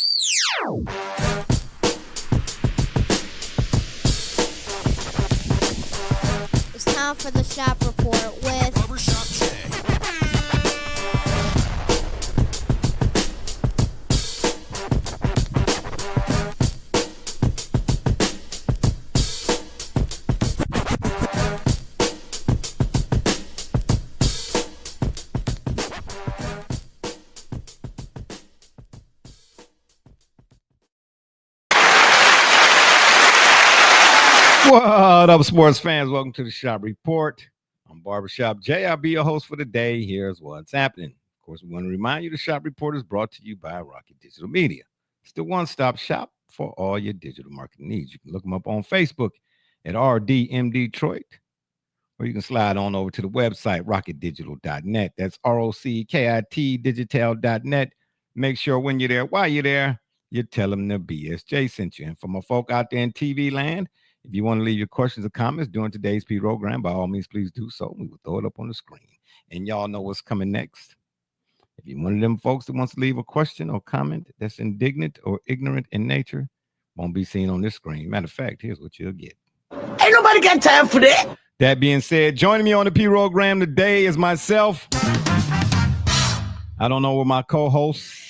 It's time for the Shop Report with Barbershop Jay. What up, sports fans? Welcome to the Shop Report. I'm Barbershop Jay. I'll be your host for the day. Here's what's happening. Of course, we want to remind you the Shop Report is brought to you by Rocket Digital Media. It's the one-stop shop for all your digital marketing needs. You can look them up on Facebook at RDM Detroit, or you can slide on over to the website, rocketdigital.net. That's ROCKIT digital.net. Make sure when you're there, while you're there, you tell them the BSJ sent you. And for my folk out there in TV land, if you want to leave your questions or comments during today's program, by all means, please do so. We will throw it up on the screen. And y'all know what's coming next. If you're one of them folks that wants to leave a question or comment that's indignant or ignorant in nature, won't be seen on this screen. Matter of fact, here's what you'll get. Ain't nobody got time for that. That being said, joining me on the program today is myself. I don't know where my co-hosts,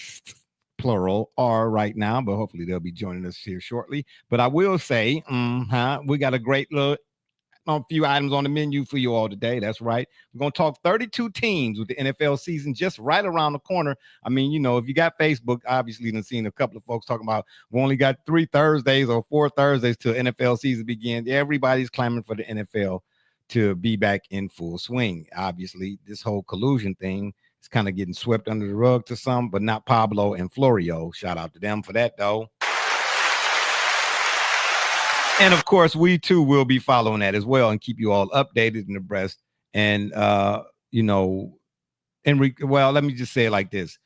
plural, are right now, but hopefully they'll be joining us here shortly. But I will say, we got a great look on a few items on the menu for you all today. That's right. We're going to talk 32 teams with the NFL season just right around the corner. I mean, you know, if you got Facebook, obviously you've seen a couple of folks talking about we only got 3 Thursdays or 4 Thursdays till NFL season begins. Everybody's clamoring for the NFL to be back in full swing. Obviously, this whole collusion thing is kind of getting swept under the rug to some, but not Pablo and Florio. Shout out to them for that, though. And of course, we too will be following that as well and keep you all updated and abreast. And well, let me just say it like this.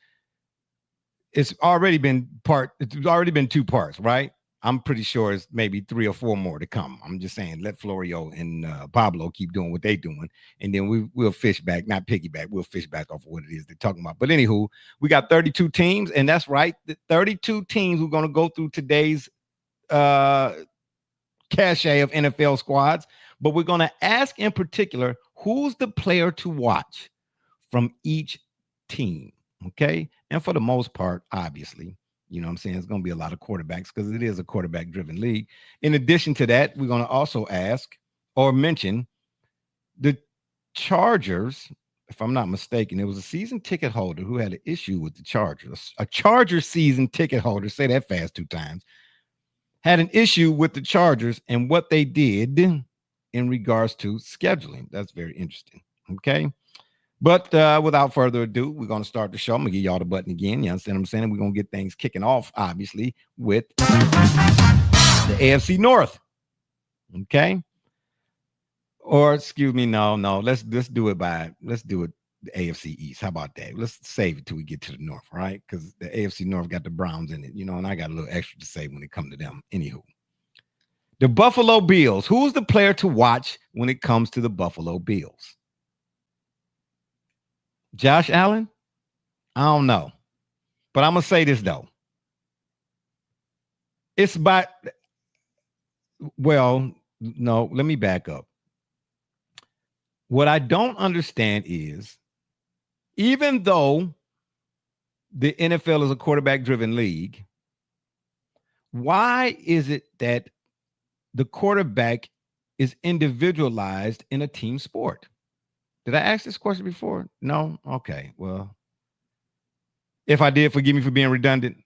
It's already been 2 parts, right? I'm pretty sure it's maybe 3 or 4 more to come. I'm just saying, let Florio and Pablo keep doing what they're doing. And then we'll fish back, not piggyback. We'll fish back off of what it is they're talking about. But anywho, we got 32 teams. And that's right. The 32 teams we're going to go through today's cachet of NFL squads. But we're going to ask in particular, who's the player to watch from each team? Okay. And for the most part, obviously, you know what I'm saying? It's going to be a lot of quarterbacks because it is a quarterback-driven league. In addition to that, we're going to also ask or mention the Chargers. If I'm not mistaken, it was a season ticket holder who had an issue with the Chargers. A Chargers season ticket holder, say that fast 2 times, had an issue with the Chargers and what they did in regards to scheduling. That's very interesting. Okay. But without further ado, we're going to start the show. I'm going to give y'all the button again. You understand what I'm saying? We're going to get things kicking off, obviously, with the AFC North. Okay? Or, excuse me, no. Let's do it the AFC East. How about that? Let's save it till we get to the North, right? Because the AFC North got the Browns in it, you know, and I got a little extra to say when it comes to them. Anywho, the Buffalo Bills. Who's the player to watch when it comes to the Buffalo Bills? Josh Allen? I don't know. But I'm going to say this, though. It's about, well, no, let me back up. What I don't understand is, even though the NFL is a quarterback-driven league, why is it that the quarterback is individualized in a team sport? Did I ask this question before? No? Okay. Well, if I did, forgive me for being redundant.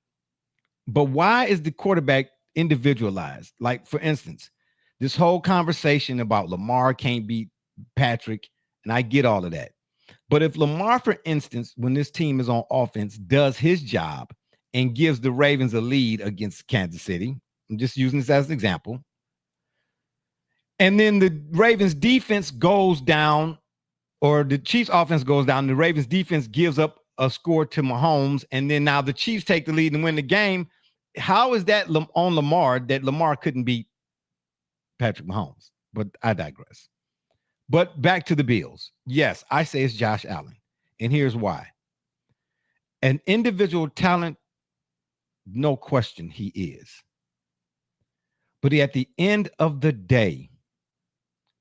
But why is the quarterback individualized? Like, for instance, this whole conversation about Lamar can't beat Patrick, and I get all of that. But if Lamar, for instance, when this team is on offense, does his job and gives the Ravens a lead against Kansas City, I'm just using this as an example, and then the Ravens defense goes down, or the Chiefs offense goes down, the Ravens defense gives up a score to Mahomes, and then now the Chiefs take the lead and win the game. How is that on Lamar that Lamar couldn't beat Patrick Mahomes? But I digress. But back to the Bills. Yes, I say it's Josh Allen. And here's why. An individual talent No question he is. But at the end of the day,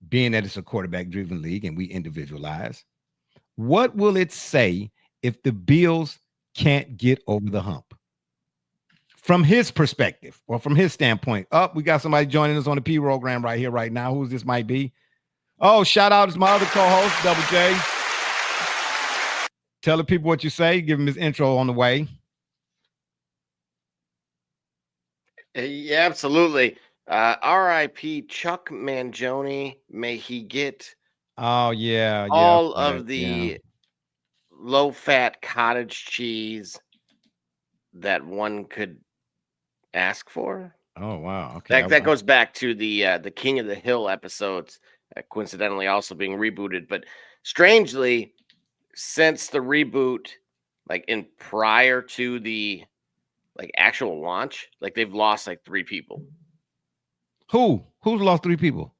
being that it's a quarterback-driven league and we individualize, what will it say if the Bills can't get over the hump? From his perspective or from his standpoint. We got somebody joining us on the P program right here, right now. Who's this might be? Oh, shout out to my other co-host, Double J. Tell the people what you say. Give him his intro on the way. Yeah, absolutely. R.I.P. Chuck Mangione. May he get all of the low-fat cottage cheese that one could ask for. Oh wow! Okay, that goes back to the King of the Hill episodes, coincidentally also being rebooted. But strangely, since the reboot, like in prior to the actual launch, like they've lost like 3 people. Who's lost 3 people?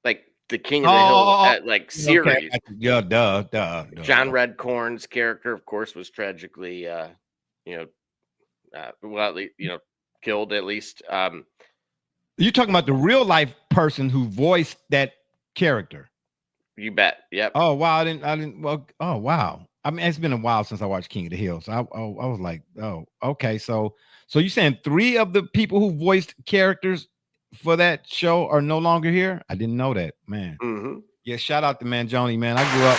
Like the King of the Hill series. Okay. Yeah, duh. John Redcorn's character, of course, was tragically killed at least. You're talking about the real life person who voiced that character. You bet. Yep. Oh wow, I didn't. Well, oh wow. I mean, it's been a while since I watched King of the Hill, so I was like, oh, okay. So you're saying 3 of the people who voiced characters for that show are no longer here? I didn't know that, man. Mm-hmm. Yeah, shout out to Mangione, man. I grew up.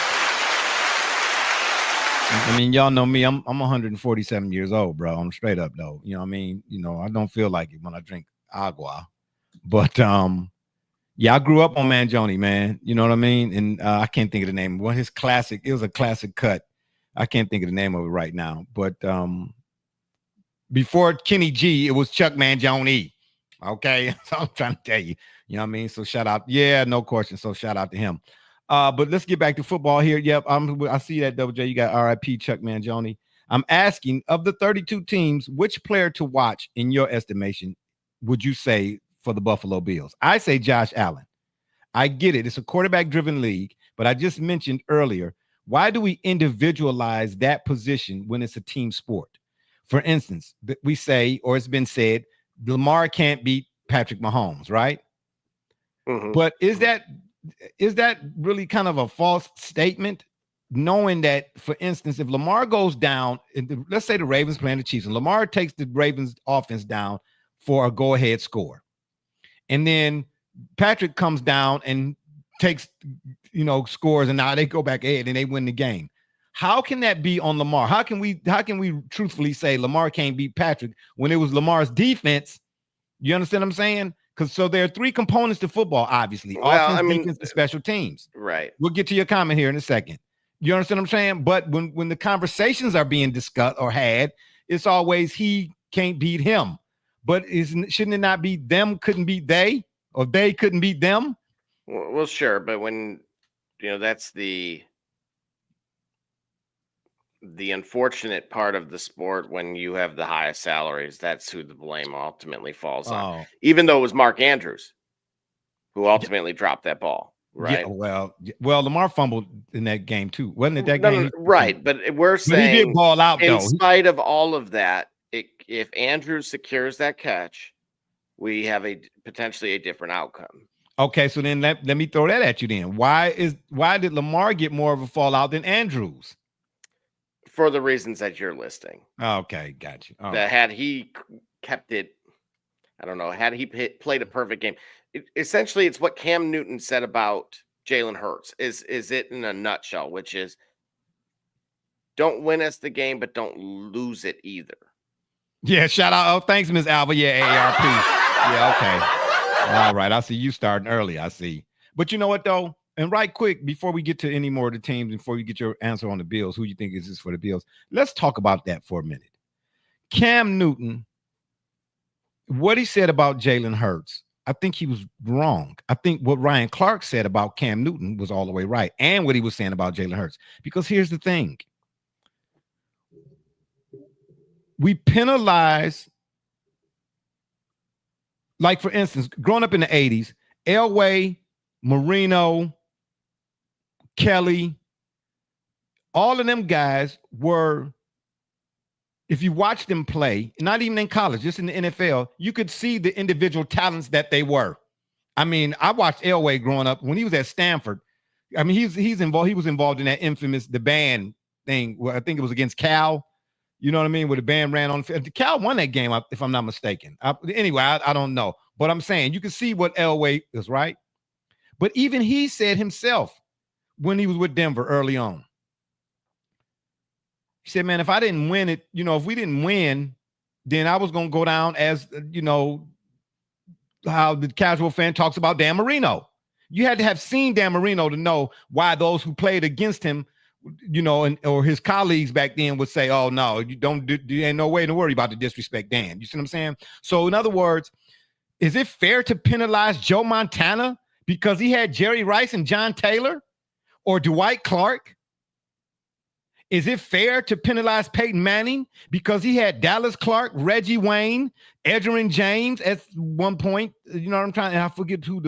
I mean, y'all know me. I'm 147 years old, bro. I'm straight up though. You know what I mean? You know, I don't feel like it when I drink agua, but yeah, I grew up on Mangione, man. You know what I mean? And I can't think of the name. Well, his classic, it was a classic cut. I can't think of the name of it right now. But before Kenny G, it was Chuck Mangione. Okay. So I'm trying to tell you. You know what I mean? So shout out. Yeah, no question. So shout out to him. But let's get back to football here. Yep. I see that, Double J. You got RIP Chuck Mangione. I'm asking, of the 32 teams, which player to watch in your estimation would you say for the Buffalo Bills? I say Josh Allen. I get it. It's a quarterback-driven league, but I just mentioned earlier, why do we individualize that position when it's a team sport? For instance, we say, or it's been said, Lamar can't beat Patrick Mahomes, right? Mm-hmm. But is that really kind of a false statement? Knowing that, for instance, if Lamar goes down, let's say the Ravens playing the Chiefs, and Lamar takes the Ravens offense down for a go-ahead score, and then Patrick comes down and takes, scores, and now they go back ahead and they win the game. How can that be on Lamar? How can we truthfully say Lamar can't beat Patrick when it was Lamar's defense? You understand what I'm saying? Because so there are 3 components to football, obviously. Offense, defense, and special teams. Right. We'll get to your comment here in a second. You understand what I'm saying? But when the conversations are being discussed or had, it's always he can't beat him. But shouldn't it not be them couldn't beat they, or they couldn't beat them? Well, sure. But when, that's the unfortunate part of the sport, when you have the highest salaries, that's who the blame ultimately falls on. Even though it was Mark Andrews who ultimately dropped that ball. Right. Yeah, well, Lamar fumbled in that game too, wasn't it? That game, right? But we're saying he did ball out. In spite of all of that, if Andrews secures that catch, we have potentially a different outcome. Okay, so then let me throw that at you. Then why did Lamar get more of a fallout than Andrews? For the reasons that you're listing. Okay, got you. That had he kept it, I don't know, had he played a perfect game. Essentially, it's what Cam Newton said about Jalen Hurts. Is it in a nutshell, which is don't win us the game, but don't lose it either. Yeah, shout out. Oh, thanks, Miss Alva. Yeah, AARP. Yeah, okay. All right. I see you starting early. I see. But you know what, though? And right quick, before we get to any more of the teams, before you get your answer on the Bills, who you think is this for the Bills, let's talk about that for a minute. Cam Newton, what he said about Jalen Hurts, I think he was wrong. I think what Ryan Clark said about Cam Newton was all the way right, and what he was saying about Jalen Hurts. Because here's the thing. We penalize, like, for instance, growing up in the 80s, Elway, Marino, Kelly, all of them guys were if you watch them play, not even in college, just in the NFL, you could see the individual talents that they were. I mean, I watched Elway growing up when he was at Stanford. I mean, he's involved. He was involved in that infamous the band thing. Well, I think it was against Cal. You know what I mean? Where the band ran on. Cal won that game, if I'm not mistaken. Anyway, I don't know, but I'm saying you can see what Elway is, right. But even he said himself when he was with Denver early on, he said, "Man, if I didn't win it, if we didn't win, then I was going to go down as how the casual fan talks about Dan Marino. You had to have seen Dan Marino to know why those who played against him, or his colleagues back then would say, oh, no, you ain't no way to worry about the disrespect Dan. You see what I'm saying? So in other words, is it fair to penalize Joe Montana because he had Jerry Rice and John Taylor or Dwight Clark? Is it fair to penalize Peyton Manning because he had Dallas Clark, Reggie Wayne, Edgerrin James at one point? You know what I'm trying to, I forget who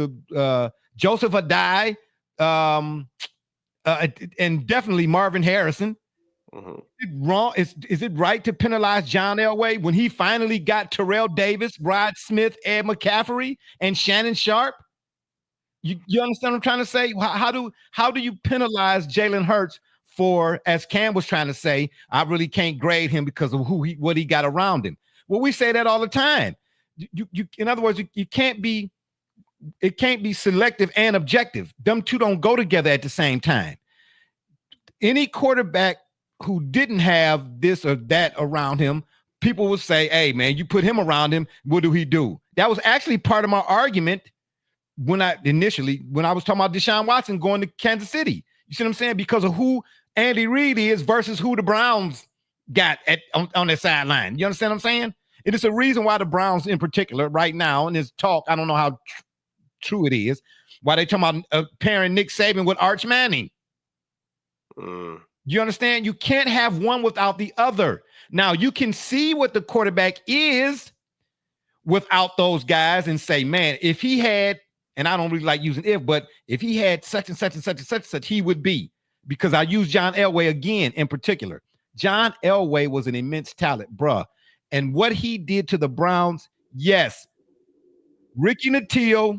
Joseph Adai, and definitely Marvin Harrison. Mm-hmm. Is it wrong? Is it right to penalize John Elway when he finally got Terrell Davis, Rod Smith, Ed McCaffrey, and Shannon Sharp? You understand what I'm trying to say? How do you penalize Jalen Hurts for, as Cam was trying to say, I really can't grade him because of what he got around him? Well, we say that all the time. In other words, it can't be selective and objective. Them two don't go together at the same time. Any quarterback who didn't have this or that around him, people would say, hey, man, you put him around him, what do he do? That was actually part of my argument when I was talking about Deshaun Watson going to Kansas City. You see what I'm saying? Because of who Andy Reid is versus who the Browns got on their sideline. You understand what I'm saying? It is a reason why the Browns in particular right now, in this talk, I don't know how true it is, why they talking about pairing Nick Saban with Arch Manning. You understand? You can't have one without the other. Now, you can see what the quarterback is without those guys and say, man, if he had, and I don't really like using if, but if he had such and such and such and such and such, he would be. Because I use John Elway again in particular. John Elway was an immense talent, bruh. And what he did to the Browns, yes, Ricky Nattiel,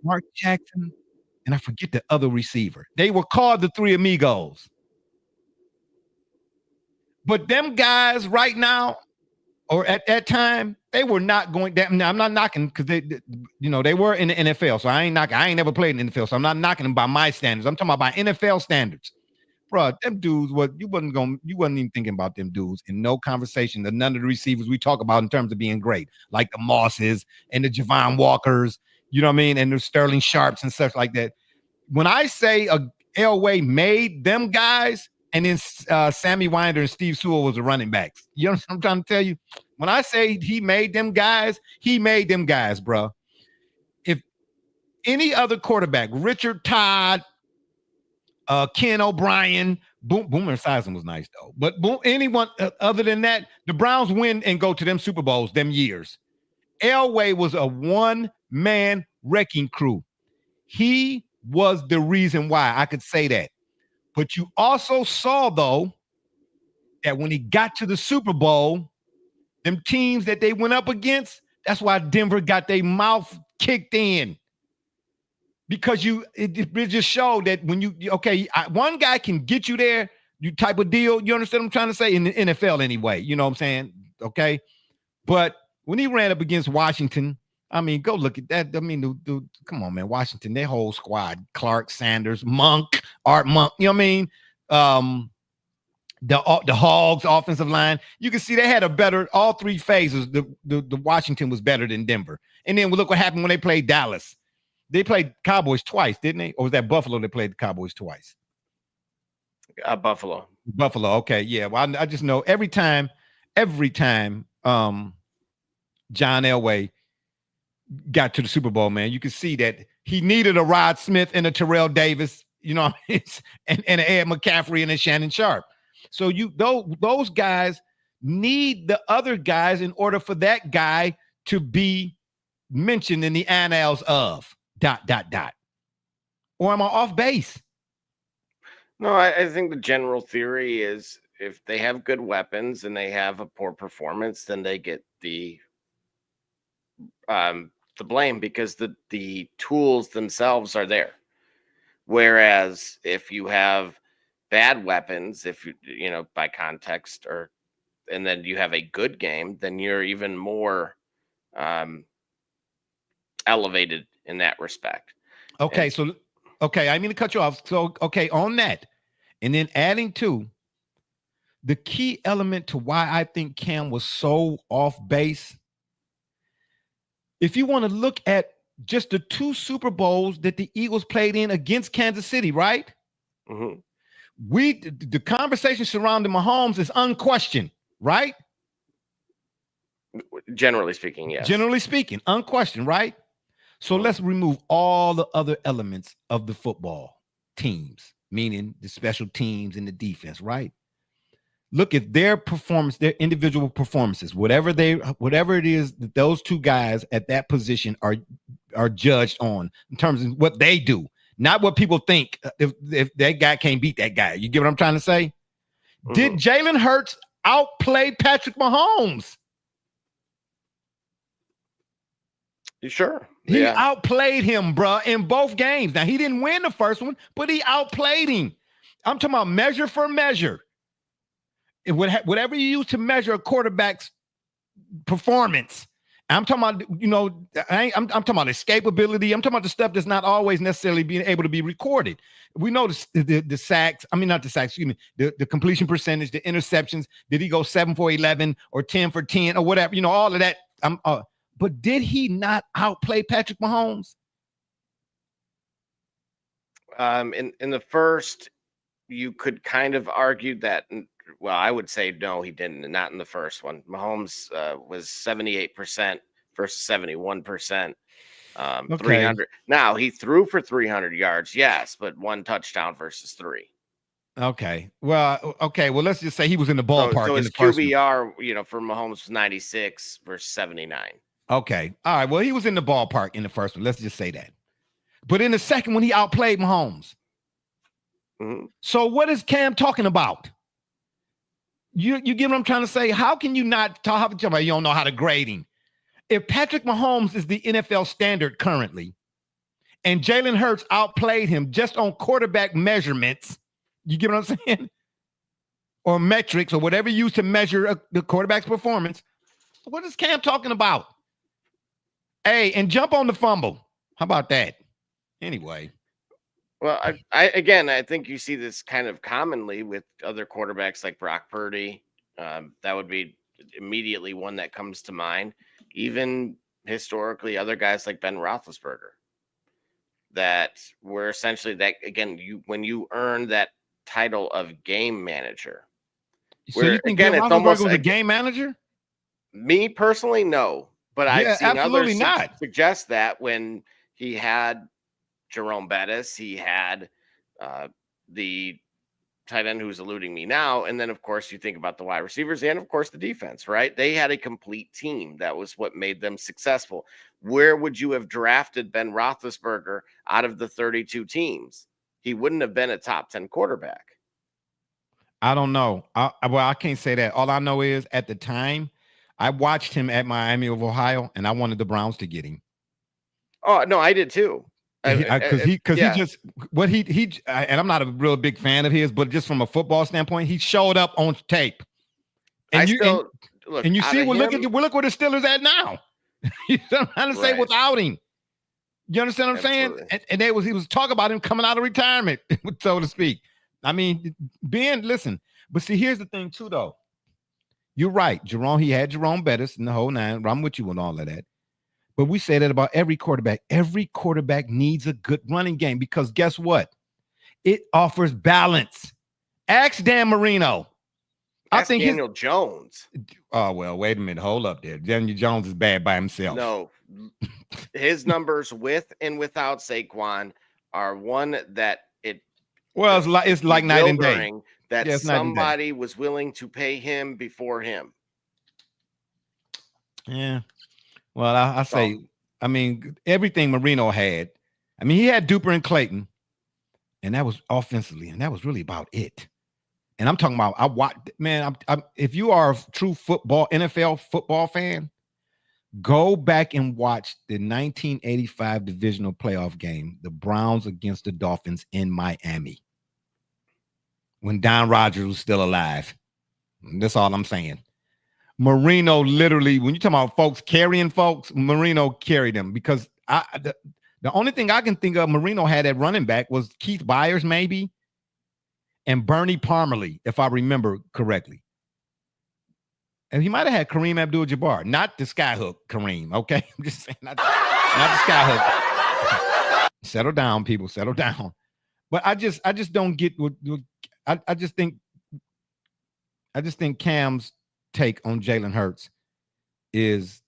Mark Jackson, and I forget the other receiver. They were called the Three Amigos. But them guys right now, or at that time, they were not going down. Now, I'm not knocking because they were in the NFL. So I ain't never played in the NFL. So I'm not knocking them by my standards. I'm talking about by NFL standards. Bro, them dudes, you wasn't even thinking about them dudes in no conversation. None of the receivers we talk about in terms of being great, like the Mosses and the Javon Walkers, you know what I mean? And the Sterling Sharps and such like that. When I say Elway made them guys, and then Sammy Winder and Steve Sewell was the running backs. You know what I'm trying to tell you? When I say he made them guys, bro. If any other quarterback, Richard Todd, Ken O'Brien, Boomer Esiason was nice though, but anyone other than that, the Browns win and go to them Super Bowls them years. Elway was a one-man wrecking crew. He was the reason why I could say that. But you also saw, though, that when he got to the Super Bowl, them teams that they went up against, that's why Denver got their mouth kicked in. Because it just showed that when one guy can get you there, you type of deal, you understand what I'm trying to say? In the NFL anyway, you know what I'm saying? Okay. But when he ran up against Washington, I mean, go look at that. I mean, come on, man. Washington, their whole squad, Clark, Sanders, Monk, Art Monk, you know what I mean? The Hogs offensive line. You can see they had all three phases. The Washington was better than Denver. And then look what happened when they played Dallas. They played Cowboys twice, didn't they? Or was that Buffalo that played the Cowboys twice? Buffalo. Okay, yeah. Well, I just know every time John Elway got to the Super Bowl, man, you can see that he needed a Rod Smith and a Terrell Davis, and an Ed McCaffrey and a Shannon Sharp. So those guys need the other guys in order for that guy to be mentioned in the annals of ... Or am I off base? No, I think the general theory is if they have good weapons and they have a poor performance, then they get the blame because the tools themselves are there. Whereas if you have bad weapons, if you know by context, or and then you have a good game, then you're even more elevated in that respect. Okay, so okay, I mean to cut you off. So okay, on that, and then adding to the key element to why I think Cam was so off base. If you want to look at just the 2 Super Bowls that the Eagles played in against Kansas City, right? Mhm. The conversation surrounding Mahomes is unquestioned, right? Generally speaking, yes. Generally speaking, unquestioned, right? So let's remove all the other elements of the football teams, meaning the special teams and the defense, right? Look at their performance, their individual performances, whatever it is that those 2 guys at that position are judged on in terms of what they do, not what people think. If that guy can't beat that guy, you get what I'm trying to say? Did Jalen Hurts outplay Patrick Mahomes? Sure. He outplayed him, bro, in both games. Now, he didn't win the first one, but he outplayed him. I'm talking about measure for measure. Whatever you use to measure a quarterback's performance. I'm talking about, you know, I'm talking about escapability. I'm talking about the stuff that's not always necessarily being able to be recorded. We know the sacks. I mean, not the sacks, excuse me, the completion percentage, the interceptions. Did he go 7 for 11 or 10 for 10 or whatever? You know, all of that. But did he not outplay Patrick Mahomes? In the first, you could kind of argue that. Well, I would say no, he didn't. Not in the first one. Mahomes was 78% versus 71%. 300. Now he threw for 300 yards, yes, but 1 touchdown versus 3. Okay. Well, let's just say he was in the ballpark. So in his the first QBR, you know, for Mahomes was 96 versus 79. Okay. All right. Well, he was in the ballpark in the first one. Let's just say that. But in the second one, he outplayed Mahomes. So what is Cam talking about? You get what I'm trying to say? How can you not talk about you don't know how to grade him? If Patrick Mahomes is the NFL standard currently, and Jalen Hurts outplayed him just on quarterback measurements, you get what I'm saying? Or metrics or whatever you use to measure the quarterback's performance, what is Cam talking about? Hey, and jump on the fumble. How about that? Anyway. Well, I think you see this kind of commonly with other quarterbacks like Brock Purdy. That would be immediately one that comes to mind. Even historically, other guys like Ben Roethlisberger, that were essentially that again. When you earn that title of game manager, so you think Ben Roethlisberger was a game manager? Me personally, no, but I've seen absolutely others suggest that when he had Jerome Bettis, he had the tight end who's eluding me now. And then, of course, you think about the wide receivers and, of course, the defense, right? They had a complete team. That was what made them successful. Where would you have drafted Ben Roethlisberger out of the 32 teams? He wouldn't have been a top 10 quarterback. I don't know. I can't say that. All I know is at the time, I watched him at Miami of Ohio, and I wanted the Browns to get him. Oh, no, I did too. Because he just what he and I'm not a real big fan of his, but just from a football standpoint, he showed up on tape. And you see, look where the Steelers at now. You know what I'm trying to say without him. You understand what I'm saying? And he was talking about him coming out of retirement, so to speak. I mean, listen, but see, here's the thing too, though. You're right, Jerome. He had Jerome Bettis and the whole nine. I'm with you on all of that. But we say that about every quarterback. Every quarterback needs a good running game because guess what? It offers balance. Ask Dan Marino. I think Daniel Jones. Oh, well, wait a minute. Hold up there. Daniel Jones is bad by himself. No. His numbers with and without Saquon are one that it's like night and day. That somebody was willing to pay him before him. Yeah. Well, I say, I mean, everything Marino had. I mean, he had Duper and Clayton, and that was offensively, and that was really about it. And I'm talking about, I watch, man, if you are a true NFL football fan, go back and watch the 1985 divisional playoff game, the Browns against the Dolphins in Miami, when Don Rodgers was still alive. That's all I'm saying. Marino literally, when you're talking about folks carrying folks, Marino carried them, because the only thing I can think of Marino had at running back was Keith Byers, maybe, and Bernie Parmalee, if I remember correctly. And he might have had Kareem Abdul-Jabbar, not the skyhook Kareem, okay? I'm just saying, not the skyhook. Settle down, people, settle down. But I just don't get what I just think Cam's take on Jalen Hurts is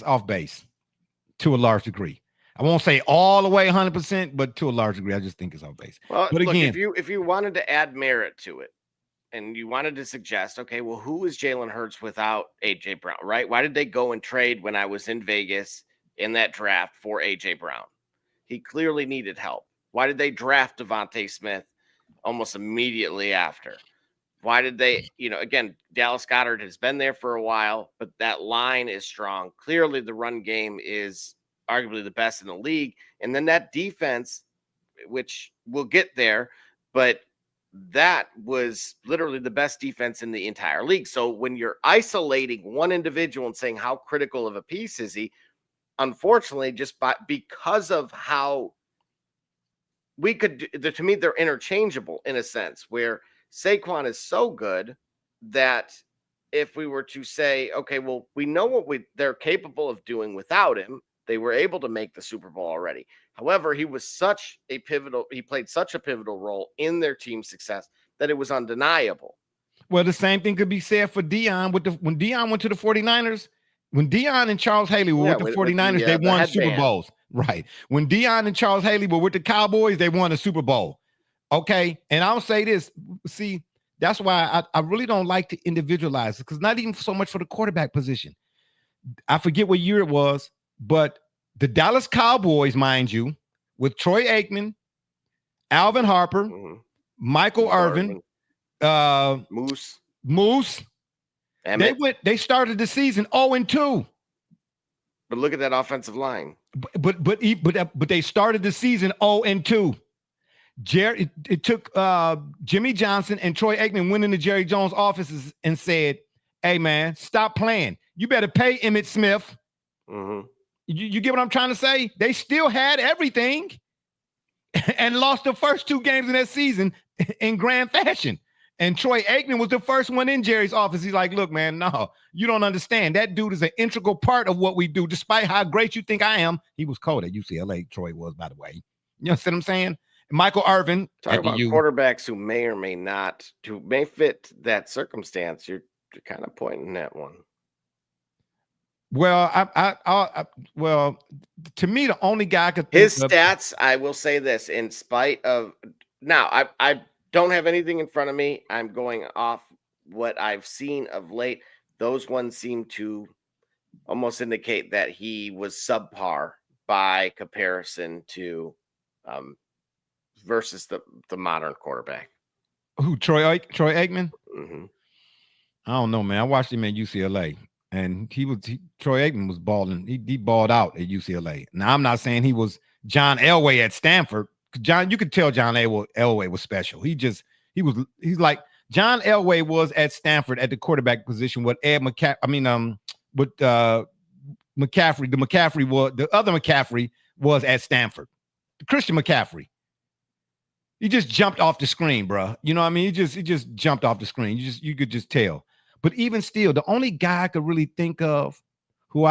off base to a large degree. I won't say all the way 100%, but to a large degree, I just think it's off base. Well, but look, again, if you wanted to add merit to it, and you wanted to suggest, okay, well, who is Jalen Hurts without AJ Brown, right? Why did they go and trade when I was in Vegas in that draft for AJ Brown? He clearly needed help. Why did they draft Devontae Smith almost immediately after? Why did they, again, Dallas Goedert has been there for a while, but that line is strong. Clearly the run game is arguably the best in the league. And then that defense, which we'll get there, but that was literally the best defense in the entire league. So when you're isolating one individual and saying how critical of a piece is he, unfortunately, because of how we could, to me, they're interchangeable in a sense, where Saquon is so good that if we were to say, okay, well, we know what they're capable of doing without him. They were able to make the Super Bowl already. However, he played such a pivotal role in their team's success that it was undeniable. Well, the same thing could be said for Deion when Deion went to the 49ers. When Deion and Charles Haley were with the 49ers, they won Super Bowls. Right. When Deion and Charles Haley were with the Cowboys, they won a Super Bowl. Okay. And I'll say this. See, that's why I really don't like to individualize it, because not even so much for the quarterback position. I forget what year it was, but the Dallas Cowboys, mind you, with Troy Aikman, Alvin Harper, Michael Irvin, Moose. They started the season 0-2. But look at that offensive line. But they started the season 0-2. It took Jimmy Johnson and Troy Aikman went into Jerry Jones' offices and said, "Hey man, stop playing. You better pay Emmitt Smith." Mm-hmm. You get what I'm trying to say? They still had everything and lost the first 2 games in that season in grand fashion. And Troy Aikman was the first one in Jerry's office. He's like, "Look, man, no, you don't understand. That dude is an integral part of what we do. Despite how great you think I am." He was cold at UCLA. Troy was, by the way. You know what I'm saying? Michael Irvin. Talk about quarterbacks who may or may not, who may fit that circumstance. You're kind of pointing at one. Well, well, to me, the only guy could his stats. I will say this: in spite of now, I don't have anything in front of me. I'm going off what I've seen of late. Those ones seem to almost indicate that he was subpar by comparison to versus the modern quarterback. Who, Troy Aikman? Mm-hmm. I don't know, man. I watched him at UCLA. And Troy Aikman was balling. He balled out at UCLA. Now, I'm not saying he was John Elway at Stanford. You could tell John Elway was special. He's like John Elway was at Stanford at the quarterback position. What McCaffrey, the other McCaffrey was at Stanford. Christian McCaffrey. He just jumped off the screen, bro. You know what I mean? He just jumped off the screen. You could just tell. But even still, the only guy I could really think of who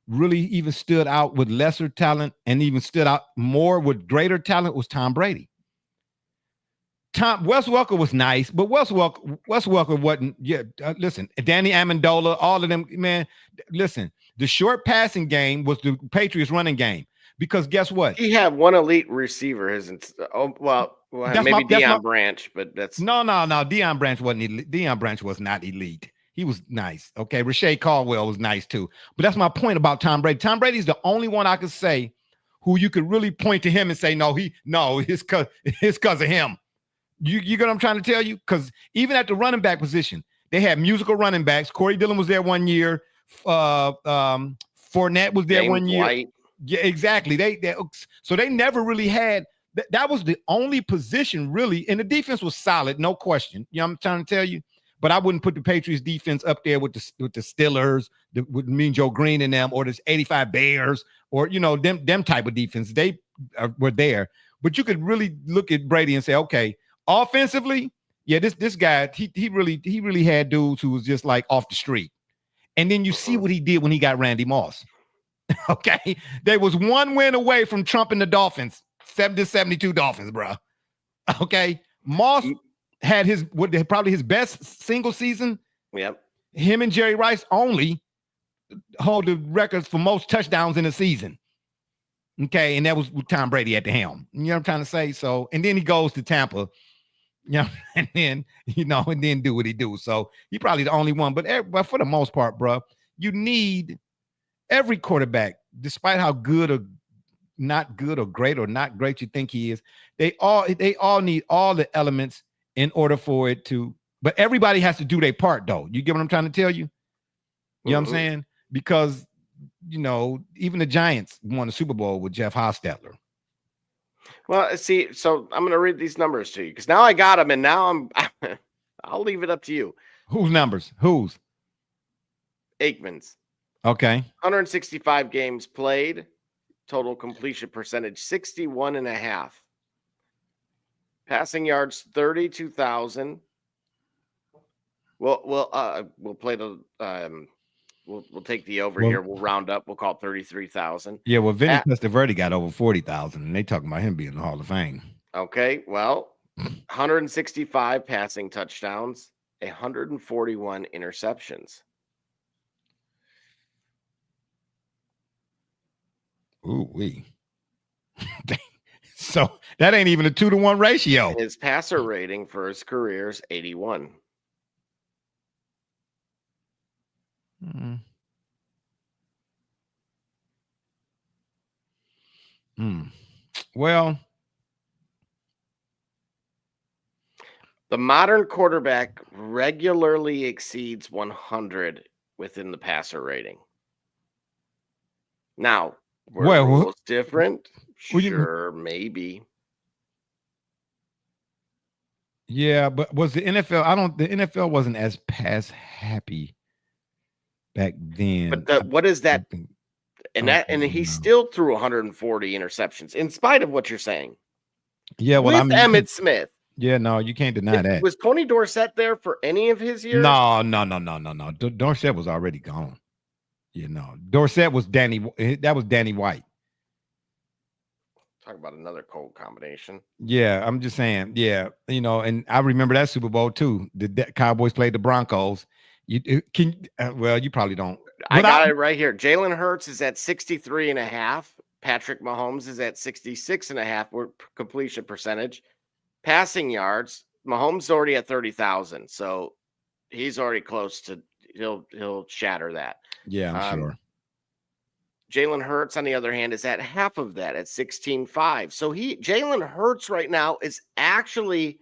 really even stood out with lesser talent and even stood out more with greater talent was Tom Brady. Wes Welker was nice, but Wes Welker wasn't. Yeah, listen, Danny Amendola, all of them, man. Listen, the short passing game was the Patriots running game. Because guess what? He had one elite receiver, isn't? Maybe Deion Branch, but that's no. Deion Branch wasn't elite. Deion Branch was not elite. He was nice. Okay, Rashay Caldwell was nice too. But that's my point about Tom Brady. Tom Brady's the only one I could say who you could really point to him and say, his cause of him. You get what I'm trying to tell you? Because even at the running back position, they had musical running backs. Corey Dillon was there one year. Fournette was there James one year. White. Yeah, exactly. So they never really had that was the only position really, and the defense was solid, no question. You know what I'm trying to tell you? But I wouldn't put the Patriots defense up there with the Steelers, with Mean Joe Green and them, or this 85 Bears, or them type of defense. They were there. But you could really look at Brady and say, okay, offensively, yeah, this guy, he really had dudes who was just like off the street. And then you see what he did when he got Randy Moss. Okay, they was one win away from trumping the Dolphins, 70-72 Dolphins, bro. Okay, Moss had probably his best single season. Yep, him and Jerry Rice only hold the records for most touchdowns in a season. Okay, and that was with Tom Brady at the helm. You know what I'm trying to say? So, and then he goes to Tampa, and then do what he do. So he probably the only one, but for the most part, bro, you need every quarterback, despite how good or not good or great you think he is, they all need all the elements in order for it to. But everybody has to do their part, though. You get what I'm trying to tell you? You know what I'm saying? Because even the Giants won the Super Bowl with Jeff Hostetler. Well, see, so I'm going to read these numbers to you because now I got them, and now I'll leave it up to you. Whose numbers? Whose? Aikman's. Okay. 165 games played, total completion percentage 61.5. Passing yards 32,000. We'll play the we'll take the over here. We'll round up. We'll call it 33,000. Yeah, well, Vinny Testaverde got over 40,000, and they talking about him being in the Hall of Fame. Okay, well, 165 passing touchdowns, 141 interceptions. Ooh wee. So that ain't even a 2-to-1 ratio. His passer rating for his career is 81. Well, the modern quarterback regularly exceeds 100 within the passer rating. Now, were rules different? Sure, maybe. Yeah, but was the NFL? The NFL wasn't as pass happy back then. But what is that? And he still threw 140 interceptions in spite of what you're saying. Yeah, well, with Emmitt Smith. Yeah, no, you can't deny that. Was Tony Dorsett there for any of his years? No. Dorsett was already gone. Dorsett was Danny. That was Danny White. Talk about another cold combination. Yeah, I'm just saying. Yeah, and I remember that Super Bowl too. The Cowboys played the Broncos. You probably don't. I got it right here. Jalen Hurts is at 63.5. Patrick Mahomes is at 66.5 completion percentage. Passing yards, Mahomes already at 30,000, so he's already close to. He'll shatter that. Yeah, I'm sure. Jalen Hurts, on the other hand, is at half of that at 16.5. So Jalen Hurts right now is actually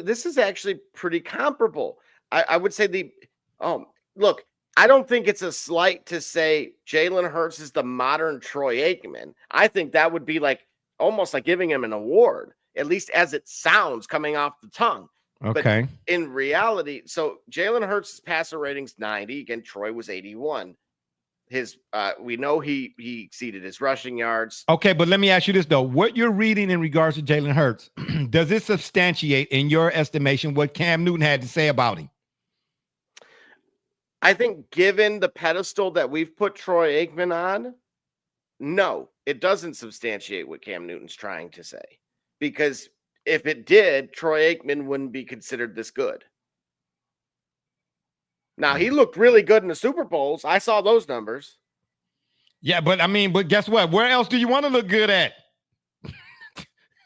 this is actually pretty comparable. I would say look, I don't think it's a slight to say Jalen Hurts is the modern Troy Aikman. I think that would be almost like giving him an award, at least as it sounds coming off the tongue. Okay. But in reality, so Jalen Hurts' passer rating's 90. Again, Troy was 81. We know he exceeded his rushing yards. Okay, but let me ask you this though: what you're reading in regards to Jalen Hurts, does it substantiate, in your estimation, what Cam Newton had to say about him? I think, given the pedestal that we've put Troy Aikman on, no, it doesn't substantiate what Cam Newton's trying to say, because if it did, Troy Aikman wouldn't be considered this good. Now, he looked really good in the Super Bowls. I saw those numbers. Yeah, but guess what? Where else do you want to look good at?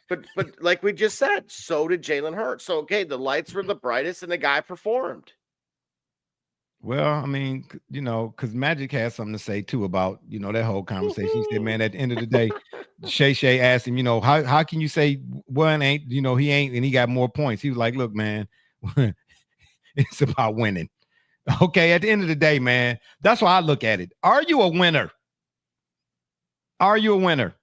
But like we just said, so did Jalen Hurts. So, okay, the lights were the brightest and the guy performed. Well, I mean, because Magic has something to say too about that whole conversation. He said, "Man, at the end of the day, Shay asked him, how can you say one ain't, he ain't, and he got more points." He was like, "Look, man, it's about winning." Okay, at the end of the day, man, that's why I look at it. Are you a winner? Are you a winner?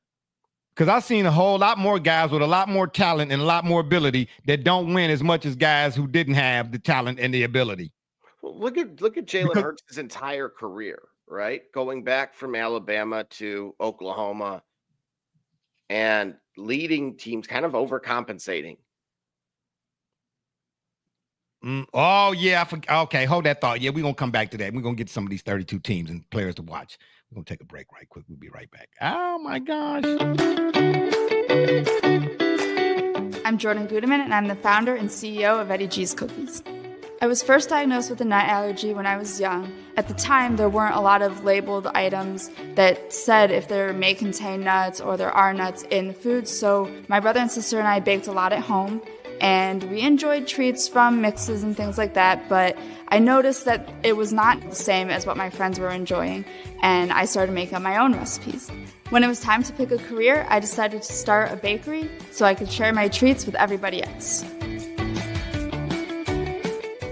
Because I've seen a whole lot more guys with a lot more talent and a lot more ability that don't win as much as guys who didn't have the talent and the ability. Well, look at Jalen Because Hurts' entire career, right? Going back from Alabama to Oklahoma and leading teams, kind of overcompensating. Oh yeah, okay. Hold that thought. Yeah, we're gonna come back to that. We're gonna get some of these 32 teams and players to watch. We're gonna take a break right quick. We'll be right back. Oh my gosh. I'm Jordan Gudeman, and I'm the founder and CEO of Eddie G's Cookies. I was first diagnosed with a nut allergy when I was young. At the time, there weren't a lot of labeled items that said if there may contain nuts or there are nuts in the food, so my brother and sister and I baked a lot at home, and we enjoyed treats from mixes and things like that, but I noticed that it was not the same as what my friends were enjoying, and I started making up my own recipes. When it was time to pick a career, I decided to start a bakery so I could share my treats with everybody else.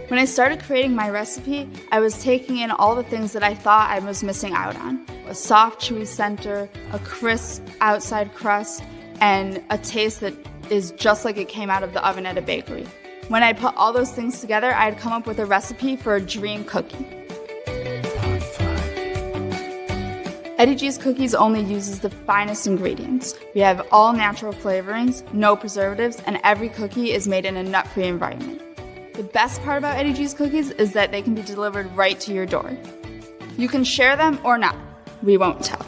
When I started creating my recipe, I was taking in all the things that I thought I was missing out on. A soft, chewy center, a crisp outside crust, and a taste that is just like it came out of the oven at a bakery. When I put all those things together, I had come up with a recipe for a dream cookie. Eddie G's Cookies only uses the finest ingredients. We have all natural flavorings, no preservatives, and every cookie is made in a nut-free environment. The best part about Eddie G's Cookies is that they can be delivered right to your door. You can share them or not. We won't tell.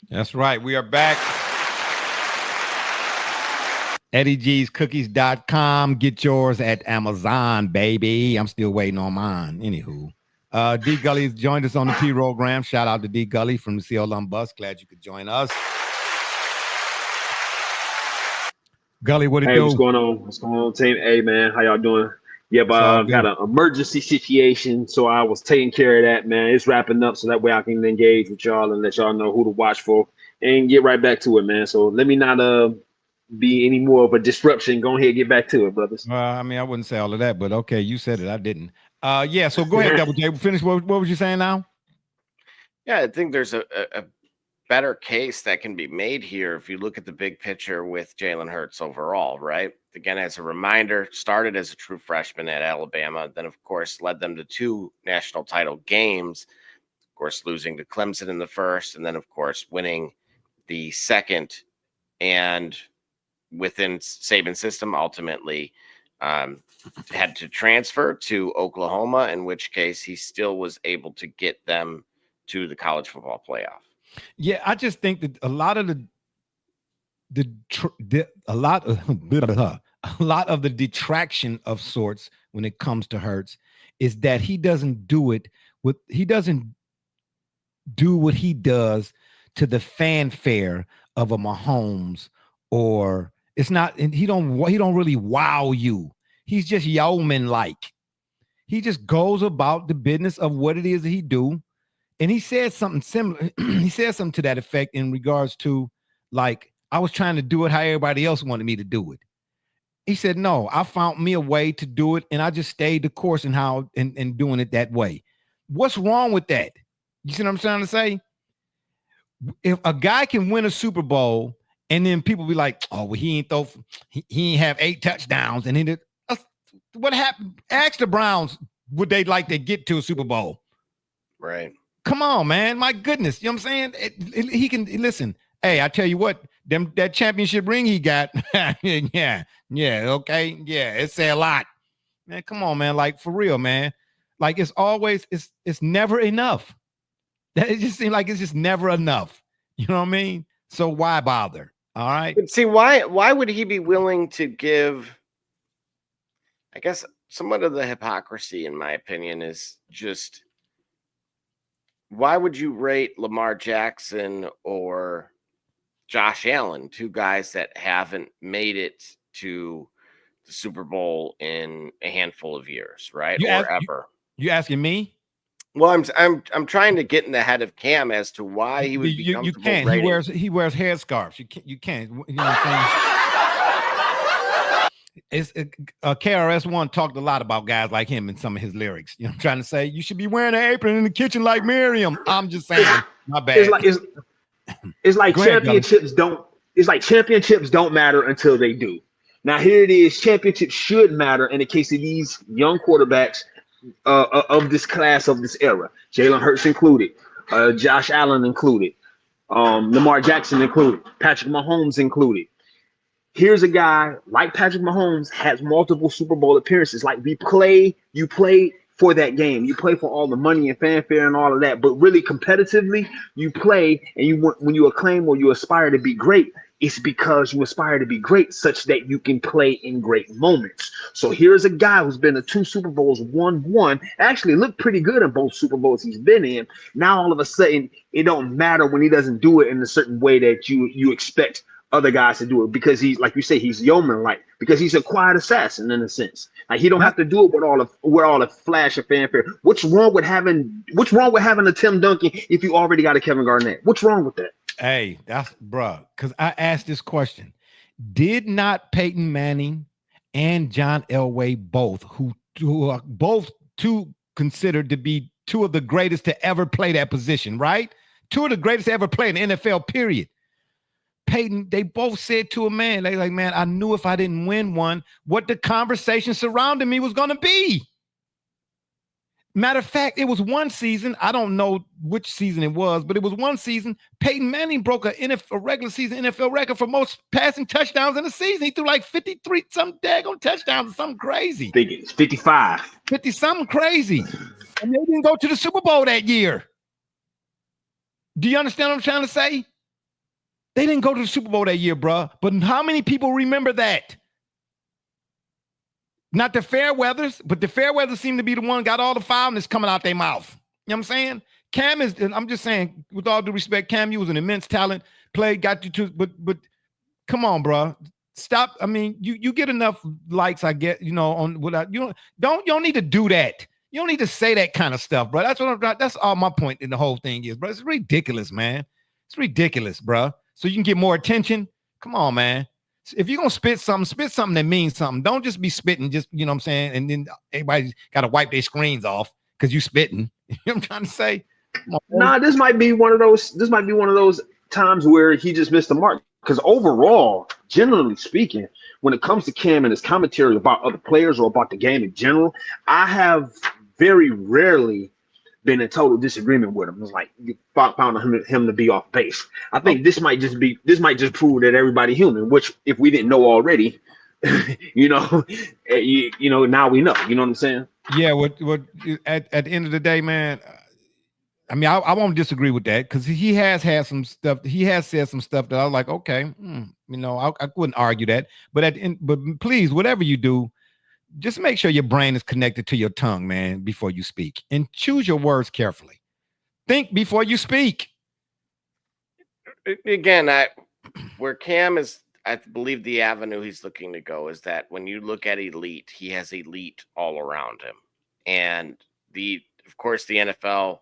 That's right. We are back. EddieG'sCookies.com. Get yours at Amazon, baby. I'm still waiting on mine. Anywho. D Gully has joined us on the program. Shout out to D Gully from the CLM Bus. Glad you could join us. Gully, what it do? What's going on? What's going on, team? Hey, man, how y'all doing? Yeah, but got an emergency situation, so I was taking care of that, man. It's wrapping up, so that way I can engage with y'all and let y'all know who to watch for and get right back to it, man. So let me not be any more of a disruption. Go ahead and get back to it, brothers. Well, I mean, I wouldn't say all of that, but okay, you said it. I didn't. Yeah, so go ahead, Double J. Finish. What was you saying now? Yeah, I think there's a better case that can be made here if you look at the big picture with Jalen Hurts overall, right? Again, as a reminder, started as a true freshman at Alabama, then, of course, led them to 2 national title games, of course, losing to Clemson in the first, and then, of course, winning the second, and within Saban's system, ultimately had to transfer to Oklahoma, in which case he still was able to get them to the college football playoff. Yeah, I just think that a lot of a lot of the detraction of sorts when it comes to Hurts is that he doesn't do what he does to the fanfare of a Mahomes, or it's not, and he don't really wow you. He's just yeoman like. He just goes about the business of what it is that he do. And he said something similar. He said something to that effect in regards to, like, I was trying to do it how everybody else wanted me to do it. He said, no, I found me a way to do it, and I just stayed the course in how and doing it that way. What's wrong with that? You see what I'm trying to say? If a guy can win a Super Bowl and then people be like, oh, well, he ain't have 8 touchdowns, and he did. What happened? Ask the Browns, would they like to get to a Super Bowl? Right. Come on, man. My goodness. You know what I'm saying? He can listen. Hey, I tell you what, that championship ring he got. yeah. Okay. Yeah. It say a lot, man. Come on, man. Like, for real, man. Like, it's never enough. It just seems like it's just never enough. You know what I mean? So why bother? All right. But see, why would he be willing to give, I guess, somewhat of the hypocrisy, in my opinion, is just why would you rate Lamar Jackson or Josh Allen, two guys that haven't made it to the Super Bowl in a handful of years, right? Ever. You asking me? Well, I'm trying to get in the head of Cam as to why he would be comfortable. You can't. He wears headscarves. You can't. You know what I'm saying? KRS-One talked a lot about guys like him in some of his lyrics. You know what I'm trying to say? You should be wearing an apron in the kitchen like Miriam. I'm just saying. My bad. It's like championships don't. It's like championships don't matter until they do. Now here it is. Championships should matter in the case of these young quarterbacks of this class, of this era. Jalen Hurts included, Josh Allen included, Lamar Jackson included, Patrick Mahomes included. Here's a guy like Patrick Mahomes, has multiple Super Bowl appearances. Like you play for that game. You play for all the money and fanfare and all of that. But really competitively, you play, and when you acclaim or you aspire to be great, it's because you aspire to be great such that you can play in great moments. So here's a guy who's been to 2 Super Bowls, won one, actually looked pretty good in both Super Bowls he's been in. Now all of a sudden, it don't matter when he doesn't do it in a certain way that you expect other guys to do it, because he's, like you say, he's yeoman-like, because he's a quiet assassin in a sense. Like he don't have to do it with all the flash of fanfare. What's wrong with having a Tim Duncan if you already got a Kevin Garnett? What's wrong with that? Hey, that's bruh. Because I asked this question: did not Peyton Manning and John Elway both, who are both two considered to be two of the greatest to ever play that position, right? Two of the greatest to ever play in the NFL, period. Peyton, they both said to a man, they like, man, I knew if I didn't win one, what the conversation surrounding me was going to be. Matter of fact, it was one season. I don't know which season it was, but it was one season. Peyton Manning broke a regular season NFL record for most passing touchdowns in a season. He threw like 53 some daggone touchdowns, something crazy. I think it's 55. 50 something crazy. And they didn't go to the Super Bowl that year. Do you understand what I'm trying to say? They didn't go to the Super Bowl that year, bro. But how many people remember that? Not the Fairweathers, but the Fairweathers seem to be the one got all the foulness coming out their mouth. You know what I'm saying? Cam is, I'm just saying, with all due respect, Cam, you was an immense talent, got you to, but come on, bro. Stop. I mean, you get enough likes, I get, on without you don't need to do that. You don't need to say that kind of stuff, bro. That's all my point in the whole thing is, bro. It's ridiculous, man. It's ridiculous, bro. So you can get more attention. Come on, man. If you're going to spit something that means something. Don't just be spitting, just, you know what I'm saying? And then everybody's got to wipe their screens off because you spitting. You know what I'm trying to say? Nah, this might be one of those times where he just missed the mark. Because overall, generally speaking, when it comes to Cam and his commentary about other players or about the game in general, I have very rarely been in total disagreement with him. It's like you found him to be off base. I think this might just prove that everybody human, which if we didn't know already, now we know. You know what I'm saying? Yeah. What at the end of the day, man. I mean, I won't disagree with that because he has had some stuff. He has said some stuff that I was like, okay, I wouldn't argue that. But but please, whatever you do, just make sure your brain is connected to your tongue, man, before you speak, and choose your words carefully. Think before you speak. Again, where Cam is, I believe the avenue he's looking to go is that when you look at elite, he has elite all around him. And of course, the NFL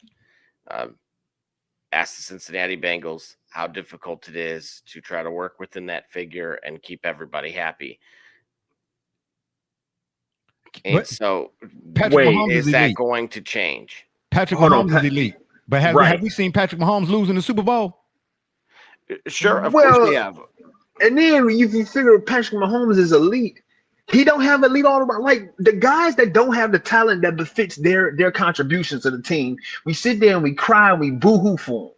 asked the Cincinnati Bengals how difficult it is to try to work within that figure and keep everybody happy. And so, is that going to change? Patrick Mahomes is elite. But have we seen Patrick Mahomes lose in the Super Bowl? Sure, of course we have. And then if you figure Patrick Mahomes is elite, he don't have elite all around. Like the guys that don't have the talent that befits their contributions to the team, we sit there and we cry and we boo-hoo for him.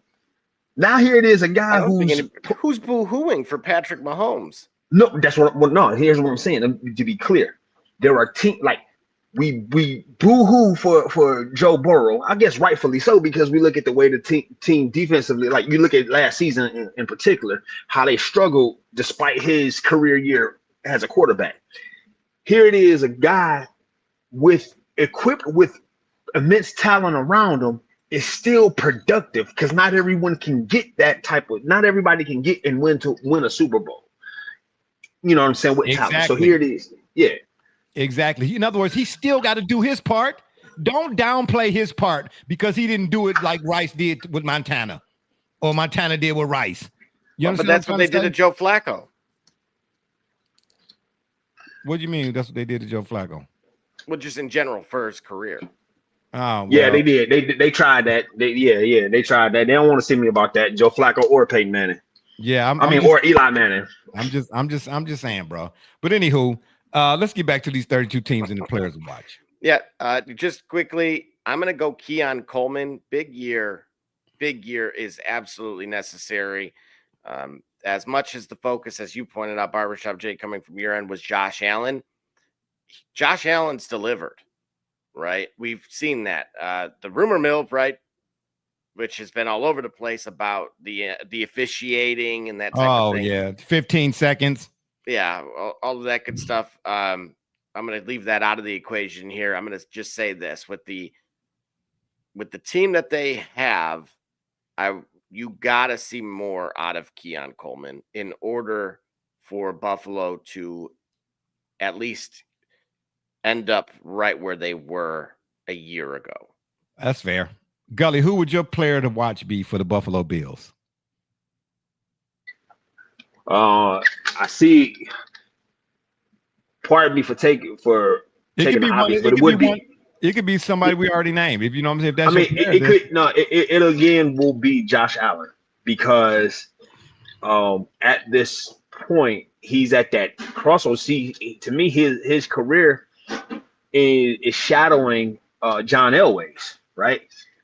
Now here it is, a guy who's boo-hooing for Patrick Mahomes. No, that's what. Well, no, here's what I'm saying. To be clear, there are teams like we boo-hoo for Joe Burrow. I guess rightfully so, because we look at the way the team defensively, like you look at last season in particular, how they struggled despite his career year as a quarterback. Here it is, a guy equipped with immense talent around him, is still productive because not everyone can get that type of. Not everybody can get and win a Super Bowl. You know what I'm saying? With talent. So Exactly. here it is. Yeah. Exactly. In other words, he still got to do his part. Don't downplay his part because he didn't do it like Rice did with Montana or Montana did with Rice. You But understand that's I'm what they trying did to to Joe Flacco. What do you mean? That's what they did to Joe Flacco. Well, just in general for his career. Oh, Yeah, well, they did. They tried that. They tried that. They don't want to see me about that. Joe Flacco or Peyton Manning. yeah. Or Eli Manning. I'm just saying, bro. But anywho, let's get back to these 32 teams and the players to watch. Yeah, just quickly, I'm going to go Keon Coleman. Big year is absolutely necessary. As much as the focus, as you pointed out, Barbershop J, coming from your end, was Josh Allen. Josh Allen's delivered, right? We've seen that. The rumor mill, right, which has been all over the place about the officiating and that type of thing. Yeah, 15 seconds. Yeah, all of that good stuff. I'm going to leave that out of the equation here. I'm going to just say this with the team that they have, you got to see more out of Keon Coleman in order for Buffalo to at least end up right where they were a year ago. That's fair. Gully, who would your player to watch be for the Buffalo Bills? I see. Pardon me for taking the obvious, but it would be. It could be somebody we already named. If you know what I'm saying. If that's it again will be Josh Allen because at this point he's at that crossroads. See, to me, his career is shadowing John Elway's. Right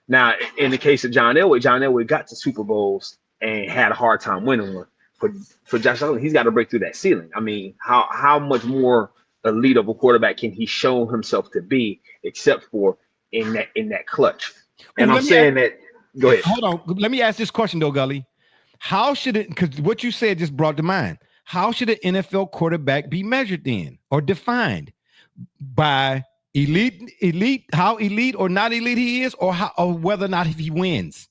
now, in the case of John Elway got to Super Bowls and had a hard time winning one. For Josh Allen, he's got to break through that ceiling. I mean, how much more elite of a quarterback can he show himself to be, except for in that clutch? And I'm saying that. Go ahead. Hold on. Let me ask this question though, Gully. How should it? Because what you said just brought to mind. How should an NFL quarterback be measured then, or defined by elite? How elite or not elite he is, or whether or not if he wins?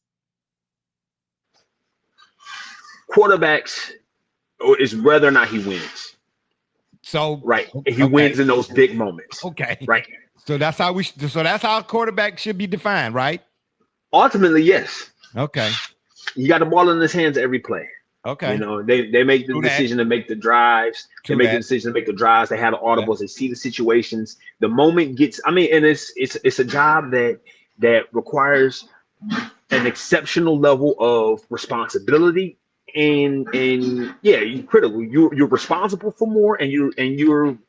Quarterbacks is whether or not he wins. So right, he wins in those big moments. Okay, right. So that's how a quarterback should be defined, right? Ultimately, yes. Okay. You got the ball in his hands every play. Okay. You know, they make the decision to make the drives. They make the decision to make the drives. They have the audibles. They see the situations. The moment gets. I mean, and it's a job that requires an exceptional level of responsibility. And yeah, you're critical. You're responsible for more, and you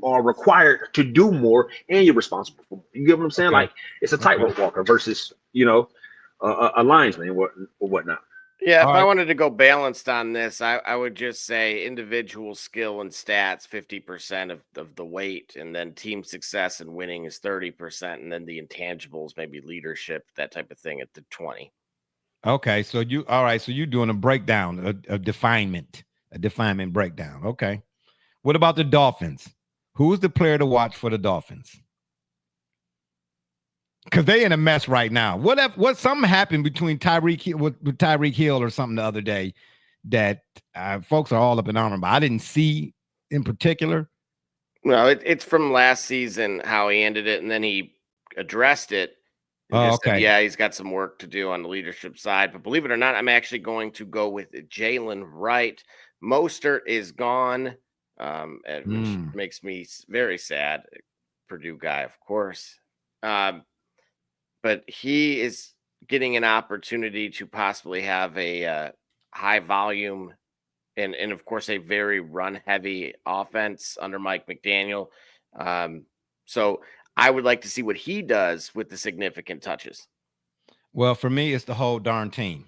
are required to do more, and you're responsible for more. You get what I'm saying? Like it's a tightrope walker versus a linesman or whatnot. Yeah, if I wanted to go balanced on this, I would just say individual skill and stats 50% of the weight, and then team success and winning is 30%, and then the intangibles, maybe leadership, that type of thing, at the 20. Okay, so you're doing a breakdown, a definement breakdown. Okay. What about the Dolphins? Who's the player to watch for the Dolphins? Because they in a mess right now. What something happened between Tyreek Hill or something the other day that folks are all up in armor, but I didn't see in particular. No, it's from last season how he ended it, and then he addressed it. Okay. Yeah, he's got some work to do on the leadership side, but believe it or not, I'm actually going to go with Jalen Wright. Mostert is gone, which makes me very sad. Purdue guy, of course, but he is getting an opportunity to possibly have a high volume and of course a very run heavy offense under Mike McDaniel. So I would like to see what he does with the significant touches. Well, for me, it's the whole darn team.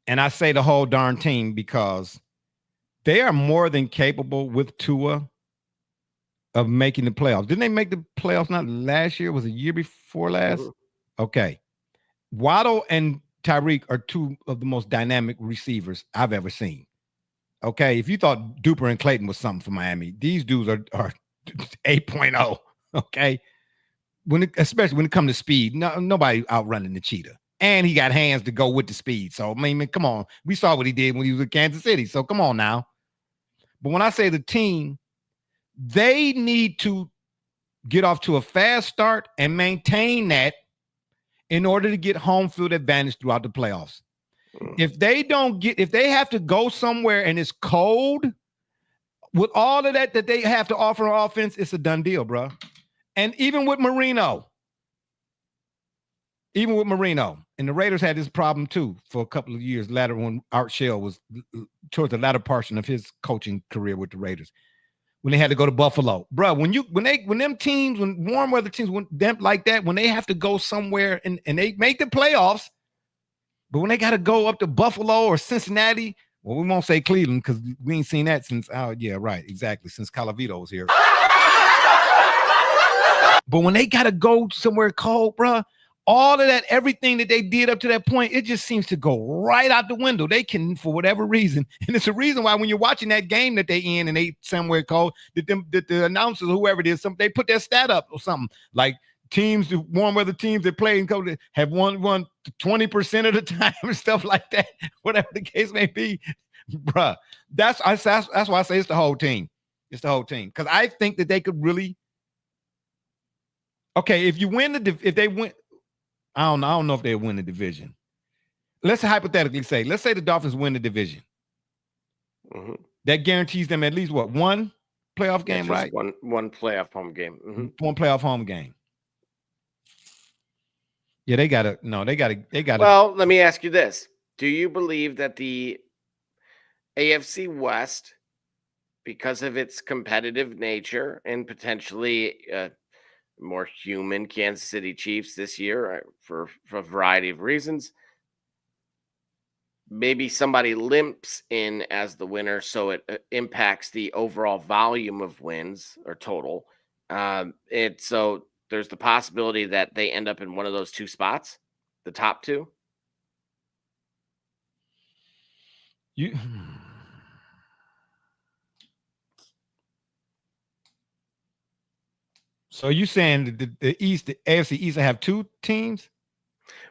And I say the whole darn team because they are more than capable with Tua of making the playoffs. Didn't they make the playoffs not last year? Was it year before last? Mm-hmm. Okay. Waddle and Tyreek are two of the most dynamic receivers I've ever seen. Okay. If you thought Duper and Clayton was something for Miami, these dudes are 8.0. Okay. especially when it comes to speed, nobody outrunning the cheetah. And he got hands to go with the speed. So, I mean, come on. We saw what he did when he was with Kansas City. So, come on now. But when I say the team, they need to get off to a fast start and maintain that in order to get home field advantage throughout the playoffs. If they have to go somewhere and it's cold, with all of that they have to offer on offense, it's a done deal, bro. And even with Marino, and the Raiders had this problem too for a couple of years later when Art Shell was towards the latter portion of his coaching career with the Raiders, when they had to go to Buffalo, bro. When warm weather teams, when them like that, when they have to go somewhere and they make the playoffs, but when they got to go up to Buffalo or Cincinnati, well, we won't say Cleveland because we ain't seen that since, since Calavito was here. But when they got to go somewhere cold, bro, all of that, everything that they did up to that point, it just seems to go right out the window. They can, for whatever reason, and it's a reason why when you're watching that game that they in and they somewhere cold, that the announcers, whoever it is, they put their stat up or something like teams, the warm weather teams that play in cold have won 20% of the time and stuff like that, whatever the case may be, bruh. That's why I say it's the whole team. It's the whole team because I think that they could really. Okay, if they win. I don't know if they win the division. Let's hypothetically say, let's say the Dolphins win the division. Mm-hmm. That guarantees them at least what, one playoff game, right? One playoff home game. Mm-hmm. One playoff home game. Yeah, they gotta. Well, let me ask you this: do you believe that the AFC West, because of its competitive nature and potentially more human Kansas City Chiefs this year for a variety of reasons, maybe somebody limps in as the winner, so it impacts the overall volume of wins or total. So there's the possibility that they end up in one of those two spots, the top two. So you saying the East, the AFC East, have two teams?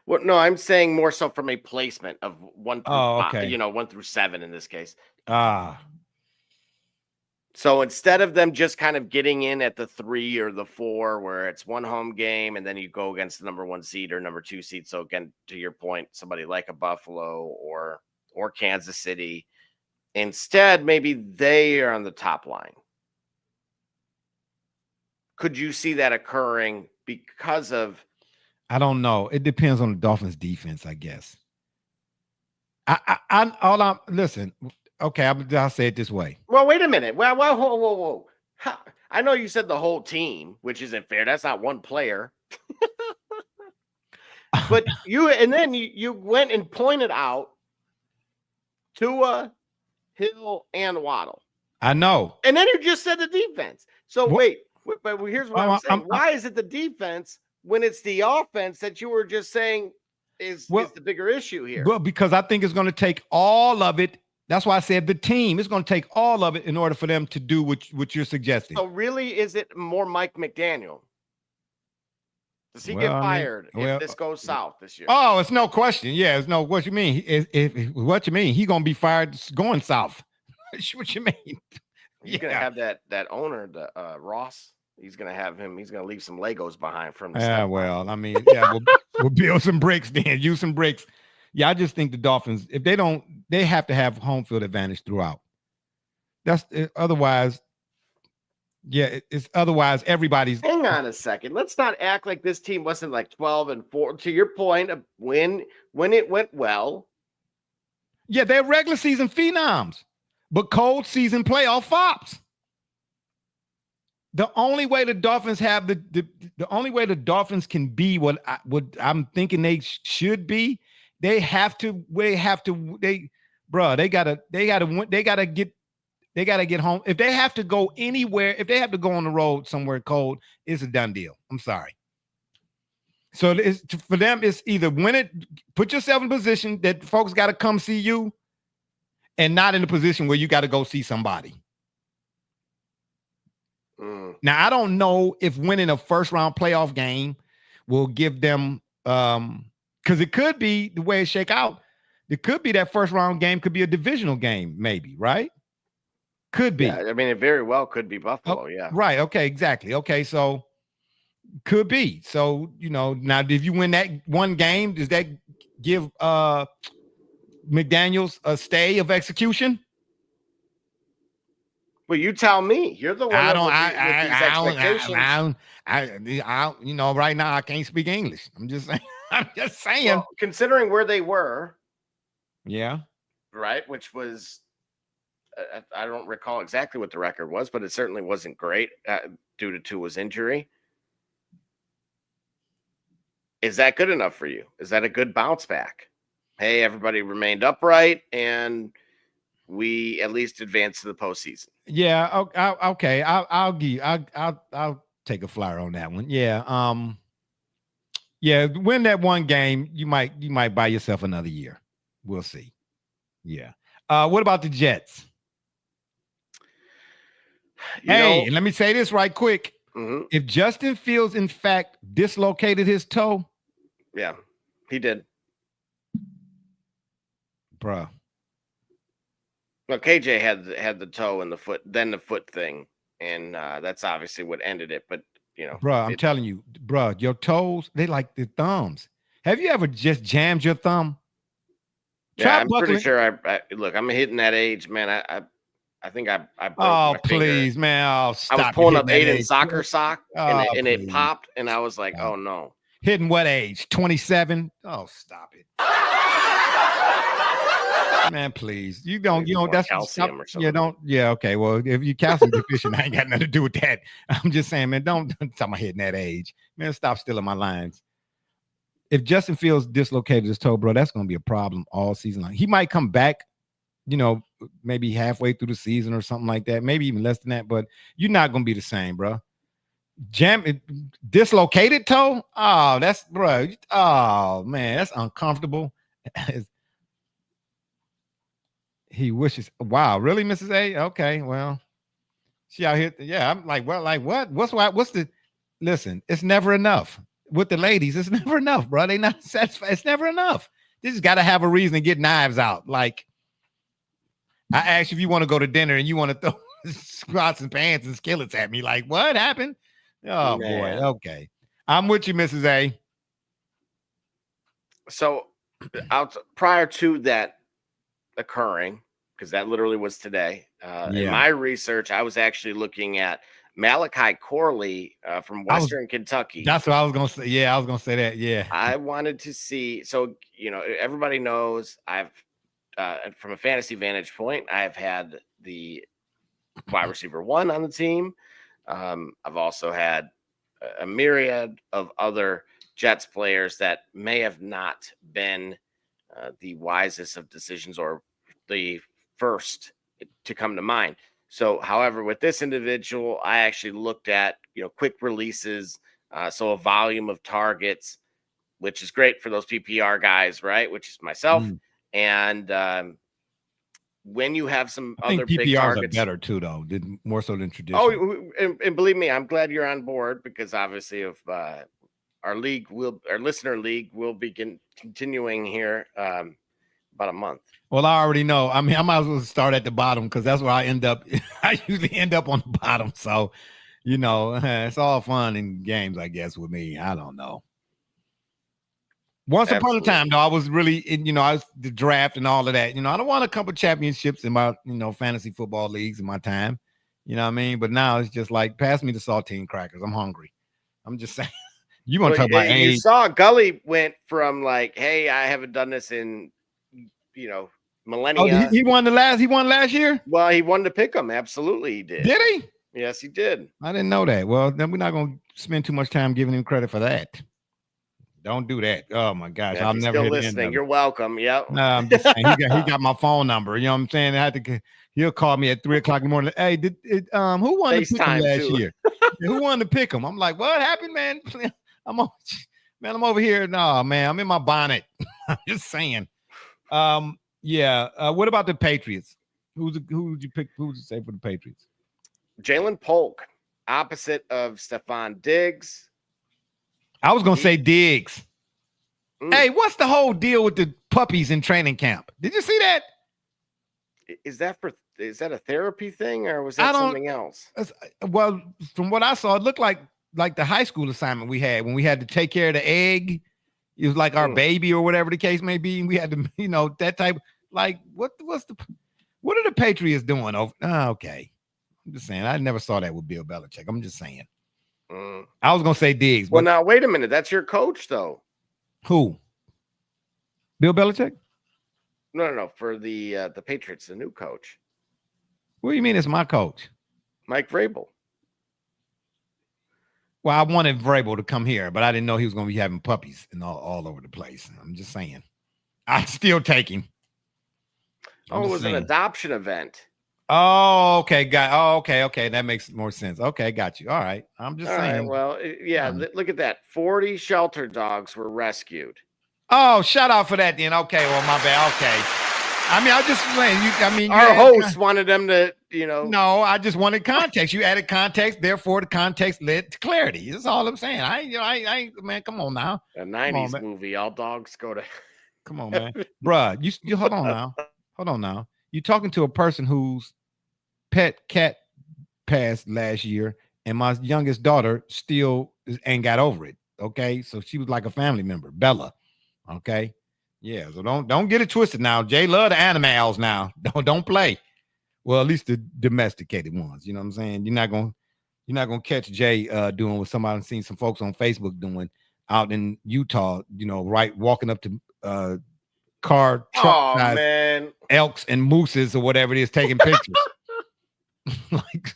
Well, no, I'm saying more so from a placement of 1 through 5, 1 through 7 in this case. So instead of them just kind of getting in at the 3 or the 4, where it's one home game and then you go against the number 1 seed or number 2 seed. So again, to your point, somebody like a Buffalo or Kansas City, instead, maybe they are on the top line. Could you see that occurring because of? I don't know. It depends on the Dolphins' defense, I guess. Listen. Okay, I'll say it this way. Well, wait a minute. Well, whoa. I know you said the whole team, which isn't fair. That's not one player. But you went and pointed out Tua, Hill, and Waddle. I know. And then you just said the defense. So wait, but here's what I'm saying. Why is it the defense when it's the offense that you were just saying is the bigger issue here? Well, because I think it's going to take all of it. That's why I said the team is going to take all of it in order for them to do what you're suggesting. So really, is it more Mike McDaniel? Does he get fired if this goes south this year? Oh, it's no question. Yeah, it's no. What you mean? What you mean? He gonna be fired going south? What you mean? He's gonna have that owner, the Ross. He's gonna have him. He's gonna leave some Legos behind from. I mean, we'll build some bricks then. Use some bricks. Yeah, I just think the Dolphins, if they don't, they have to have home field advantage throughout. That's otherwise. Yeah, it's otherwise everybody's. Hang on a second. Let's not act like this team wasn't like 12-4. To your point of when it went well. Yeah, they're regular season phenoms, but cold season playoff flops. The only way the Dolphins have the only way the Dolphins can be what I'm thinking they should be, they gotta get home. If they have to go anywhere, if they have to go on the road somewhere cold, it's a done deal. I'm sorry. So for them, it's either win it, put yourself in a position that folks got to come see you, and not in a position where you got to go see somebody. Now, I don't know if winning a first round playoff game will give them because it could be the way it shake out. It could be that first round game could be a divisional game, maybe, right? Could be. Yeah, I mean, it very well could be Buffalo. Yeah. Right. Okay, exactly. Okay, so could be. So, now if you win that one game, does that give McDaniels a stay of execution? Well, you tell me. You're the one. I don't. Right now I can't speak English. I'm just saying. Well, considering where they were. Yeah. Right, which was, I don't recall exactly what the record was, but it certainly wasn't great due to Tua's injury. Is that good enough for you? Is that a good bounce back? Hey, everybody remained upright, and we at least advanced to the postseason. Yeah. Okay. I'll take a flyer on that one. Yeah. Yeah. Win that one game, you might buy yourself another year. We'll see. Yeah. What about the Jets? Let me say this right quick. Mm-hmm. If Justin Fields, in fact, dislocated his toe. Yeah, he did. Bruh. Well, KJ had the toe and the foot, then the foot thing. And that's obviously what ended it. But, Bruh, I'm telling you, bruh, your toes, they like the thumbs. Have you ever just jammed your thumb? Yeah, I'm pretty sure look, I'm hitting that age, man. I think I broke my please, finger. man. Oh, stop. I was pulling up Aiden's age. soccer sock and it popped, and I was like, oh no. Hitting what age? 27? Oh, stop it. Man, please. You don't, that's calcium or something. You don't, okay. Well, if you calcium deficient, I ain't got nothing to do with that. I'm just saying, man, don't talk about hitting that age. Man, stop stealing my lines. If Justin Fields dislocated his toe, bro, that's going to be a problem all season long. He might come back, maybe halfway through the season or something like that, maybe even less than that, but you're not going to be the same, bro. Dislocated toe? Oh, that's, bro. Oh, man, that's uncomfortable. He wishes. Wow, really, Mrs. A? Okay, well, she out here. Yeah, I'm like, well, like what? What's the? Listen, it's never enough with the ladies. It's never enough, bro. They not satisfied. It's never enough. This has got to have a reason to get knives out. Like, I asked you if you want to go to dinner and you want to throw squats and pans and skillets at me. Like, what happened? Oh, man. Boy. Okay, I'm with you, Mrs. A. So, prior to that occurring, because that literally was today. In my research, I was actually looking at Malachi Corley from Western Kentucky. That's what I was gonna say. Yeah, I was gonna say that. Yeah, I wanted to see. So everybody knows I've from a fantasy vantage point, I've had the wide receiver 1 on the team. I've also had a myriad of other Jets players that may have not been the wisest of decisions or the first to come to mind. So, however, with this individual, I actually looked at, quick releases. So a volume of targets, which is great for those PPR guys, right? Which is myself. And when you have some other big PPRs targets, are better too, though, more so than traditional. Oh, and believe me, I'm glad you're on board, because obviously if our listener league will be continuing here about a month. Well, I already know. I mean, I might as well start at the bottom, because that's where I end up. I usually end up on the bottom. So, it's all fun in games, I guess, with me. I don't know. Once upon a time, though, I was really, I was the draft and all of that. I don't want a couple championships in my, fantasy football leagues in my time. You know what I mean? But now it's just like, pass me the saltine crackers. I'm hungry. I'm just saying. You want to talk about age? You saw Gully went from like, hey, I haven't done this in, millennia. Oh, he won last year? Well, he won to pick him. Absolutely, he did. Did he? Yes, he did. I didn't know that. Well, then we're not going to spend too much time giving him credit for that. Don't do that. Oh my gosh, I'll never still listening. You're welcome. Yep. No, I'm just saying, he got my phone number. You know what I'm saying? He'll call me at 3:00 in the morning. Hey, who won to pick him last year? Who won to pick him? I'm like, what happened, man? I'm over here. No, man, I'm in my bonnet. I'm just saying. What about the Patriots? Who would you pick? Who would you say for the Patriots? Jalen Polk. opposite of Stephon Diggs. I was gonna say Diggs. Mm. Hey, what's the whole deal with the puppies in training camp? Did you see that? Is that a therapy thing or was that something else? Well, from what I saw, it looked like the high school assignment we had when we had to take care of the egg. It was like our baby or whatever the case may be. And we had to, that type. Like, what are the Patriots doing over? Okay. I'm just saying. I never saw that with Bill Belichick. I'm just saying. I was gonna say Diggs. Well, now wait a minute. That's your coach, though. Who? Bill Belichick? No. For the Patriots, the new coach. What do you mean it's my coach? Mike Vrabel. Well, I wanted Vrabel to come here, but I didn't know he was going to be having puppies and all over the place. I'm just saying. I'd still take him. It was an adoption event. Oh, okay. Okay. That makes more sense. Okay, got you. All right. I'm just saying. Right, well, yeah, look at that. 40 shelter dogs were rescued. Oh, shout out for that then. Okay, well, my bad. Okay. I mean, I just saying, our host wanted them to, No, I just wanted context. You added context, therefore the context led to clarity. That's all I'm saying. I man, come on now. A 90s movie, all dogs go to. Come on, man. Bruh, you hold on now. Hold on now. You're talking to a person whose pet cat passed last year, and my youngest daughter still ain't got over it. Okay. So she was like a family member, Bella. Okay. Yeah. So don't get it twisted now. Jay love the animals now. Don't play. Well, at least the domesticated ones. You know what I'm saying? You're not gonna catch Jay doing what somebody seen some folks on Facebook doing out in Utah, right, walking up to truck size man, elks and mooses or whatever it is, taking pictures. Like,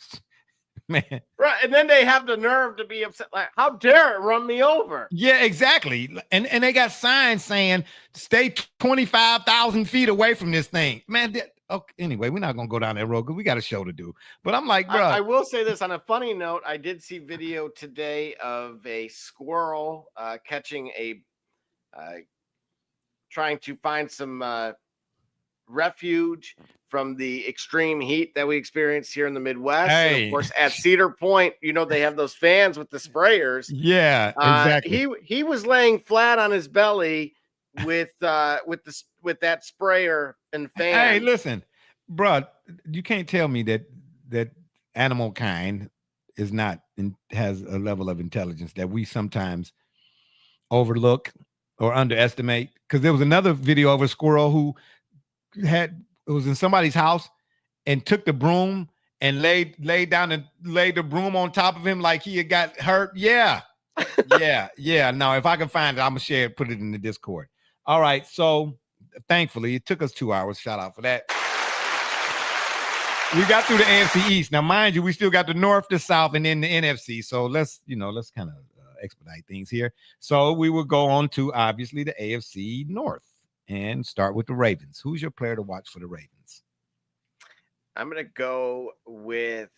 man, right? And then they have the nerve to be upset, like, how dare it run me over? Yeah, exactly. And they got signs saying stay 25,000 feet away from this thing, man. Okay, anyway, we're not gonna go down that road because we got a show to do. But I'm like, bro, I will say this on a funny note. I did see video today of a squirrel catching trying to find some refuge from the extreme heat that we experienced here in the Midwest. Hey. And of course, at Cedar Point, they have those fans with the sprayers. Yeah, exactly. He was laying flat on his belly with that sprayer and fan. Hey, listen, bro, you can't tell me that animal kind is not has a level of intelligence that we sometimes overlook or underestimate. Because there was another video of a squirrel who was in somebody's house and took the broom and laid down and laid the broom on top of him like he had got hurt. Yeah. Yeah. Now, if I can find it, I'm gonna share it, put it in the Discord. All right. So thankfully, it took us 2 hours. Shout out for that. We got through the AFC East. Now, mind you, we still got the North, the South, and then the NFC. So let's kind of expedite things here. So we will go on to obviously the AFC North and start with the Ravens. Who's your player to watch for the Ravens? I'm going to go with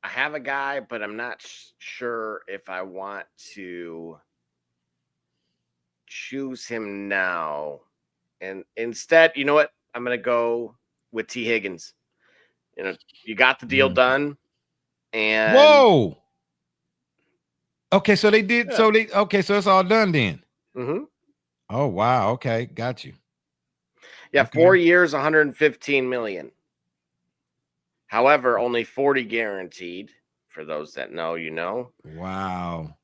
I have a guy, but I'm not sure if I want to choose him now. And instead, you know what? I'm going to go with T. Higgins. You got the deal done. And whoa. Okay, so they did. Yeah. So it's all done then. Mm-hmm. Oh wow. Okay, got you. Yeah, okay. 4 years, $115 million. However, only 40 guaranteed. For those that know, Wow.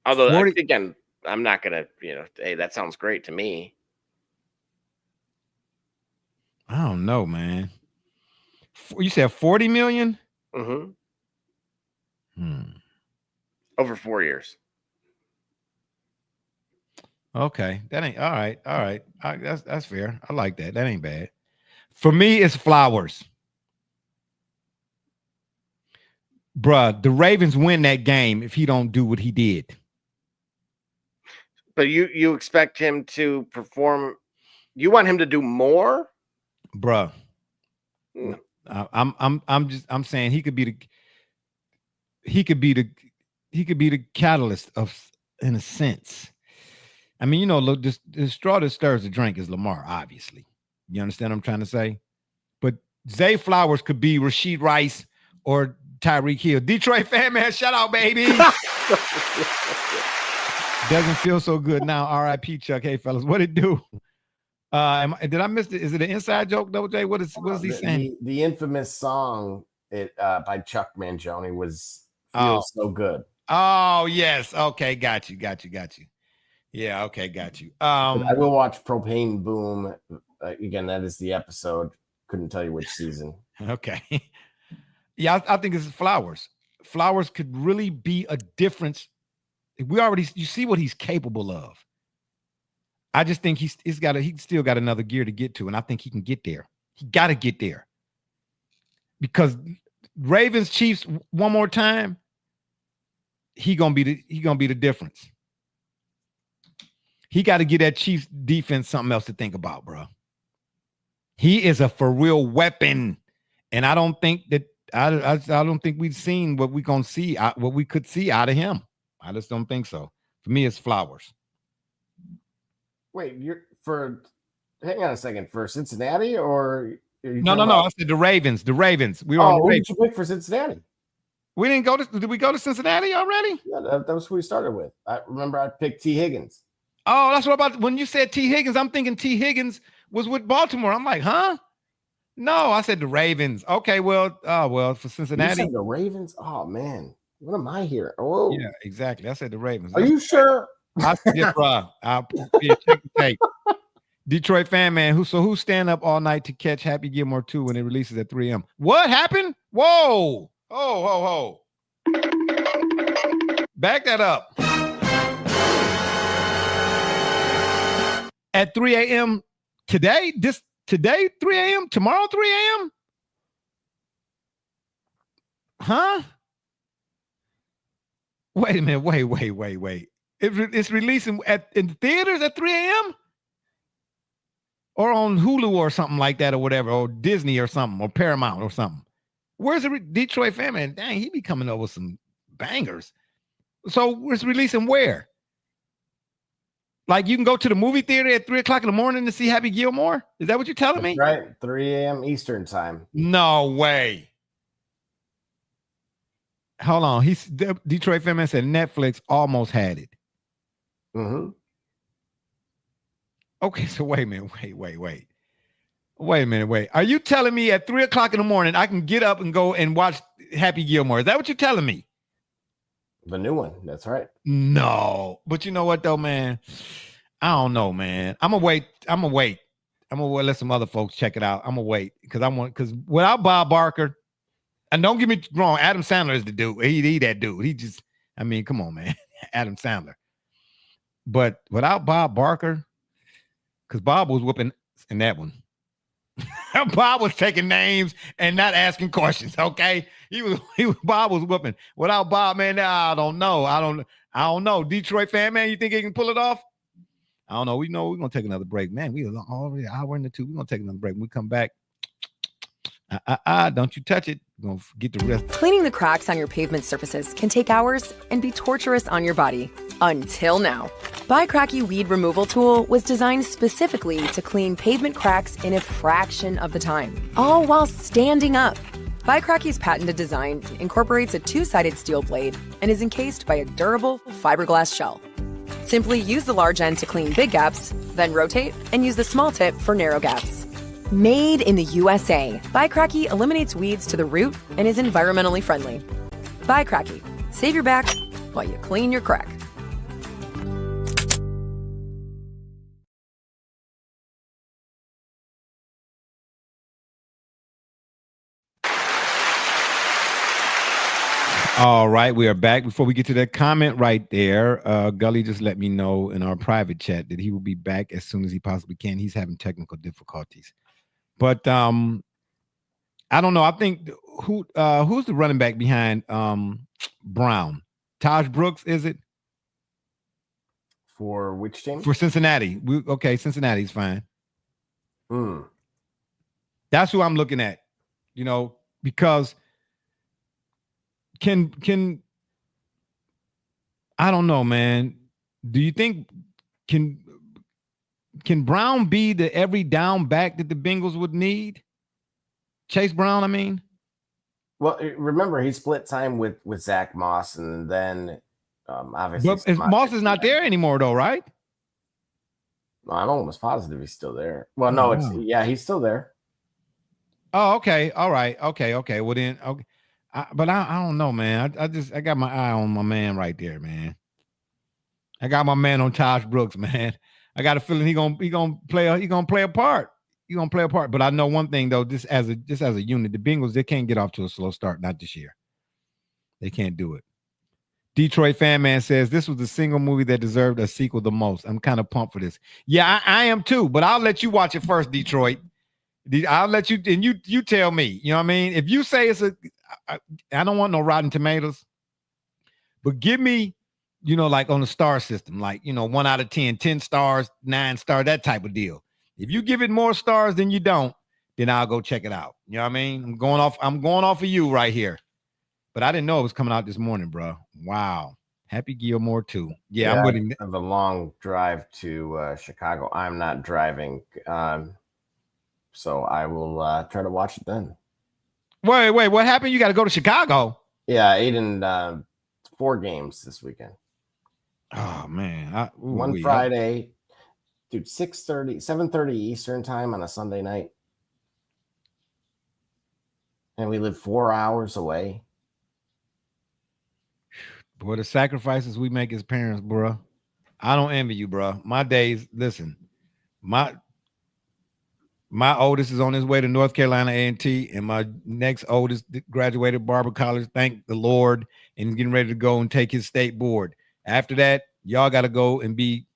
Although again, I'm not gonna, hey, that sounds great to me. I don't know, man. You said 40 million? Mm-hmm. Over 4 years. Okay. That ain't all right. All right. That's fair. I like that. That ain't bad. For me, it's Flowers. Bruh, the Ravens win that game if he don't do what he did. But you expect him to perform. You want him to do more? Bruh. I'm saying he could be the catalyst of, in a sense. I mean, look, the straw that stirs the drink is Lamar, obviously. You understand what I'm trying to say? But Zay Flowers could be Rashid Rice or Tyreek Hill. Detroit fan, man, shout out, baby. Doesn't feel so good now. R.I.P. Chuck. Hey, fellas, what it do? Did I miss it? Is it an inside joke, Double J? What is he saying? The infamous song by Chuck Mangione was "Feels So Good." Oh, yes. Okay, got you. Yeah, okay, got you. I will watch Propane Boom again. That is the episode. Couldn't tell you which season. Okay. Yeah, I think it's Flowers. Flowers could really be a difference. You see what he's capable of. I just think he's still got another gear to get to, and I think he can get there. He got to get there. Because Ravens Chiefs one more time, he gonna be the difference. He got to get that Chiefs defense something else to think about, bro. He is a for real weapon, and I don't think we've seen what we're gonna see, what we could see out of him. I just don't think so. For me, it's Flowers. Wait, hang on a second, for Cincinnati or no. I said the Ravens. The Ravens. We were on the who Ravens. did you pick for Cincinnati? We didn't go to. Did we go to Cincinnati already? Yeah, that was who we started with. I remember I picked T. Higgins. Oh, that's what about when you said T. Higgins. I'm thinking T. Higgins was with Baltimore. I'm like, huh? No, I said the Ravens. Okay, well, for Cincinnati, you said the Ravens. Oh man, what am I here? Oh, yeah, exactly. I said the Ravens. Are you sure? I said, bro. I'll check the tape. Detroit fan, man. Who's staying up all night to catch Happy Gilmore 2 when it releases at 3 a.m.? What happened? Whoa! Oh, back that up. At 3 a.m. today? Today, 3 a.m. Tomorrow, 3 a.m. Huh? Wait a minute. Wait. It's releasing in theaters at 3 a.m. or on Hulu or something like that or whatever, or Disney or something, or Paramount or something. Where's the Detroit fan, man? Dang, he be coming up with some bangers. So it's releasing where? Like you can go to the movie theater at 3 o'clock in the morning to see Happy Gilmore? Is that what you're telling me? Right, 3 a.m. Eastern time. No way. Hold on. Detroit fan man said Netflix almost had it. Mm-hmm. Okay, so wait a minute. Wait a minute. Are you telling me at 3 o'clock in the morning I can get up and go and watch Happy Gilmore? Is that what you're telling me? The new one. That's right. No. But you know what though, man? I don't know, man. I'm gonna wait. Let some other folks check it out. I'm gonna wait because without Bob Barker, and don't get me wrong, Adam Sandler is the dude. He that dude. He just, I mean, come on, man. Adam Sandler. But without Bob Barker, because Bob was whooping in that one. Bob was taking names and not asking questions. Okay, Bob was whooping. Without Bob, man, I don't know. Detroit fan, man, you think he can pull it off? I don't know. We're gonna take another break, man. We are already an hour into 2. We're gonna take another break. When we come back, don't you touch it. We're gonna get the rest. Cleaning the cracks on your pavement surfaces can take hours and be torturous on your body. Until now. Bicracky Weed Removal Tool was designed specifically to clean pavement cracks in a fraction of the time, all while standing up. Bicracky's patented design incorporates a 2-sided steel blade and is encased by a durable fiberglass shell. Simply use the large end to clean big gaps, then rotate and use the small tip for narrow gaps. Made in the USA, Bicracky eliminates weeds to the root and is environmentally friendly. Bicracky. Save your back while you clean your crack. All right, we are back. Before we get to that comment right there, Gully just let me know in our private chat that he will be back as soon as he possibly can. He's having technical difficulties. But I don't know. I think who's the running back behind Brown? Taj Brooks, is it? For which team? For Cincinnati. Cincinnati's fine. That's who I'm looking at, because can I don't know, man. Do you think can Brown be the every down back that the Bengals would need? Chase Brown, I mean. Well, remember he split time with Zach Moss, and then obviously But Moss is not there anymore, though, right? I'm almost positive he's still there. Well, no, he's still there. Oh, okay, all right, okay. Well then, okay, but I don't know, man. I got my eye on my man right there, man. I got my man on Tosh Brooks, man. I got a feeling he gonna play a part. He's gonna play a part. But I know one thing though, just as a unit, the Bengals, they can't get off to a slow start, not this year. They can't do it. Detroit Fan Man says this was the single movie that deserved a sequel the most. I'm kind of pumped for this. Yeah, I am too, but I'll let you watch it first, Detroit. I'll let you, and you tell me. You know what I mean? If you say I don't want no Rotten Tomatoes, but give me, like on the star system, like 1 out of 10, 10 stars, 9 stars, that type of deal. If you give it more stars than you don't, then I'll go check it out. You know what I mean? I'm going off of you right here. But I didn't know it was coming out this morning, bro. Wow. Happy Gilmore too. Yeah, I'm willing. I have a long drive to Chicago. I'm not driving. So I will try to watch it then. Wait, what happened? You got to go to Chicago? Yeah, Aiden, 4 games this weekend. Oh, man. One Friday, dude, 7:30 Eastern time on a Sunday night. And we live 4 hours away. Boy, the sacrifices we make as parents, bro. I don't envy you, bro. My days, listen, my oldest is on his way to North Carolina A&T, and my next oldest graduated Barber College, thank the Lord, and he's getting ready to go and take his state board. After that, y'all got to go and they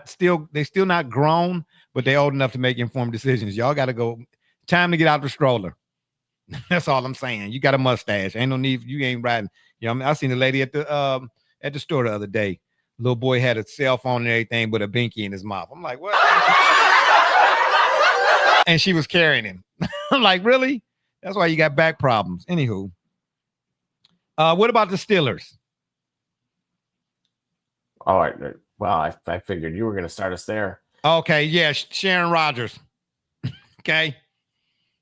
still not grown, but they're old enough to make informed decisions. Y'all got to go. Time to get out the stroller. That's all I'm saying. You got a mustache. Ain't no need. You ain't riding. I seen a lady at the store the other day. Little boy had a cell phone and everything, but a binky in his mouth. I'm like, what? And she was carrying him. I'm like, really? That's why you got back problems. Anywho, what about the Steelers? All right. Well, I figured you were going to start us there. Okay, yeah, Sharon Rodgers. Okay,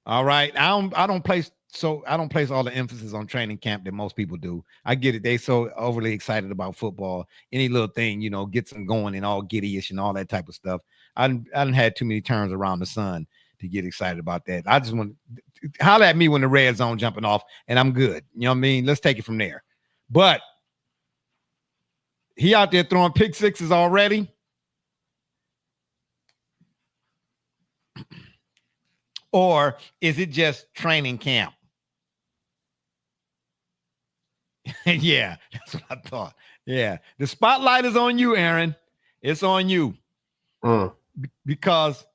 all right. I don't place all the emphasis on training camp that most people do. I get it. They so overly excited about football. Any little thing, gets them going and all giddyish and all that type of stuff. I done had too many turns around the sun to get excited about that. I just want to holler at me when the red zone jumping off, and I'm good. You know what I mean? Let's take it from there. But he out there throwing pick sixes already. Or is it just training camp? Yeah, that's what I thought. Yeah, the spotlight is on you, Aaron. It's on you. Because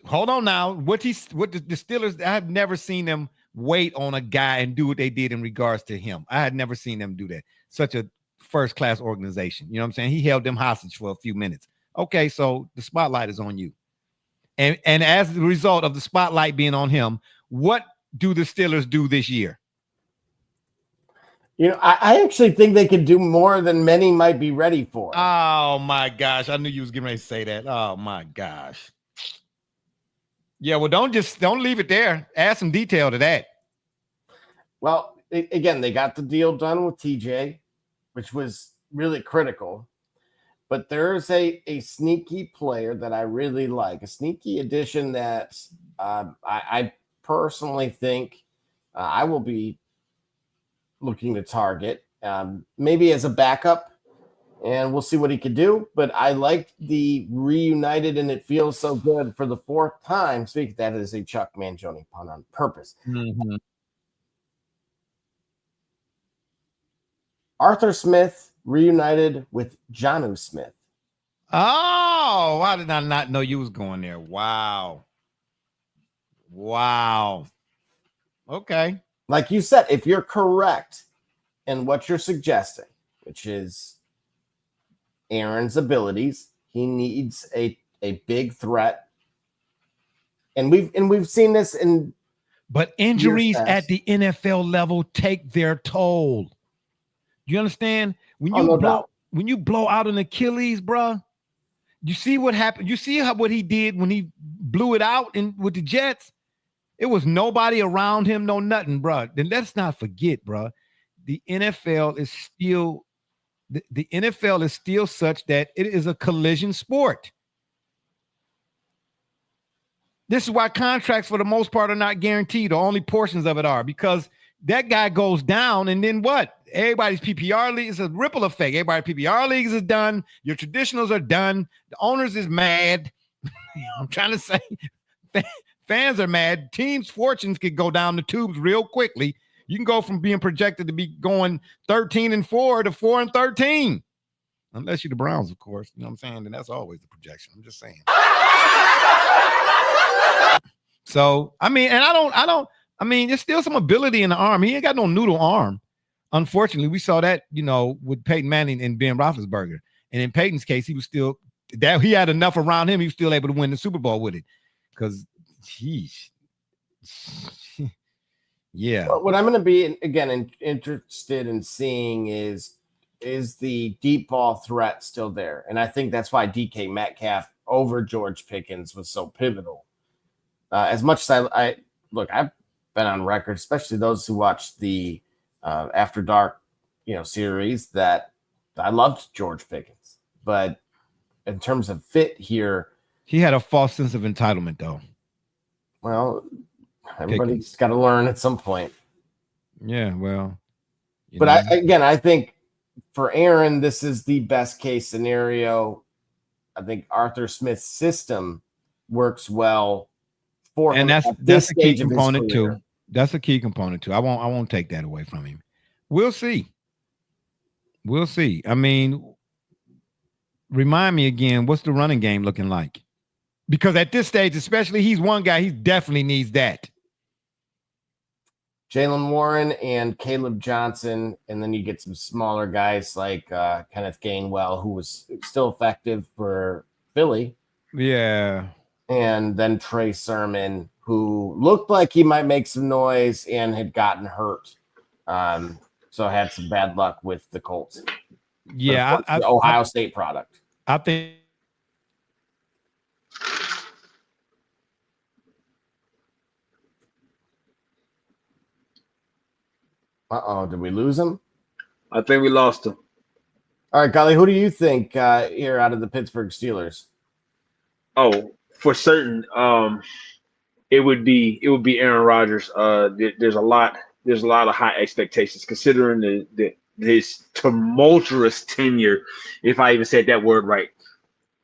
hold on now. What the Steelers, I have never seen them wait on a guy and do what they did in regards to him. I had never seen them do that. Such a first-class organization. You know what I'm saying? He held them hostage for a few minutes. Okay, so the spotlight is on you. And as a result of the spotlight being on him, what do the Steelers do this year? I actually think they could do more than many might be ready for. Oh, my gosh. I knew you was getting ready to say that. Oh, my gosh. Yeah, well, don't leave it there. Add some detail to that. Well, again, they got the deal done with TJ, which was really critical. But there's a sneaky player that I really like, a sneaky addition that I personally think I will be looking to target, maybe as a backup, and we'll see what he could do. But I like the reunited, and it feels so good for the 4th time. Speaking, that is a Chuck Mangione pun on purpose. Mm-hmm. Arthur Smith reunited with Jonnu Smith. Oh, why did I not know you was going there? Wow. Okay. Like you said, if you're correct in what you're suggesting, which is Aaron's abilities, he needs a big threat. And we've seen this in but injuries at the NFL level take their toll. You understand? When you blow out an Achilles, bro, You see what happened? You see what he did when he blew it out with the Jets? It was nobody around him, no nothing, bro. Then let's not forget, bro. The NFL is still the NFL is still such that it is a collision sport. This is why contracts, for the most part, are not guaranteed, or only portions of it are, because that guy goes down, and then what? Everybody's PPR league is a ripple effect. Everybody's PPR leagues is done. Your traditionals are done. The owners is mad. I'm trying to say, fans are mad. Teams' fortunes could go down the tubes real quickly. You can go from being projected to be going 13-4 to 4-13, unless you're the Browns, of course. You know what I'm saying? And that's always the projection. I'm just saying. So I mean, and I mean, there's still some ability in the arm. He ain't got no noodle arm. Unfortunately, we saw that, with Peyton Manning and Ben Roethlisberger. And in Peyton's case, he was still that he had enough around him. He was still able to win the Super Bowl with it. Because, yeah. Well, what I'm going to be interested in seeing is the deep ball threat still there? And I think that's why DK Metcalf over George Pickens was so pivotal. As much as I've been on record, especially those who watched the After Dark, series, that I loved George Pickens, but in terms of fit here, he had a false sense of entitlement, though. Well, everybody's got to learn at some point. Yeah, well, but I think for Aaron, this is the best case scenario. I think Arthur Smith's system works well for him, and that's a key component too. That's a key component too. I won't take that away from him. We'll see. I mean, remind me again, what's the running game looking like? Because at this stage, especially, he's one guy, he definitely needs that. Jaylen Warren and Caleb Johnson, and then you get some smaller guys like Kenneth Gainwell, who was still effective for Philly. Yeah. And then Trey Sermon, who looked like he might make some noise and had gotten hurt. So had some bad luck with the Colts. Yeah. The Ohio State product. I think. Did we lose him? I think we lost him. All right, Golly, who do you think here out of the Pittsburgh Steelers? Oh, for certain, it would be Aaron Rodgers. There's a lot of high expectations considering his tumultuous tenure, if I even said that word right.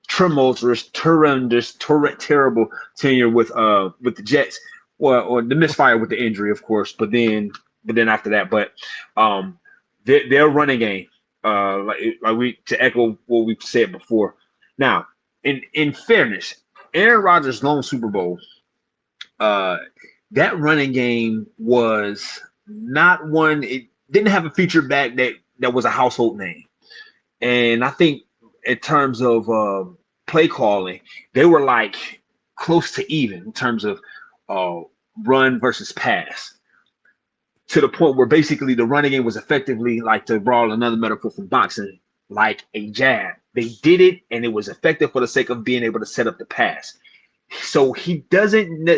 Tumultuous, terrible tenure with the Jets. Well, or the misfire with the injury, of course, but then after that, their running game, to echo what we said before. Now, in fairness, Aaron Rodgers' lone Super Bowl, that running game was not one. It didn't have a feature back that was a household name, and I think in terms of play calling, they were like close to even in terms of run versus pass. To the point where basically the running game was effectively, like, to borrow another metaphor from boxing, like a jab. They did it, and it was effective for the sake of being able to set up the pass. So he didn't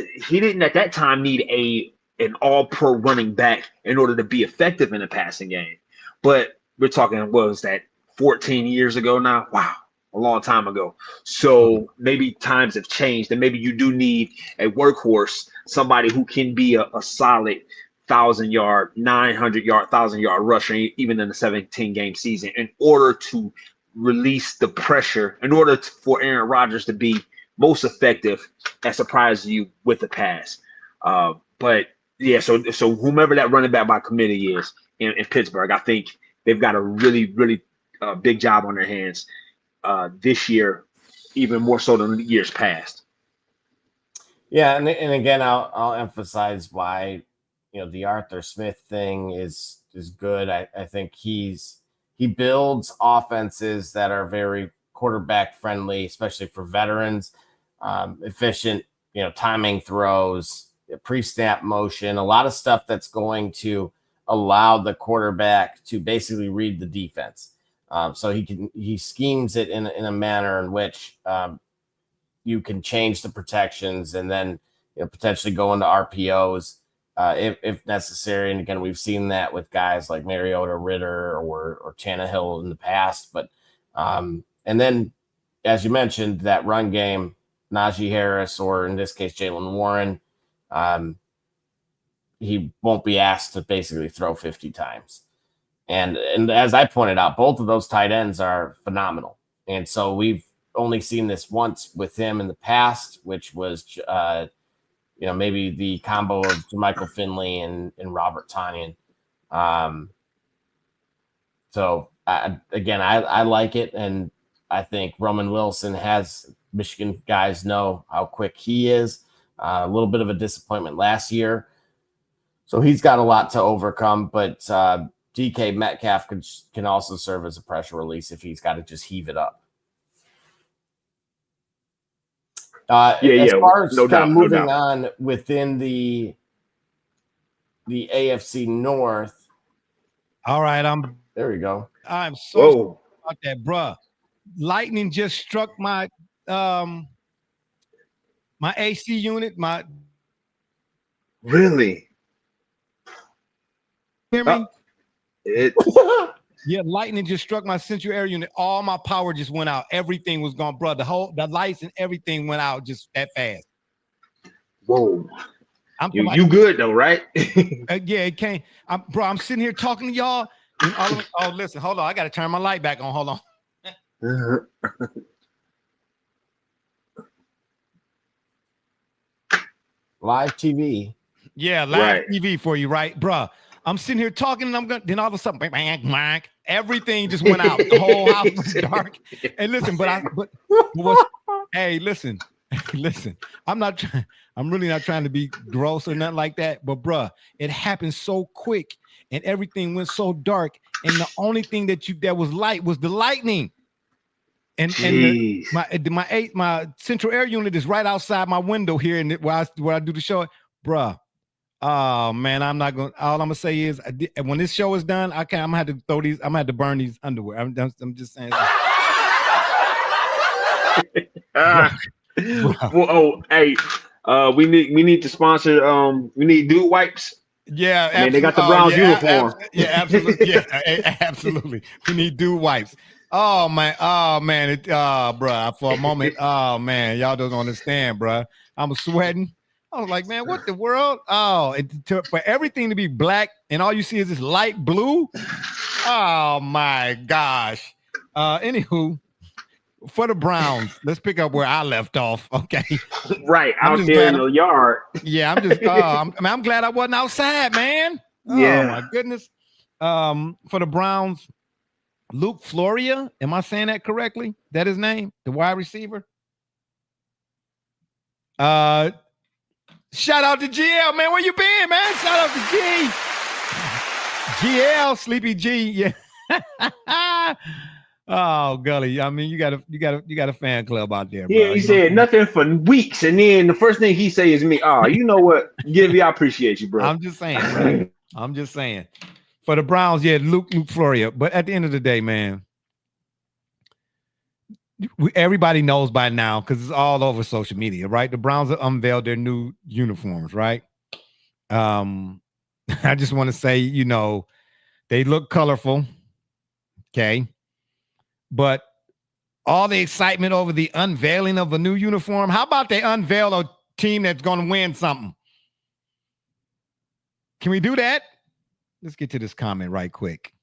at that time need an all-pro running back in order to be effective in the passing game. But we're talking, what was that, 14 years ago now? Wow, a long time ago. So maybe times have changed, and maybe you do need a workhorse, somebody who can be a solid 1,000-yard, 900-yard, 1,000-yard rusher, even in the 17-game season, in order to release the pressure, in order for Aaron Rodgers to be most effective at surprising you with the pass. But yeah, so whomever that running back by committee is in Pittsburgh, I think they've got a really, really big job on their hands this year, even more so than years past. Yeah, and again, I'll emphasize why the Arthur Smith thing is good. I think he builds offenses that are very quarterback friendly, especially for veterans, efficient, timing throws, pre-snap motion, a lot of stuff that's going to allow the quarterback to basically read the defense. So he schemes it in a manner in which you can change the protections and then potentially go into RPOs if necessary. And again, we've seen that with guys like Mariota, Ritter, or Tannehill in the past. But and then, as you mentioned, that run game, Najee Harris, or in this case, Jaylen Warren, he won't be asked to basically throw 50 times. And as I pointed out, both of those tight ends are phenomenal. And so we've only seen this once with him in the past, which was, maybe the combo of Jermichael Finley and Robert Tonyan. So I like it. And I think Roman Wilson has Michigan guys know how quick he is. A little bit of a disappointment last year. So he's got a lot to overcome, but DK Metcalf can also serve as a pressure release if he's got to just heave it up. As far as moving on within the AFC North. All right, there we go. I'm so sorry about that, bruh. Lightning just struck my my AC unit. Really? Hear me? Yeah, lightning just struck my central air unit. All my power just went out. Everything was gone, bro. The lights and everything went out just that fast. Whoa. You good though, right? Yeah, it came. I'm sitting here talking to y'all. And listen, hold on. I got to turn my light back on. Hold on. Live TV. Yeah, live TV for you, right, bro? I'm sitting here talking, and then all of a sudden, everything just went out. The whole house was dark. And listen, hey, listen. I'm really not trying to be gross or nothing like that. But bruh, it happened so quick, and everything went so dark. And the only thing that was light was the lightning. And my central air unit is right outside my window here, and where I do the show, bruh. Oh man, I'm not gonna. All I'm gonna say is, when this show is done, I'm gonna have to throw these. I'm gonna have to burn these underwear. I'm just saying. We need to sponsor. We need Dude Wipes. Yeah, I mean, they got the Browns uniform. Absolutely. Yeah, absolutely. We need Dude Wipes. Oh man. Bruh. For a moment. Oh man, y'all don't understand, bruh. I'm sweating. I was like, man, what the world? Oh, for everything to be black and all you see is this light blue. Oh my gosh. Anywho, for the Browns, let's pick up where I left off. Okay. Right. Out there in the yard. Yeah, I'm glad I wasn't outside, man. Oh my goodness. For the Browns, Luke Floria. Am I saying that correctly? That his name? The wide receiver? Shout out to GL, man. Where you been, man? Shout out to G. GL, Sleepy G. Yeah. Oh, Gully. I mean, you got a fan club out there, bro. Yeah, he said nothing for weeks, and then the first thing he say is me. Oh, you know what? Gibby, I appreciate you, bro. I'm just saying, bro. I'm just saying. For the Browns, yeah, Luke Floria. But at the end of the day, man, everybody knows by now because it's all over social media, right? The Browns have unveiled their new uniforms, right? I just want to say, they look colorful, okay? But all the excitement over the unveiling of a new uniform, how about they unveil a team that's going to win something? Can we do that? Let's get to this comment right quick.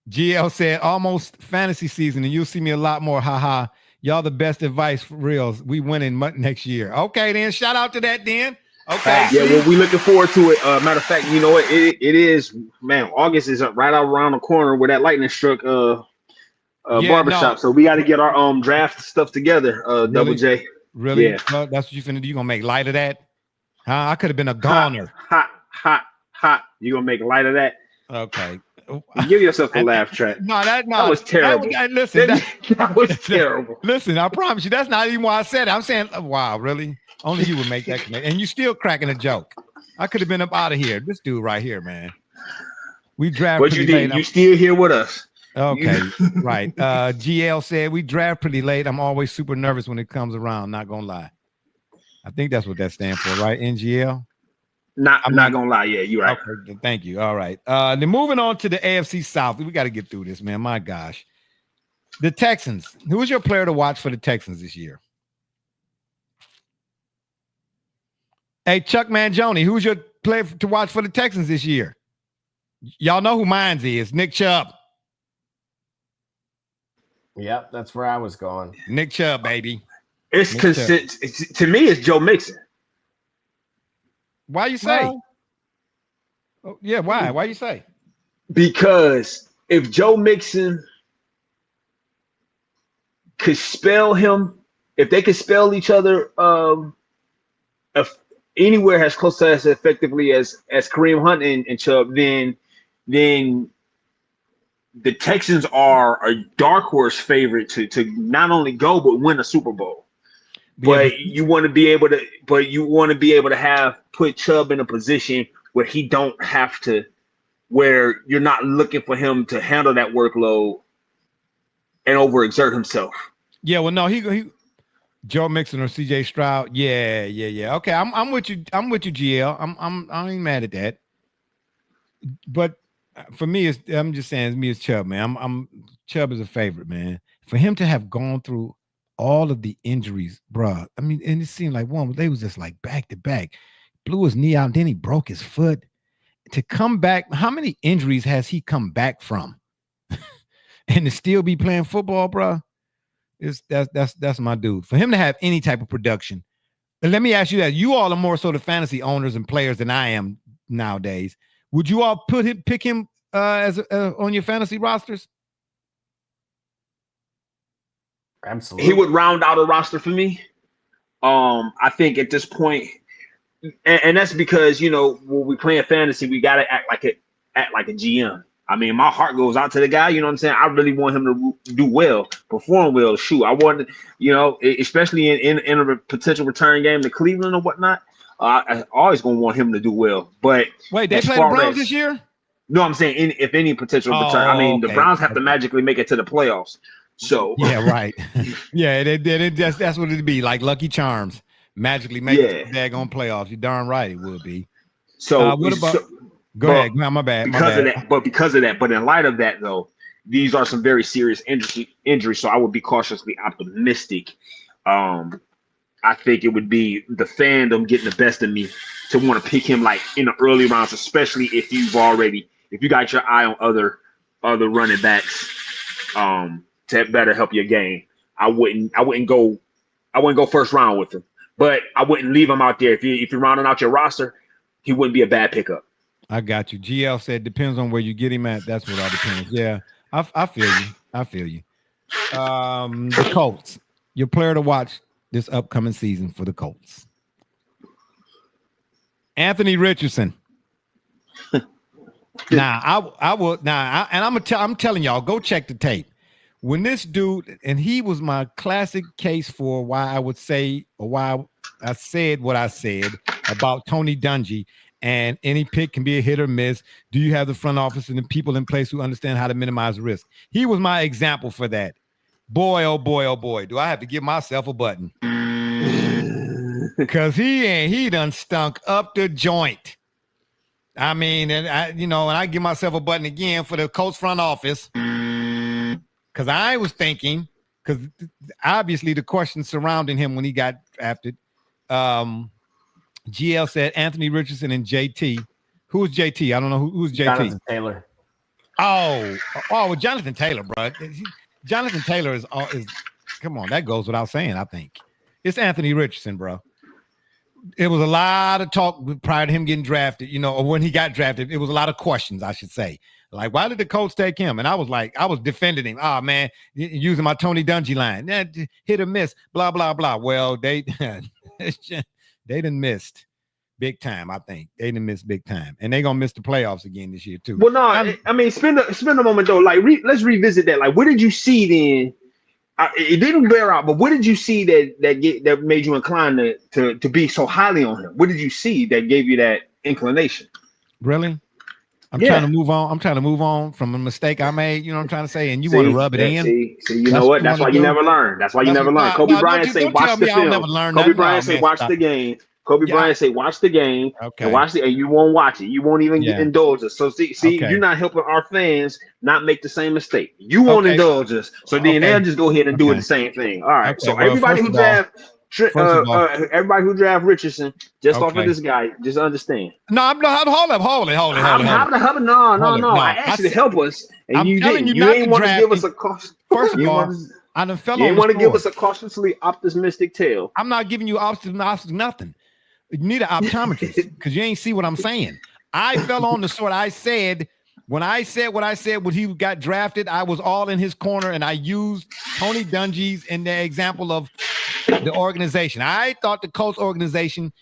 GL said, almost fantasy season, and you'll see me a lot more. Haha. Y'all the best advice for reals. We winning next year. Okay, then. Shout out to that, then. Okay. Yeah, well, we looking forward to it. Matter of fact, you know what? It is, man, August is right out around the corner where that lightning struck barbershop. So we got to get our draft stuff together, really? Double J. Really? Yeah. That's what you finna do? You gonna make light of that? Huh? I could have been a goner. Hot. You gonna make light of that? Okay. Give yourself a laugh track. No, that was terrible. That was terrible. Listen, I promise you, that's not even why I said it. I'm saying, wow, really? Only you would make that connection. And you still cracking a joke. I could have been up out of here. This dude right here, man. We draft But pretty you did. late. You still here with us. Okay, right. GL said we draft pretty late. I'm always super nervous when it comes around. Not gonna lie. I think that's what that stands for, right? NGL. I'm not gonna lie. Yeah, you're right. Okay, thank you. All right. Then moving on to the AFC South. We got to get through this, man. My gosh. The Texans. Who is your player to watch for the Texans this year? Hey, Chuck Mangione, who's your player to watch for the Texans this year? Y'all know who mine is. Nick Chubb. Yep, that's where I was going. Nick Chubb, baby. It's consistent. To me, it's Joe Mixon. Why you say? Oh, yeah, why? Why you say? Because if Joe Mixon could spell him, if they could spell each other if anywhere as close to as effectively as Kareem Hunt and Chubb, then the Texans are a dark horse favorite to not only go but win a Super Bowl. But you want to be able to have put Chubb in a position where he don't have to, where you're not looking for him to handle that workload and overexert himself. Yeah, well, no, he Joe Mixon or CJ Stroud. Yeah. Okay, I'm with you. I'm with you, GL. I ain't mad at that. But for me, I'm just saying, it's me as Chubb, man. Chubb is a favorite, man. For him to have gone through all of the injuries, bruh. I mean, and it seemed like they was just like back to back. Blew his knee out, then he broke his foot. To come back, how many injuries has he come back from? And to still be playing football, bruh, that's my dude. For him to have any type of production. And let me ask you that. You all are more so the fantasy owners and players than I am nowadays. Would you all pick him as on your fantasy rosters? Absolutely. He would round out a roster for me. I think at this point, and that's because, you know, when we play in fantasy, we gotta act like a GM. I mean, my heart goes out to the guy. You know what I'm saying? I really want him to do well, perform well. Shoot, I want, you know, especially in a potential return game to Cleveland or whatnot. I always gonna want him to do well. But wait, they play the Browns this year? No, I'm saying if any potential return. I mean, the Browns have to magically make it to the playoffs. So yeah, right. Yeah, that's what it'd be, like Lucky Charms. Magically make it to the daggone playoffs. You're darn right it would be. So what about go ahead. No, my bad. Because of that, but in light of that though, these are some very serious injuries. So I would be cautiously optimistic. I think it would be the fandom getting the best of me to want to pick him like in the early rounds, especially if you got your eye on other running backs to better help your game. I wouldn't go first round with him, but I wouldn't leave him out there. If you're rounding out your roster, he wouldn't be a bad pickup. I got you. GL said depends on where you get him at. That's what all depends. Yeah, I feel you. I feel you. The Colts, your player to watch this upcoming season for the Colts. Anthony Richardson. I'm telling y'all, go check the tape. When this dude, and he was my classic case for why I would say, or why I said what I said about Tony Dungy, and any pick can be a hit or miss. Do you have the front office and the people in place who understand how to minimize risk? He was my example for that. Boy, oh boy, oh boy, do I have to give myself a button. Because he done stunk up the joint. I mean, and I give myself a button again for the Colts front office. Because I was thinking, because obviously the questions surrounding him when he got drafted. GL said Anthony Richardson and JT. Who's JT? I don't know who's JT. Jonathan Taylor. Oh, well, Jonathan Taylor, bro. Jonathan Taylor is come on, that goes without saying, I think. It's Anthony Richardson, bro. It was a lot of talk prior to him getting drafted, or when he got drafted, it was a lot of questions, I should say. Like, why did the Colts take him? And I was defending him. Oh, man, using my Tony Dungy line. Hit or miss, blah, blah, blah. Well, they done missed big time, I think. They done missed big time. And they're going to miss the playoffs again this year, too. Well, no, I mean, spend a moment, though. Like, let's revisit that. Like, what did you see then? It didn't bear out, but what did you see that made you inclined to be so highly on him? What did you see that gave you that inclination? Really? I'm trying to move on. I'm trying to move on from a mistake I made. You know what I'm trying to say? And you want to rub it in. See, you know what? That's why you never learn. That's why you never learn. Kobe Bryant say, watch the film. Kobe Bryant say, watch the game. Kobe Bryant say, watch the game and and you won't watch it. You won't even get indulgence. So see, you're not helping our fans not make the same mistake. You won't indulge us. So then they'll just go ahead and do the same thing. All right. So everybody who draft Richardson just off of this guy, just understand. No, I'm not. Hold up. No. I asked you to help us, and you didn't. You ain't want to give us a caution. First of all, I done fell on. You ain't want to give us a cautiously optimistic tale. I'm not giving you optimistic nothing. You need an optometrist because you ain't see what I'm saying. I fell on the sword. I said when I said what I said when he got drafted, I was all in his corner, and I used Tony Dungy's in the example of the organization. I thought the Colts organization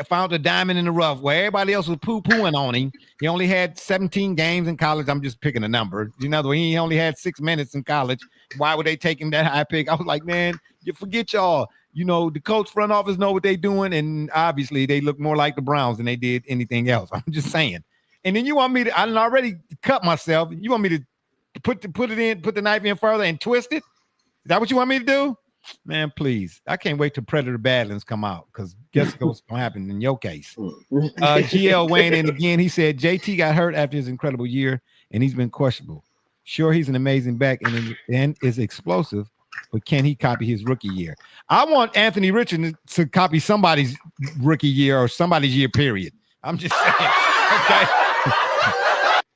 found a diamond in the rough where everybody else was poo-pooing on him. He only had 17 games in college. I'm just picking a number. You know, he only had 6 minutes in college. Why would they take him that high pick? I was like, man, you forget y'all. You know, the Colts front office know what they're doing, and obviously they look more like the Browns than they did anything else. I'm just saying. And then you want me to? I already cut myself. You want me to put the knife in further and twist it? Is that what you want me to do? Man, please. I can't wait till Predator Badlands come out because guess what's going to happen in your case. GL Wayne, and again, he said JT got hurt after his incredible year, and he's been questionable. Sure, he's an amazing back and is explosive, but can he copy his rookie year? I want Anthony Richardson to copy somebody's rookie year or somebody's year, period. I'm just saying. Okay.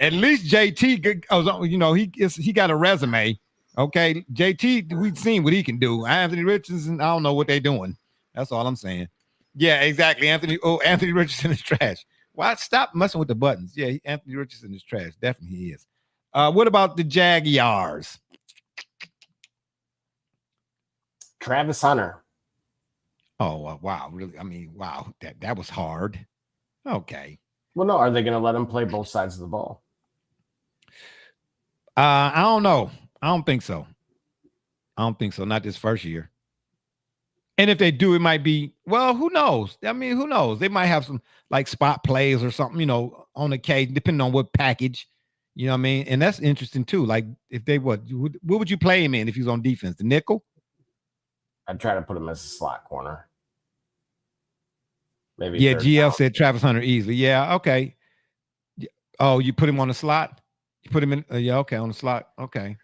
At least JT, you know, he got a resume. Okay. JT, we've seen what he can do. Anthony Richardson, I don't know what they're doing. That's all I'm saying. Yeah, exactly. Anthony Richardson is trash. Why stop messing with the buttons? Yeah, Anthony Richardson is trash. Definitely he is. What about the Jaguars? Travis Hunter. Oh, wow. Really? I mean, wow. That was hard. Okay. Well, no. Are they going to let him play both sides of the ball? I don't know. I don't think so. Not this first year. And if they do, it might be, well, who knows? I mean, who knows? They might have some like spot plays or something, you know, on occasion, depending on what package, you know what I mean? And that's interesting too. Like if they what would you play him in if he was on defense? The nickel? I'd try to put him as a slot corner. Maybe. Yeah, GL said Travis Hunter easily. Yeah, okay. Oh, you put him on the slot? You put him in? Yeah, okay, on the slot. Okay.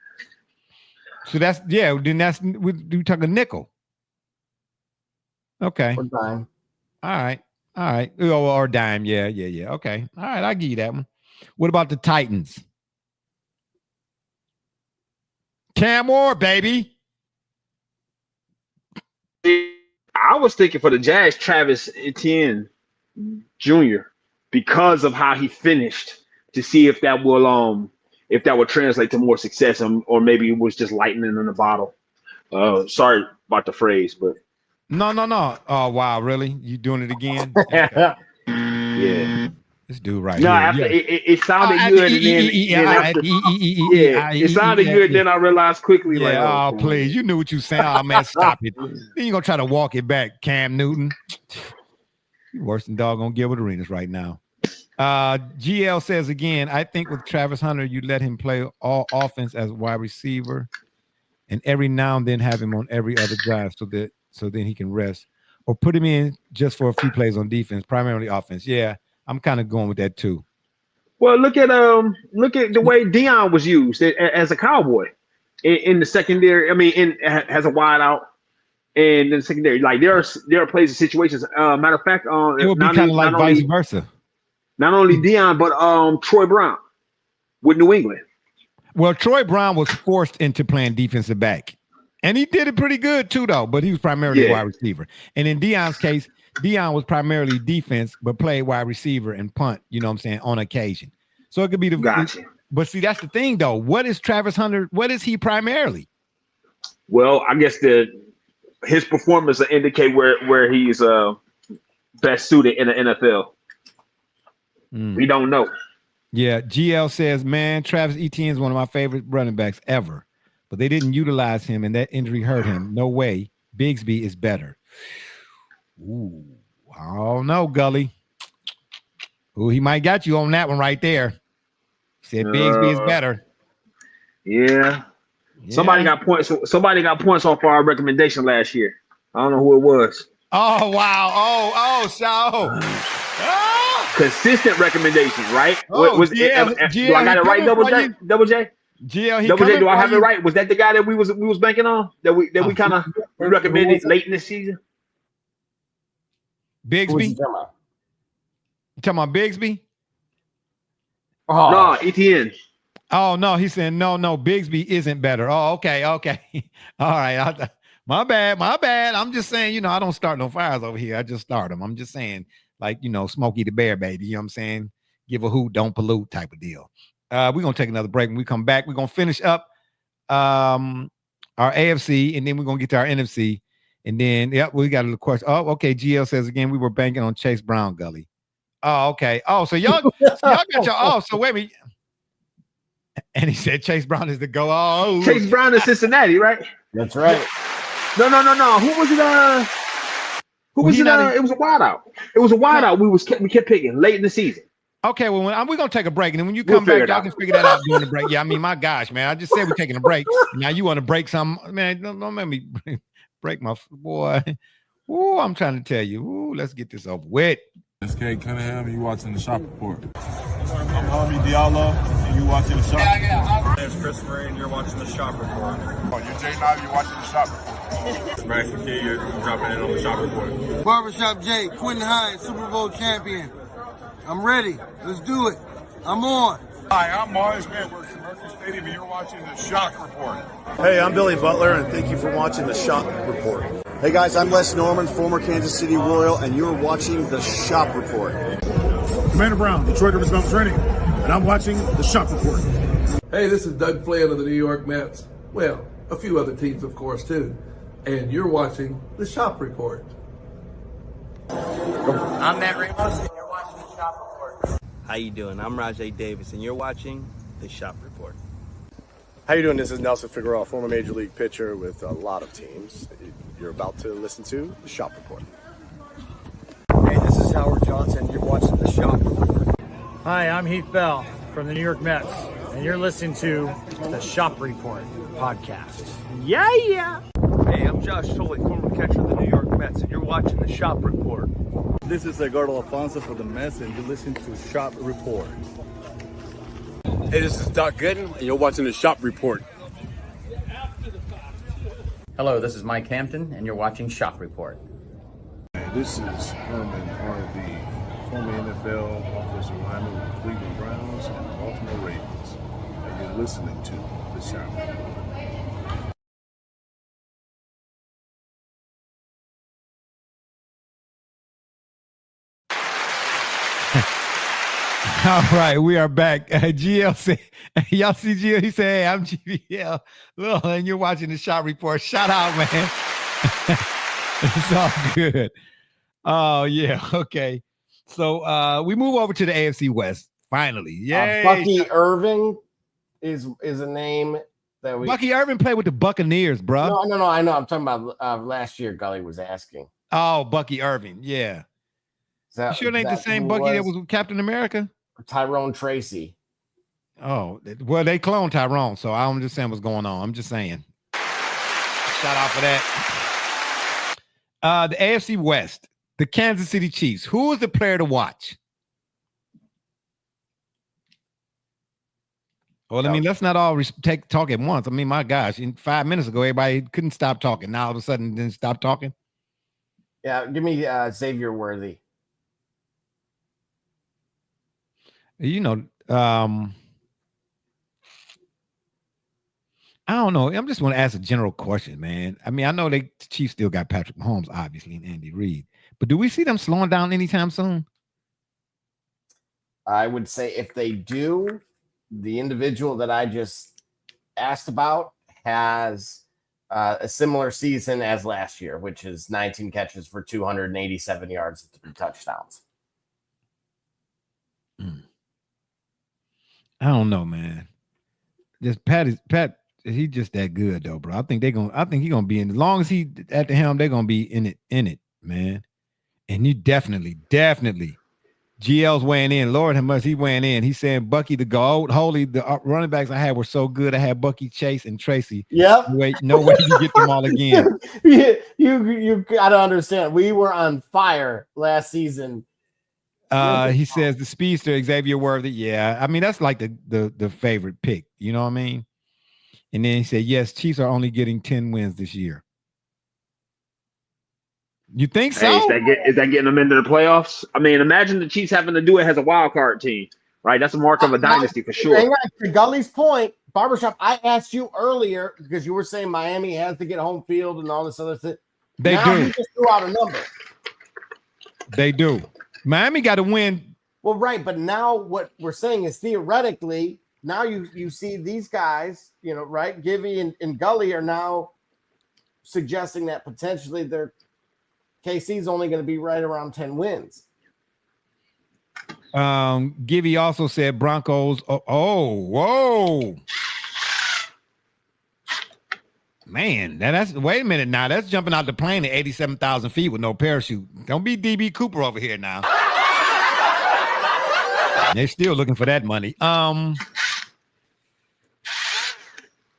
So that's we're talking nickel. Okay. Or dime. All right. Or dime. Yeah. Okay. All right, I'll give you that one. What about the Titans? Cam Moore, baby. I was thinking for the Jags, Travis Etienne Jr. because of how he finished, to see if that will translate to more success, or maybe it was just lightning in the bottle. Sorry about the phrase, but no. Oh wow, really? You doing it again? Okay. Yeah. This dude right here. After it sounded good, it sounded good. Then I realized quickly, please, you knew what you said. Oh man, stop it. Then you gonna try to walk it back, Cam Newton. You're worse than doggone Gilbert Arenas right now. GL says again, I think with Travis Hunter, you let him play all offense as wide receiver, and every now and then have him on every other drive, so then he can rest, or put him in just for a few plays on defense, primarily offense. Yeah. I'm kind of going with that too. Well, look at the way Dion was used as a Cowboy in the secondary. I mean, has a wide out, and in the secondary, like there are plays and situations. Matter of fact, it would be kind of like vice versa. Not only Dion, but Troy Brown with New England. Well, Troy Brown was forced into playing defensive back, and he did it pretty good too, though. But he was primarily wide receiver, and in Dion's case, Dion was primarily defense, but played wide receiver and punt, you know what I'm saying, on occasion. So it could be Gotcha. But see, that's the thing, though. What is Travis Hunter? What is he primarily? Well, I guess his performance will indicate where he's best suited in the NFL. We don't know. Yeah, GL says, man, Travis Etienne is one of my favorite running backs ever, but they didn't utilize him, and that injury hurt him. No way. Bigsby is better. Ooh, I don't know, Gully. Ooh, he might got you on that one right there. Said Bigsby is better. Yeah. Yeah. Somebody got points. Somebody got points off our recommendation last year. I don't know who it was. Oh wow! Oh. Consistent recommendations, right? Oh, was GL, do I got it right? Double J. GL, Double J. Do I have it right? Was that the guy that we was banking on? That we kind of recommended late in the season? Bigsby. You talking about Bigsby? Oh. No, ETN. Oh no, he's saying no. Bigsby isn't better. Oh, okay. All right. My bad. I'm just saying, I don't start no fires over here. I just start them. I'm just saying, like, Smokey the Bear, baby. You know what I'm saying? Give a hoot, don't pollute type of deal. We're gonna take another break. When we come back, we're gonna finish up our AFC, and then we're gonna get to our NFC, and then we got a little question. Oh, okay. GL says again, we were banking on Chase Brown, Gully. Oh, okay. Oh, so y'all got your. Oh, so wait a minute. And he said Chase Brown is the go. Oh, Chase Brown is Cincinnati, right? That's right. No. Who was it? Who was it? It was a wideout. It was a wideout. We kept picking late in the season. Okay, well, we're gonna take a break, and then when you come back, y'all can figure that out during the break. Yeah, I mean, my gosh, man, I just said we're taking a break. Now you want to break some, man? Don't let me break my boy. Ooh, I'm trying to tell you. Ooh, let's get this over with. It's K Cunningham, and you watching the Shop Report. I'm Homie Diallo, and you watching the Shop Report. My name's Chris Murray, and you're watching the Shop Report. Oh, you're Jay Nolly, you're watching the Shop Report. It's Max McKee, you're dropping in on the Shop Report. Barbershop Jay, Quentin Hines, Super Bowl champion. I'm ready. Let's do it. I'm on. Hi, I'm Morris Man, works at Mercury Stadium, and you're watching the Shock Report. Hey, I'm Billy Butler, and thank you for watching the Shop Report. Hey guys, I'm Les Norman, former Kansas City Royal, and you're watching the Shop Report. Commander Brown, Detroit Rivers Mountain Training, and I'm watching the Shop Report. Hey, this is Doug Flynn of the New York Mets. Well, a few other teams, of course, too. And you're watching the Shop Report. I'm Matt Ramos, and you're watching the Shop Report. How you doing? I'm Rajay Davis, and you're watching the Shop Report. How you doing? This is Nelson Figueroa, former Major League pitcher with a lot of teams. You're about to listen to the Shop Report. Hey, this is Howard Johnson. You're watching the Shop Report. Hi, I'm Heath Bell from the New York Mets, and you're listening to the Shop Report podcast. Yeah. Hey, I'm Josh Tolley, former catcher of the New York Mets, and you're watching the Shop Report. This is Edgardo Alfonso for the Mets, and you're listening to Shop Report. Hey, this is Doc Gooden, and you're watching the Shop Report. Hello, this is Mike Hampton, and you're watching Shop Report. Hey, this is Herman Harvey, former NFL offensive lineman with the Cleveland Browns and the Baltimore Ravens, and you're listening to the Shop Report. All right, we are back. GL said, y'all see GL? He said, hey, I'm GBL. Look, and you're watching the Shop Report. Shout out, man. It's all good. Oh, yeah. Okay. So we move over to the AFC West. Finally. Yay. Bucky Irving is a name that we. Bucky Irving played with the Buccaneers, bro. No. I know. I'm talking about last year. Gully was asking. Oh, Bucky Irving. Yeah. You sure it ain't the same Bucky that was with Captain America? Tyrone Tracy. Oh, well, they cloned Tyrone, so I'm just saying what's going on. I'm just saying. Shout out for that. The AFC West, the Kansas City Chiefs. Who is the player to watch? Well, I mean, let's not all talk at once. I mean, my gosh, 5 minutes ago, everybody couldn't stop talking. Now all of a sudden, didn't stop talking. Yeah, give me Xavier Worthy. I don't know. I'm just want to ask a general question, man. I mean, I know the Chiefs still got Patrick Mahomes, obviously, and Andy Reid, but do we see them slowing down anytime soon? I would say if they do, the individual that I just asked about has a similar season as last year, which is 19 catches for 287 yards and 3 touchdowns. I don't know, man. Just Pat. He just that good though, bro. I think he's gonna be in. As long as he at the helm, they're gonna be in it, man. And you definitely GL's weighing in. Lord how much he weighing in. He's saying Bucky the GOAT. Holy, the running backs I had were so good. I had Bucky, Chase, and Tracy. Yep. No way you get them all again. you gotta understand. We were on fire last season. He says the speedster Xavier Worthy. Yeah, I mean that's like the favorite pick. You know what I mean? And then he said, yes, Chiefs are only getting 10 wins this year. You think so? Hey, is that getting them into the playoffs? I mean, imagine the Chiefs having to do it as a wild card team, right? That's a mark of a dynasty for sure. Hang on, to Gully's point, Barbershop, I asked you earlier because you were saying Miami has to get home field and all this other thing. They now do. You just threw out a number. They do. Miami got to win. Well, right, but now what we're saying is theoretically, now you see these guys, you know, right? Givey and Gully are now suggesting that potentially their KC's only going to be right around 10 wins. Givey also said Broncos. Whoa. Man, that's wait a minute now. That's jumping out the plane at 87,000 feet with no parachute. Don't be DB Cooper over here now. They're still looking for that money.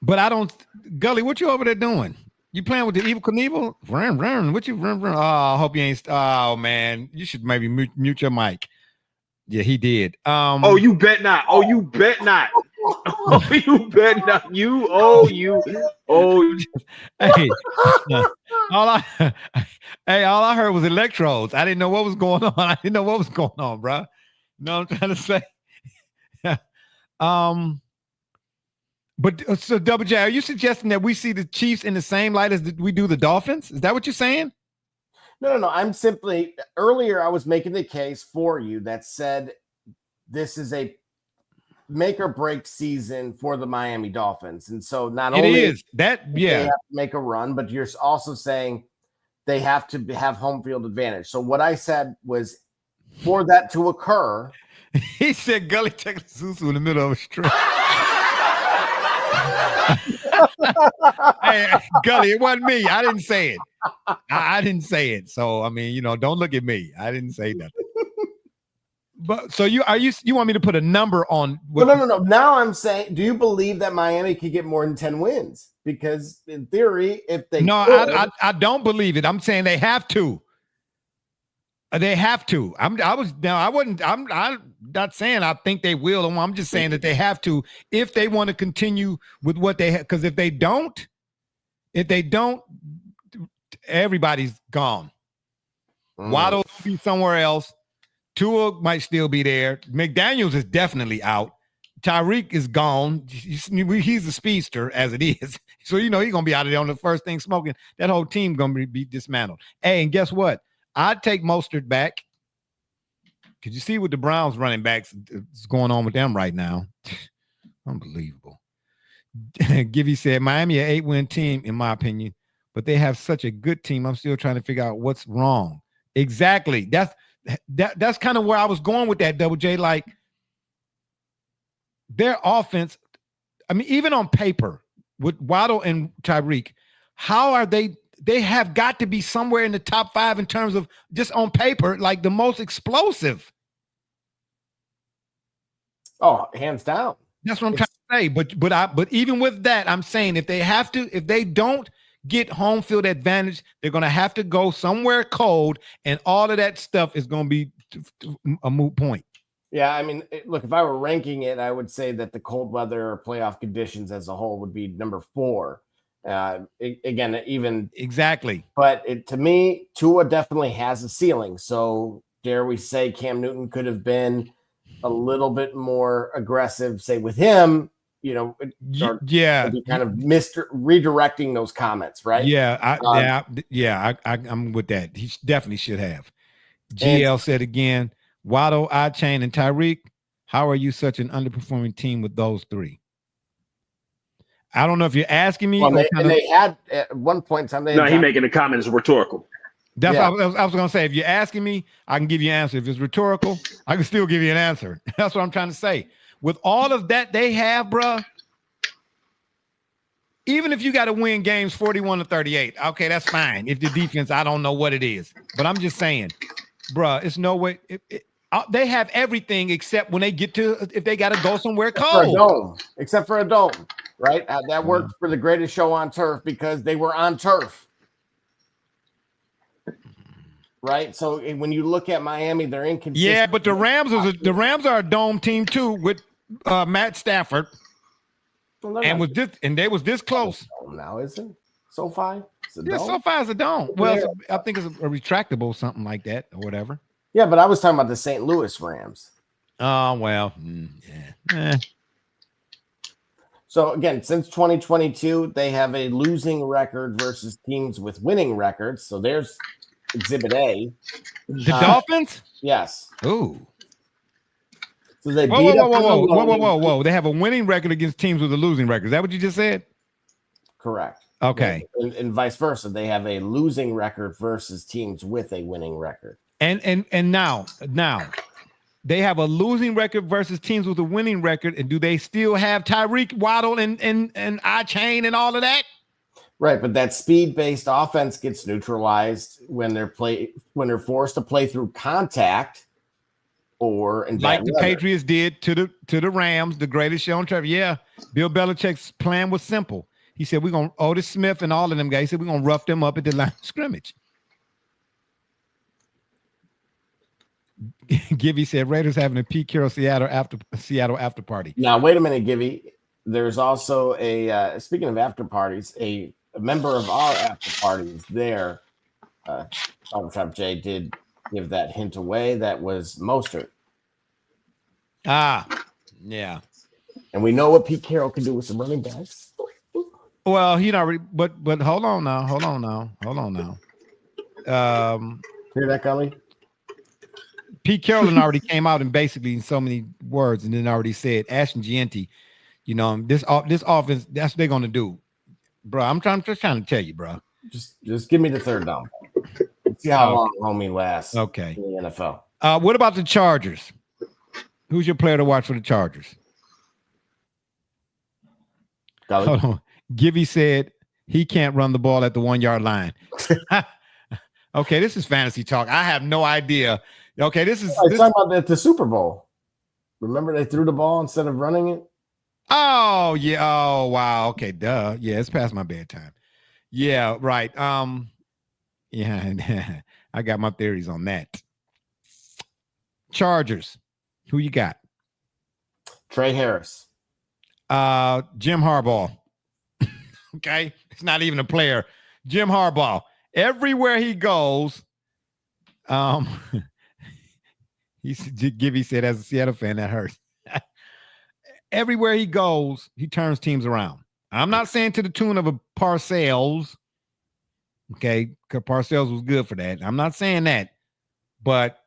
But I don't. Gully, what you over there doing? You playing with the Evil Knievel? Run. What you run? Oh, I hope you ain't. Oh man, you should maybe mute your mic. Yeah, he did. Oh, you bet not. Oh, you bet not. Oh, you bet not. Hey, all I heard was electrodes. I didn't know what was going on. Bro. You know what I'm trying to say? But so Double J, are you suggesting that we see the Chiefs in the same light as we do the Dolphins? Is that what you're saying? No. I'm simply earlier I was making the case for you that said this is a make or break season for the Miami Dolphins. And so not only is that they have to make a run, but you're also saying they have to have home field advantage. So what I said was for that to occur. He said Gully taking Susu in the middle of a street. Hey, Gully, it wasn't me. I didn't say it. I didn't say it. So I mean, don't look at me. I didn't say nothing. But so you want me to put a number on? No. Now I'm saying, do you believe that Miami could get more than 10 wins? Because in theory, if they I don't believe it. I'm saying they have to. They have to. I'm not saying I think they will. I'm just saying that they have to if they want to continue with what they have. Because if they don't, everybody's gone. Waddle will be somewhere else. Tua might still be there. McDaniels is definitely out. Tyreek is gone. He's a speedster as it is. So, he's going to be out of there on the first thing smoking. That whole team going to be dismantled. Hey, and guess what? I'd take Mostert back. Could you see what the Browns running backs is going on with them right now? Unbelievable. Givey said, Miami an 8-win team, in my opinion, but they have such a good team. I'm still trying to figure out what's wrong. Exactly. That's kind of where I was going with that, Double J. Like, their offense, I mean, even on paper, with Waddle and Tyreek, how are they have got to be somewhere in the top 5 in terms of just on paper, like the most explosive. Oh, hands down. That's what I'm trying to say. But even with that, I'm saying if they don't get home field advantage, they're going to have to go somewhere cold, and all of that stuff is going to be a moot point. Yeah, I mean, look, if I were ranking it, I would say that the cold weather or playoff conditions as a whole would be number 4. Again, even exactly. But to me, Tua definitely has a ceiling. So dare we say Cam Newton could have been a little bit more aggressive, say with him, kind of redirecting those comments, right? Yeah, I'm with that. He definitely should have. GL said again, Waddle, iChain, and Tyreek, how are you such an underperforming team with those 3? I don't know if you're asking me. Well, they had at one point in time. He's making the comments rhetorical. That's what I was going to say. If you're asking me, I can give you an answer. If it's rhetorical, I can still give you an answer. That's what I'm trying to say. With all of that they have, bruh, even if you got to win games 41-38, okay, that's fine. If the defense, I don't know what it is. But I'm just saying, bruh, it's no way. They have everything except when they get to if they got to go somewhere Except for a dome, right? That worked for the greatest show on turf because they were on turf, right? So when you look at Miami, they're inconsistent. Yeah, but the Rams are a dome team too with Matt Stafford, and they was this close. Now is it SoFi? Yeah, SoFi is a dome. Well, I think it's a retractable, something like that, or whatever. Yeah, but I was talking about the St. Louis Rams. Oh, well, yeah. So, again, since 2022, they have a losing record versus teams with winning records. So there's Exhibit A. The Dolphins? Yes. Ooh. So they whoa. They have a winning record against teams with a losing record. Is that what you just said? Correct. Okay. And vice versa. They have a losing record versus teams with a winning record. And now they have a losing record versus teams with a winning record. And do they still have Tyreek Waddle and iChain and all of that? Right, but that speed-based offense gets neutralized when they're forced to play through contact or like the Patriots did to the Rams, the greatest show on turf. Yeah, Bill Belichick's plan was simple. He said, we're going to Otis Smith and all of them guys. He said, we're going to rough them up at the line of scrimmage. Givey said Raiders having a Pete Carroll Seattle after party. Now, wait a minute, Givey. There's also speaking of after parties, a member of our after parties there, Trap J did give that hint away. That was Mostert. Yeah. And we know what Pete Carroll can do with some running backs. Well, he not really, but hold on now. Hear that, Gully? Pete Carroll already came out and basically in so many words and then already said Ashton Gianti, this offense, that's what they're gonna do, bro. I'm just trying to tell you, bro. Just give me the third down. Let's see how long homie lasts. Okay. In the NFL. What about the Chargers? Who's your player to watch for the Chargers? Hold on. Givey said he can't run the ball at the 1 yard line. Okay, this is fantasy talk. I have no idea. Okay, this is talking about at the Super Bowl. Remember they threw the ball instead of running it? Oh, yeah. Oh, wow. Okay, duh. Yeah, it's past my bedtime. Yeah, right. Yeah, I got my theories on that. Chargers. Who you got? Trey Harris. Jim Harbaugh. Okay, it's not even a player. Jim Harbaugh. Everywhere he goes, Givey said, as a Seattle fan, that hurts. Everywhere he goes, he turns teams around. I'm not saying to the tune of a Parcells. Okay, because Parcells was good for that. I'm not saying that, but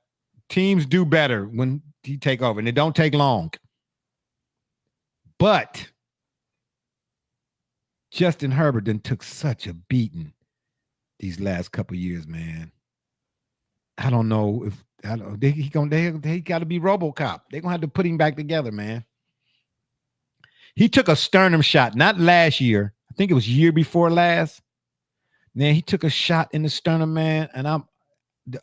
teams do better when he take over, and it don't take long. But Justin Herbert then took such a beating these last couple years, man. I don't know if they got to be RoboCop. They're gonna have to put him back together, man. He took a sternum shot, not last year. I think it was year before last. Man, he took a shot in the sternum, man. And I'm the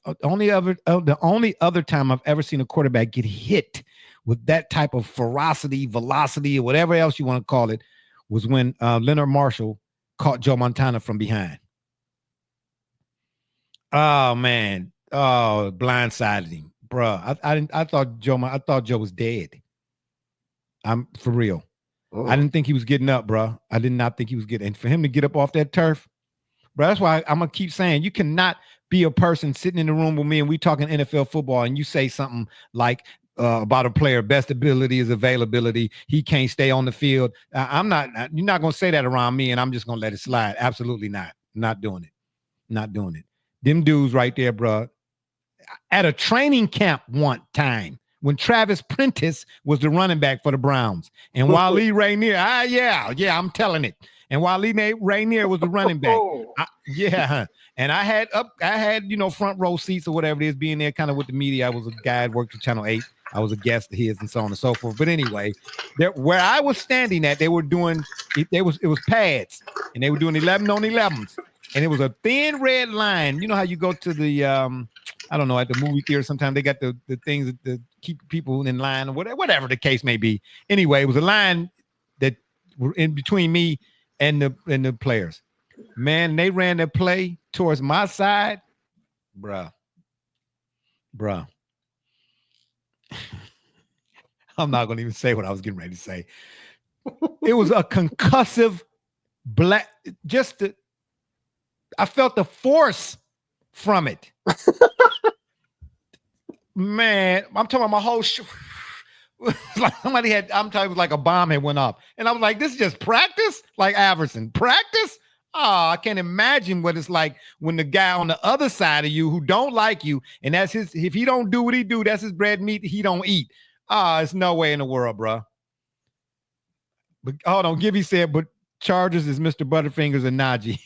only other time I've ever seen a quarterback get hit with that type of ferocity, velocity, or whatever else you want to call it, was when Leonard Marshall caught Joe Montana from behind. Oh man, blindsided him, bro. I thought Joe was dead. I'm for real. Oh. I didn't think he was getting up, bro. I did not think he was getting. And for him to get up off that turf, bro, that's why I'm gonna keep saying you cannot be a person sitting in the room with me and we talking NFL football and you say something like about a player, best ability is availability. He can't stay on the field. You're not gonna say that around me, and I'm just gonna let it slide. Absolutely not. Not doing it. Not doing it. Them dudes right there, bro. At a training camp one time when Travis Prentice was the running back for the Browns, and Wally Rainier, I'm telling it. And Wally Rainier was the running back. And I had front row seats or whatever it is, being there kind of with the media. I was a guy that worked for Channel 8. I was a guest of his and so on and so forth. But anyway, where I was standing at, it was pads, and they were doing 11 on 11s. and it was a thin red line. You know how you go to the I don't know, at the movie theater, sometimes they got the things that keep people in line or whatever the case may be. Anyway, it was a line that were in between me and the players. Man, they ran their play towards my side. Bruh. I'm not gonna even say what I was getting ready to say. It was a concussive I felt the force from it. Man, I'm talking about my whole like somebody had, I'm talking, it was like a bomb had went off. And I was like, this is just practice? Like Iverson, practice? Oh, I can't imagine what it's like when the guy on the other side of you who don't like you, and that's his, if he don't do what he do, that's his bread meat he don't eat. It's no way in the world, bro. But hold on, Gibby said, but Chargers is Mr. Butterfingers and Najee.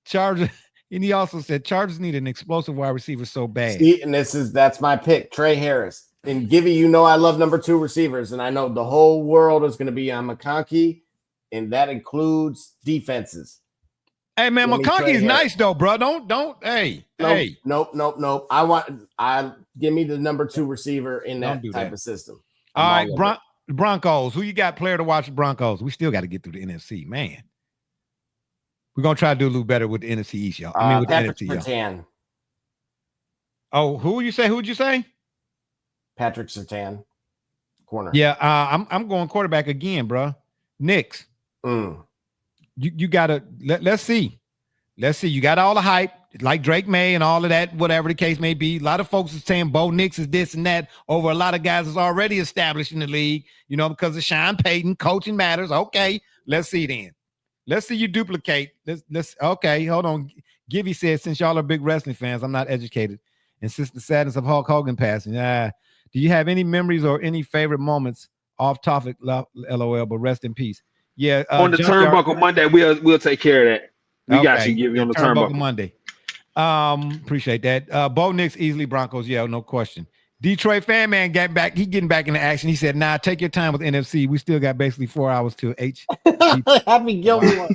Chargers, and he also said Chargers need an explosive wide receiver so bad. See, and that's my pick, Trey Harris. And Gibby, you know I love number 2 receivers, and I know the whole world is going to be on McConkey, and that includes defenses. Hey man, McConkey is nice though, bro. Don't. Hey. Nope. Give me the number 2 receiver in that type of system. All right, Broncos. Who you got player to watch the Broncos? We still got to get through the NFC, man. We're gonna try to do a little better with the NFC East, y'all. I mean, with Patrick the NFC, Surtain. y'all. Oh, who'd you say? Patrick Surtain, corner. Yeah, I'm going quarterback again, bro. Knicks. You gotta let's see. You got all the hype, like Drake May and all of that, whatever the case may be. A lot of folks are saying Bo Nix is this and that over a lot of guys that's already established in the league, because of Sean Payton. Coaching matters. Okay, let's see then. Let's see you duplicate. Let's okay, hold on. Gibby said, since y'all are big wrestling fans, I'm not educated. And since the sadness of Hulk Hogan passing, do you have any memories or any favorite moments off topic? LOL, but rest in peace. Yeah. On the Turnbuckle Monday, we'll take care of that. We got you, Gibby, on the Turnbuckle Monday. Appreciate that. Bo Nix easily Broncos. Yeah, no question. Detroit fan man got back. He getting back into action. He said, "Nah, take your time with NFC. We still got basically 4 hours to H." Happy Gilmore.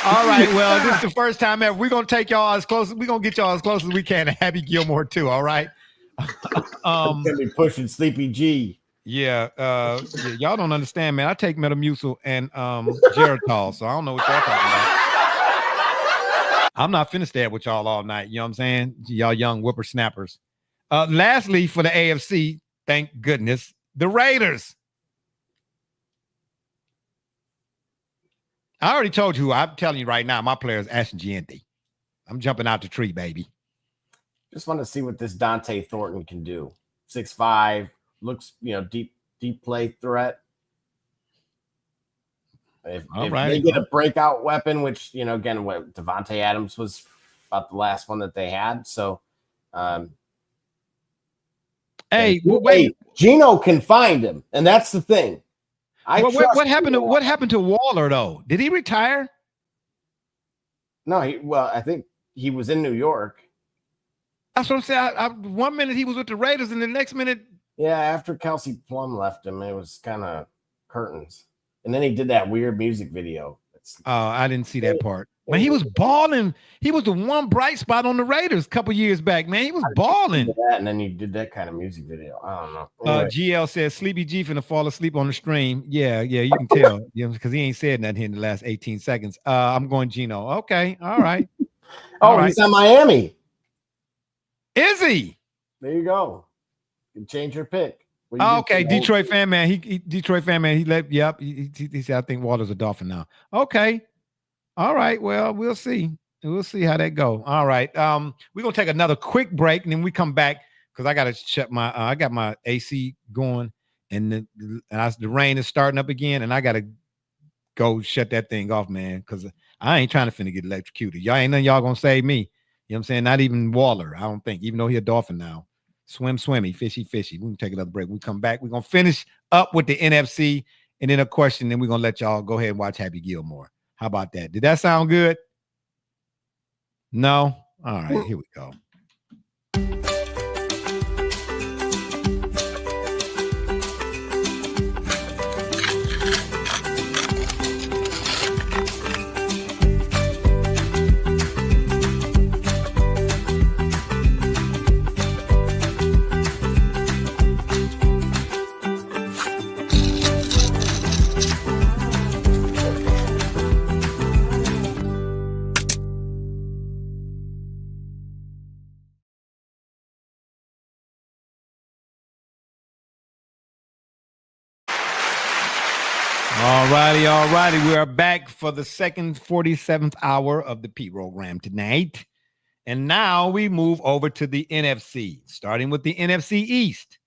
All right. Well, this is the first time ever. We're gonna take y'all as close. We're gonna get y'all as close as we can to Happy Gilmore too. All right. Gonna be pushing Sleepy G. Yeah. Y'all don't understand, man. I take Metamucil and Geritol, so I don't know what y'all talking about. I'm not finna stay with y'all all night. You know what I'm saying? Y'all young whippersnappers. Lastly, for the AFC, thank goodness, the Raiders. I already told you, I'm telling you right now, my player is Ashton Gianti. I'm jumping out the tree, baby. Just want to see what this Dante Thornton can do. 6'5", looks, deep play threat. If they get a breakout weapon, which, again, what Devontae Adams was about the last one that they had. So, wait, Geno can find him, and that's the thing. What happened to Waller though? Did he retire? No, I think he was in New York. That's what I'm saying. 1 minute he was with the Raiders, and the next minute, after Kelsey Plum left him, it was kind of curtains. And then he did that weird music video. I didn't see that part. Man, he was balling. He was the one bright spot on the Raiders a couple years back, man. He was balling. And then he did that kind of music video. I don't know. Anyway. GL says Sleepy G finna fall asleep on the stream. Yeah, you can tell. Because he ain't said nothing in the last 18 seconds. I'm going Geno. Okay, all right. He's on Miami. Is he? There you go. You can change your pick. Okay, Detroit fan man. Detroit fan man. He let. Yep. He said, I think Walter's a Dolphin now. Okay. All right. Well, we'll see. We'll see how that go. All right. We're gonna take another quick break, and then we come back because I gotta shut my. I got my AC going, and the rain is starting up again, and I gotta go shut that thing off, man. Because I ain't trying to finna get electrocuted. Y'all ain't none y'all gonna save me. You know what I'm saying? Not even Waller. I don't think, even though he a Dolphin now. Swimmy, fishy. We can take another break. We come back. We're going to finish up with the NFC and then a question. Then we're going to let y'all go ahead and watch Happy Gilmore. How about that? Did that sound good? No? All right, here we go. All righty. We are back for the second 47th hour of the P-Rogram tonight. And now we move over to the NFC, starting with the NFC East.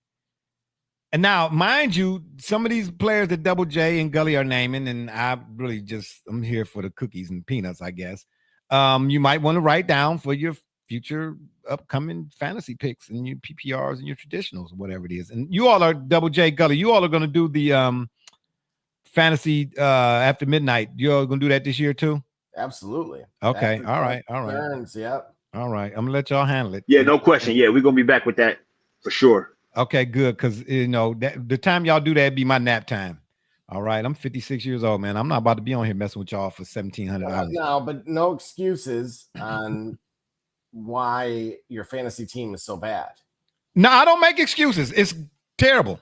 And now, mind you, some of these players that Double J and Gully are naming, and I'm here for the cookies and peanuts, I guess. You might want to write down for your future upcoming fantasy picks and your PPRs and your traditionals, whatever it is. And you all are Double J, Gully. You all are going to do the fantasy after midnight. You all going to do that this year too? Absolutely. Okay. All right. Turns, yep. All right. I'm going to let y'all handle it. Yeah, no question. Yeah, we're going to be back with that for sure. Okay, good. Because, the time y'all do that be my nap time. All right. I'm 56 years old, man. I'm not about to be on here messing with y'all for 1,700 hours. No, but no excuses on why your fantasy team is so bad. No, I don't make excuses. It's terrible.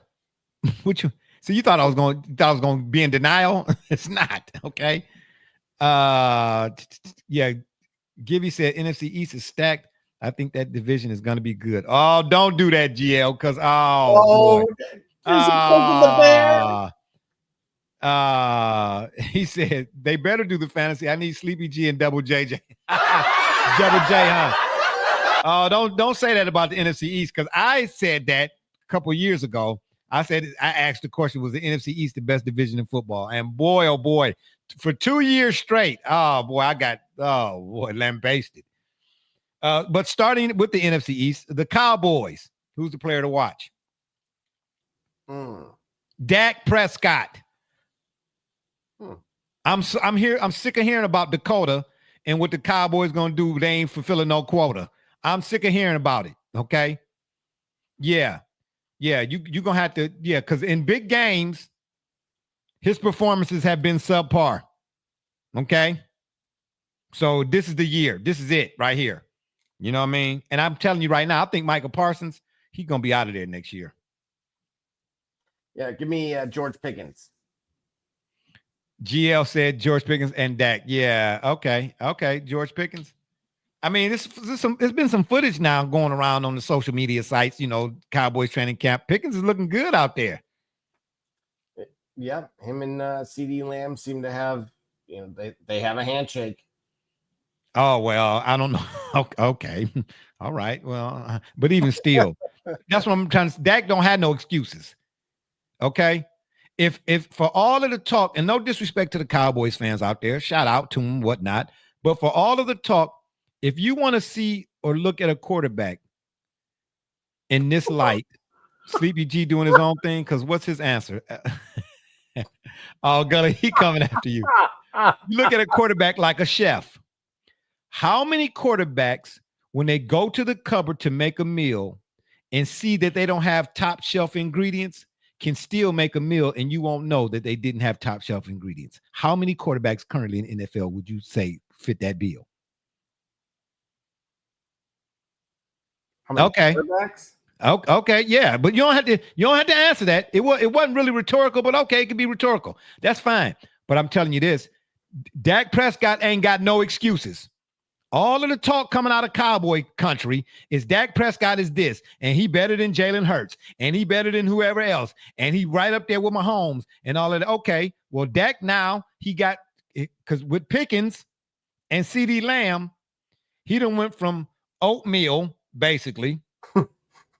So you thought I was going to be in denial? It's not. Okay. Yeah. Gibby said NFC East is stacked. I think that division is going to be good. Oh, don't do that, GL, because he said they better do the fantasy. I need Sleepy G and Double JJ. Double J, huh? Oh, don't say that about the NFC East, because I said that a couple years ago. I asked the question, was the NFC East the best division in football? And boy, oh boy, for 2 years straight, I got lambasted. But starting with the NFC East, the Cowboys. Who's the player to watch? Dak Prescott. I'm sick of hearing about Dakota and what the Cowboys gonna do. They ain't fulfilling no quota. I'm sick of hearing about it. Okay. Yeah. You're gonna have to, because in big games, his performances have been subpar. Okay. So this is the year. This is it right here. You know what I mean? And I'm telling you right now, I think Michael Parsons, he's going to be out of there next year. Yeah, give me George Pickens. GL said George Pickens and Dak. Yeah, okay, George Pickens. I mean, there's been some footage now going around on the social media sites, Cowboys training camp. Pickens is looking good out there. Yeah, him and CeeDee Lamb seem to have, they have a handshake. Oh, well, I don't know. Okay. All right. Well, but even still, that's what I'm trying to say. Dak don't have no excuses. Okay. If for all of the talk, and no disrespect to the Cowboys fans out there, shout out to them, whatnot. But for all of the talk, if you want to see or look at a quarterback in this light, Sleepy G doing his own thing, because what's his answer? Oh, Gully, he coming after you. You look at a quarterback like a chef. How many quarterbacks, when they go to the cupboard to make a meal and see that they don't have top shelf ingredients, can still make a meal and you won't know that they didn't have top shelf ingredients? How many quarterbacks currently in the NFL would you say fit that bill? How many okay. quarterbacks? Okay, yeah, but you don't have to answer that. It wasn't really rhetorical, but okay, it could be rhetorical. That's fine. But I'm telling you this, Dak Prescott ain't got no excuses. All of the talk coming out of Cowboy country is Dak Prescott is this, and he better than Jalen Hurts, and he better than whoever else, and he right up there with Mahomes and all of that. Okay, well, Dak now, he got, because with Pickens and CeeDee Lamb, he done went from oatmeal, basically,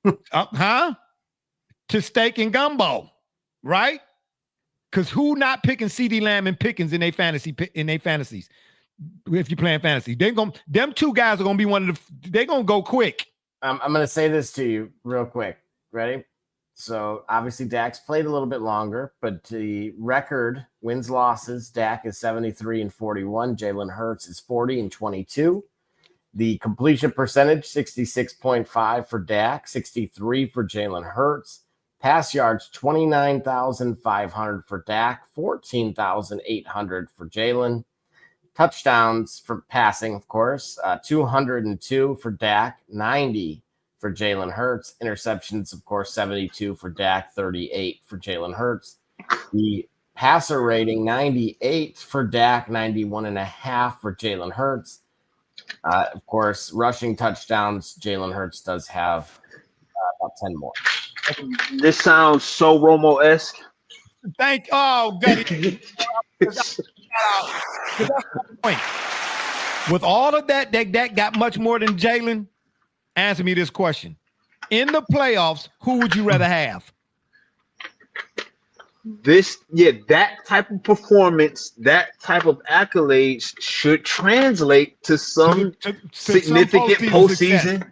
to steak and gumbo, right? Because who not picking CeeDee Lamb and Pickens in their fantasies? If you're playing fantasy, them two guys are gonna be they're gonna go quick. I'm gonna say this to you real quick. Ready? So obviously Dak's played a little bit longer, but the record wins losses, Dak is 73-41, Jalen Hurts is 40-22. The completion percentage 66.5 for Dak, 63 for Jalen Hurts. Pass yards 29,500 for Dak, 14,800 for Jalen. Touchdowns for passing, of course, 202 for Dak, 90 for Jalen Hurts. Interceptions, of course, 72 for Dak, 38 for Jalen Hurts. The passer rating, 98 for Dak, 91.5 for Jalen Hurts. Of course, rushing touchdowns, Jalen Hurts does have about 10 more. This sounds so Romo-esque. Thank Gunny. That's my point. With all of that got much more than Jalen. Answer me this question. In the playoffs, who would you rather have? That type of performance, that type of accolades should translate to some significant postseason.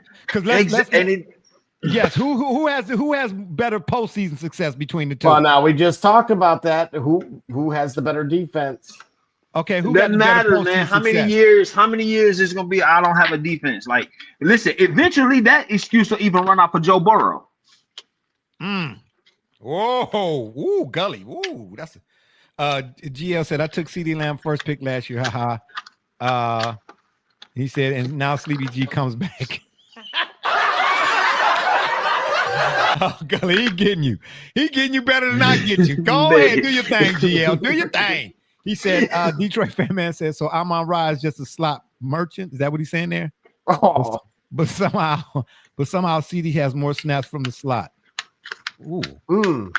Yes, who has better postseason success between the two? Well, now we just talked about that. Who has the better defense? Okay, who doesn't matter, man. How many years is it gonna be? I don't have a defense. Like, listen, eventually that excuse will even run out for Joe Burrow. Whoa, ooh, Gully, ooh, that's GL said I took CeeDee Lamb first pick last year. Haha. He said, and now Sleepy G comes back. Oh, Gully, he getting you. He getting you better than I get you. Go ahead, do your thing, GL. Do your thing. He said, Detroit fan man said, so Amon-Ra is just a slot merchant. Is that what he's saying there? Oh. But somehow CD has more snaps from the slot. Ooh.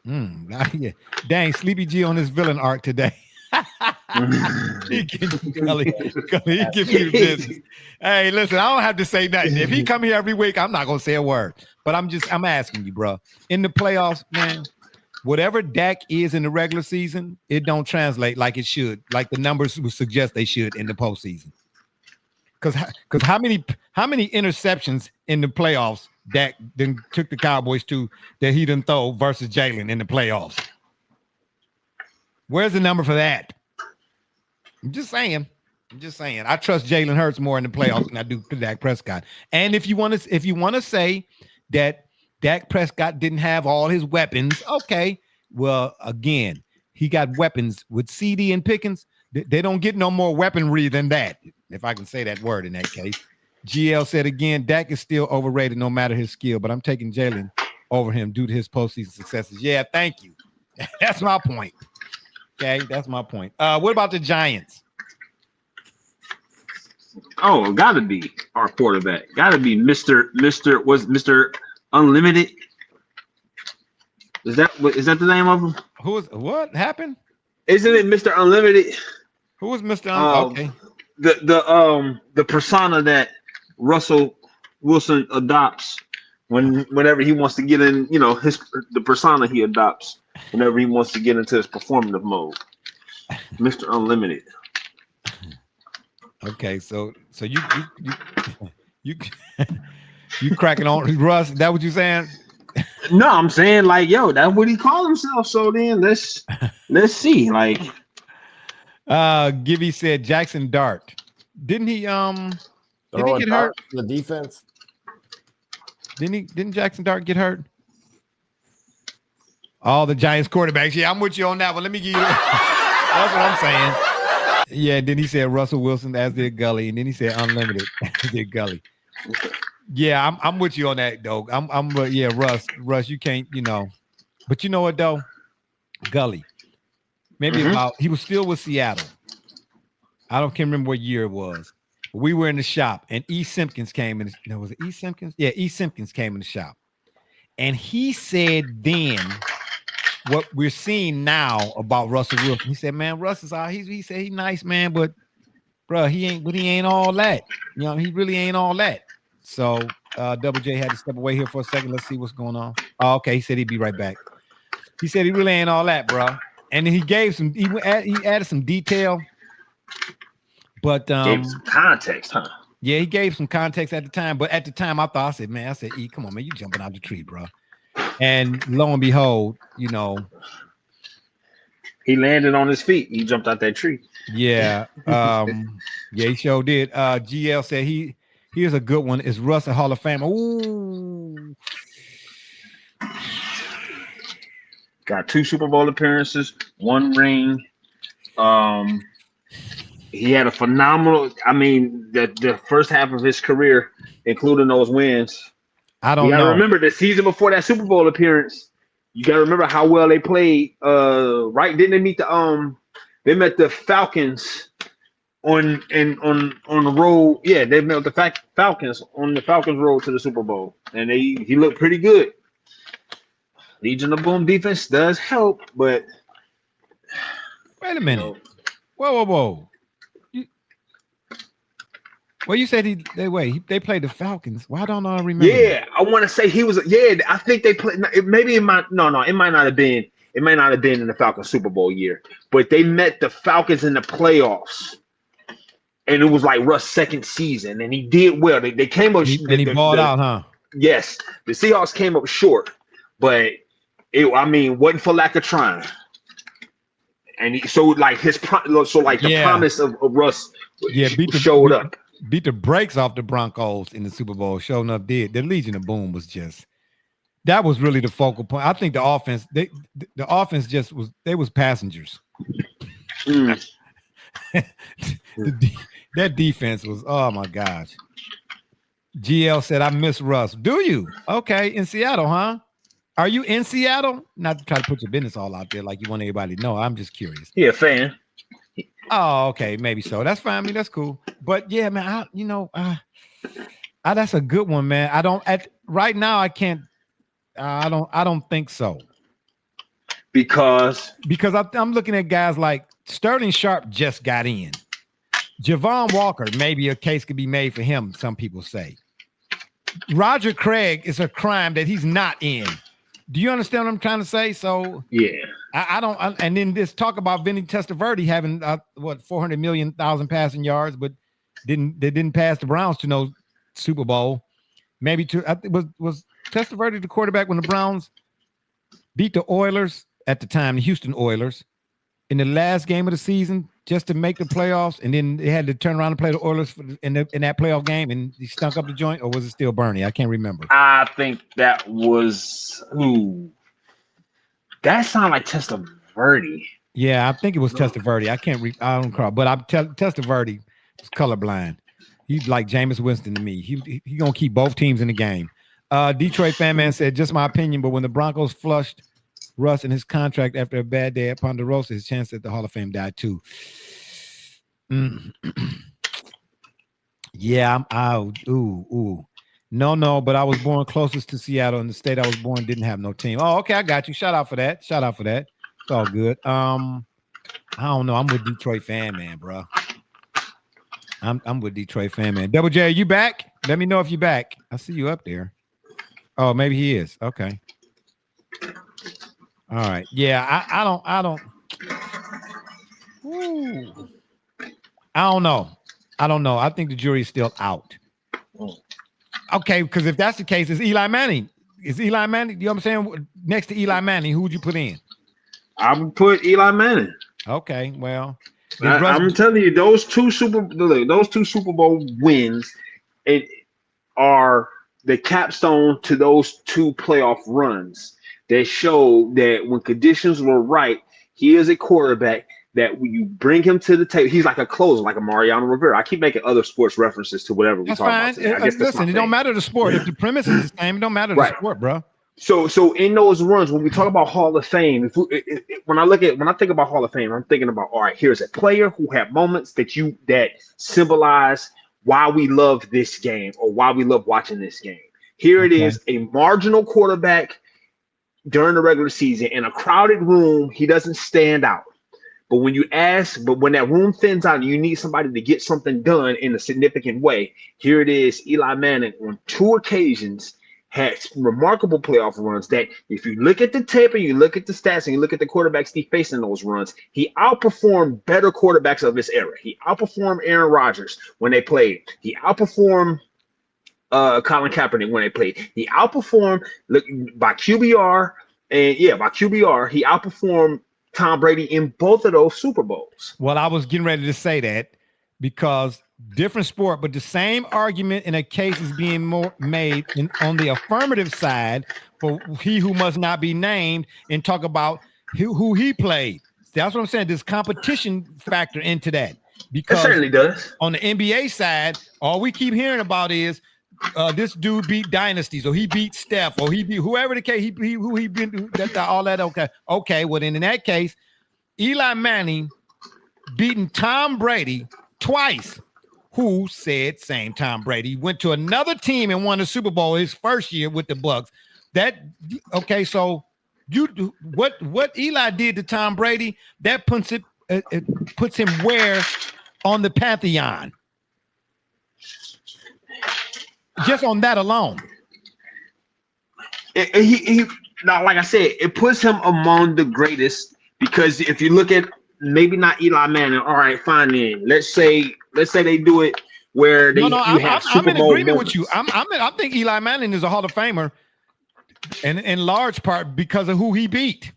Yeah. Dang, Sleepy G on his villain arc today. He give me the business. Hey, listen, I don't have to say nothing. If he come here every week, I'm not gonna say a word. But I'm asking you, bro. In the playoffs, man, whatever Dak is in the regular season, it don't translate like it should, like the numbers would suggest they should in the postseason. Because how many interceptions in the playoffs Dak then took the Cowboys to that he didn't throw versus Jalen in the playoffs? Where's the number for that? I'm just saying. I trust Jalen Hurts more in the playoffs than I do Dak Prescott. And if you want to say that Dak Prescott didn't have all his weapons, okay. Well, again, he got weapons with CD and Pickens. They don't get no more weaponry than that, if I can say that word in that case. GL said again, Dak is still overrated no matter his skill, but I'm taking Jalen over him due to his postseason successes. Yeah, thank you. That's my point. Okay, that's my point. What about the Giants? Oh, gotta be our quarterback. Gotta be Mr. Unlimited. Is that the name of him? What happened? Isn't it Mr. Unlimited? Who is Mr. Unlimited? Okay. The persona that Russell Wilson adopts whenever he wants to get in, the persona he adopts whenever he wants to get into his performative mode. Mr. Unlimited. Okay, so you cracking on Russ? That what you saying? No, I'm saying like, yo, that's what he called himself. So then let's see. Like, Gibby said Jackson Dart. Didn't he? Did he get hurt? The defense. Didn't Jackson Dart get hurt? All the Giants quarterbacks. Yeah, I'm with you on that one. Let me give you. That's what I'm saying. Yeah, and then he said Russell Wilson as did Gully, and then he said Unlimited as did Gully. Yeah, I'm with you on that though. Yeah, Russ, you can't, But you know what though? Gully. Maybe he was still with Seattle. Can't remember what year it was. But we were in the shop and E. Simpkins came in. No, was it E. Simpkins? Yeah, E. Simpkins came in the shop. And he said then what we're seeing now about Russell Wilson. He said, man, Russ is out. He said he's nice, man, but bro, he ain't all that. He really ain't all that. So Double J had to step away here for a second. Let's see what's going on. Oh, okay. He said he'd be right back. He said he really ain't all that, bro. And then he added some detail. But gave some context, huh? Yeah, he gave some context at the time. But at the time, I said, E, come on, man, you jumping out the tree, bro. And lo and behold, he landed on his feet. He jumped out that tree. Yeah. Yeah, he sure did. GL said here's a good one. Is Russ a Hall of Famer? Ooh. Got 2 Super Bowl appearances, 1 ring. He had a phenomenal, the first half of his career, including those wins. I don't know. You gotta remember the season before that Super Bowl appearance. You gotta remember how well they played. Right? Didn't they meet they met the Falcons on the road. Yeah, they met the Falcons on the Falcons road to the Super Bowl, and he looked pretty good. Legion of Boom defense does help, but wait a minute. Whoa. Well, you said they played the Falcons. Why don't I remember? Yeah, I want to say he was. Yeah, I think they played. Maybe it might. No, it might not have been. It might not have been in the Falcons Super Bowl year, but they met the Falcons in the playoffs, and it was like Russ' second season, and he did well. They came up and he balled out, huh? Yes, the Seahawks came up short, but wasn't for lack of trying. And the promise of Russ showed up. Beat the brakes off the Broncos in the Super Bowl. Sure enough, did. The Legion of Boom was that was really the focal point. I think the offense, the offense just was. They was passengers. That defense was. Oh my gosh. GL said, "I miss Russ." Do you? Okay, in Seattle, huh? Are you in Seattle? Not to try to put your business all out there like you want everybody to know. I'm just curious. Yeah, fan. Oh, okay, maybe so. That's fine. I mean, that's cool. But yeah, man, that's a good one, man. Right now I can't. I don't think so. Because I'm looking at guys like Sterling Sharp just got in. Javon Walker, maybe a case could be made for him. Some people say. Roger Craig is a crime that he's not in. Do you understand what I'm trying to say? So yeah, I don't. And then this talk about Vinny Testaverde having 400 million passing yards, but they didn't pass the Browns to no Super Bowl. Maybe was Testaverde the quarterback when the Browns beat the Oilers at the time, the Houston Oilers, in the last game of the season just to make the playoffs, and then they had to turn around and play the Oilers in that playoff game, and he stunk up the joint, or was it still Bernie? I can't remember. I think that was that sounded like Testaverde. Yeah, I think it was Testaverde. I don't call, but Testaverde was colorblind. He's like Jameis Winston to me. He gonna keep both teams in the game. Detroit fan man said, just my opinion, but when the Broncos flushed Russ in his contract after a bad day at Ponderosa, his chance at the Hall of Fame died too. Yeah, No, but I was born closest to Seattle, and the state I was born didn't have no team. Oh, okay, I got you. Shout out for that. It's all good. I don't know. I'm with Detroit fan man, bro. I'm with Detroit fan man. Double J, are you back? Let me know if you're back. I see you up there. Oh, maybe he is. Okay. All right. Yeah, I don't. Ooh. I don't know. I think the jury is still out. Okay, because if that's the case, it's Eli Manning. You know what I'm saying? Next to Eli Manning, who would you put in? I would put Eli Manning. Okay, well, I'm telling you, those two Super Bowl wins are the capstone to those two playoff runs that show that when conditions were right, he is a quarterback that when you bring him to the table, he's like a closer, like a Mariano Rivera. I keep making other sports references to whatever we talk about today. Listen, it don't matter the sport. If the premise is the same, it don't matter the sport, bro. So in those runs, when we talk about Hall of Fame, when I think about Hall of Fame, I'm thinking about, all right, here's a player who had moments that symbolize why we love this game or why we love watching this game. Here it is, a marginal quarterback during the regular season in a crowded room. He doesn't stand out. But when that room thins out and you need somebody to get something done in a significant way, here it is, Eli Manning on 2 occasions had remarkable playoff runs that if you look at the tape and you look at the stats and you look at the quarterbacks he faced in those runs, he outperformed better quarterbacks of his era. He outperformed Aaron Rodgers when they played. He outperformed Colin Kaepernick when they played. He outperformed by QBR, he outperformed Tom Brady in both of those Super Bowls. Well, I was getting ready to say that because different sport, but the same argument in a case is being made on the affirmative side for he who must not be named and talk about who he played. That's what I'm saying. There's competition factor into that. Because it certainly does. On the NBA side, all we keep hearing about is this dude beat dynasties, or he beat Steph, or he beat whoever the case, who he beat, all that. Okay. Well, then in that case, Eli Manning beating Tom Brady twice. Who said same Tom Brady went to another team and won the Super Bowl his first year with the Bucs. So What Eli did to Tom Brady, that puts it puts him where on the pantheon. Just on that alone. Now, like I said, it puts him among the greatest because if you look at maybe not Eli Manning, all right, fine then. Let's say they do it where they I'm in agreement with you. I think Eli Manning is a Hall of Famer, and in large part because of who he beat.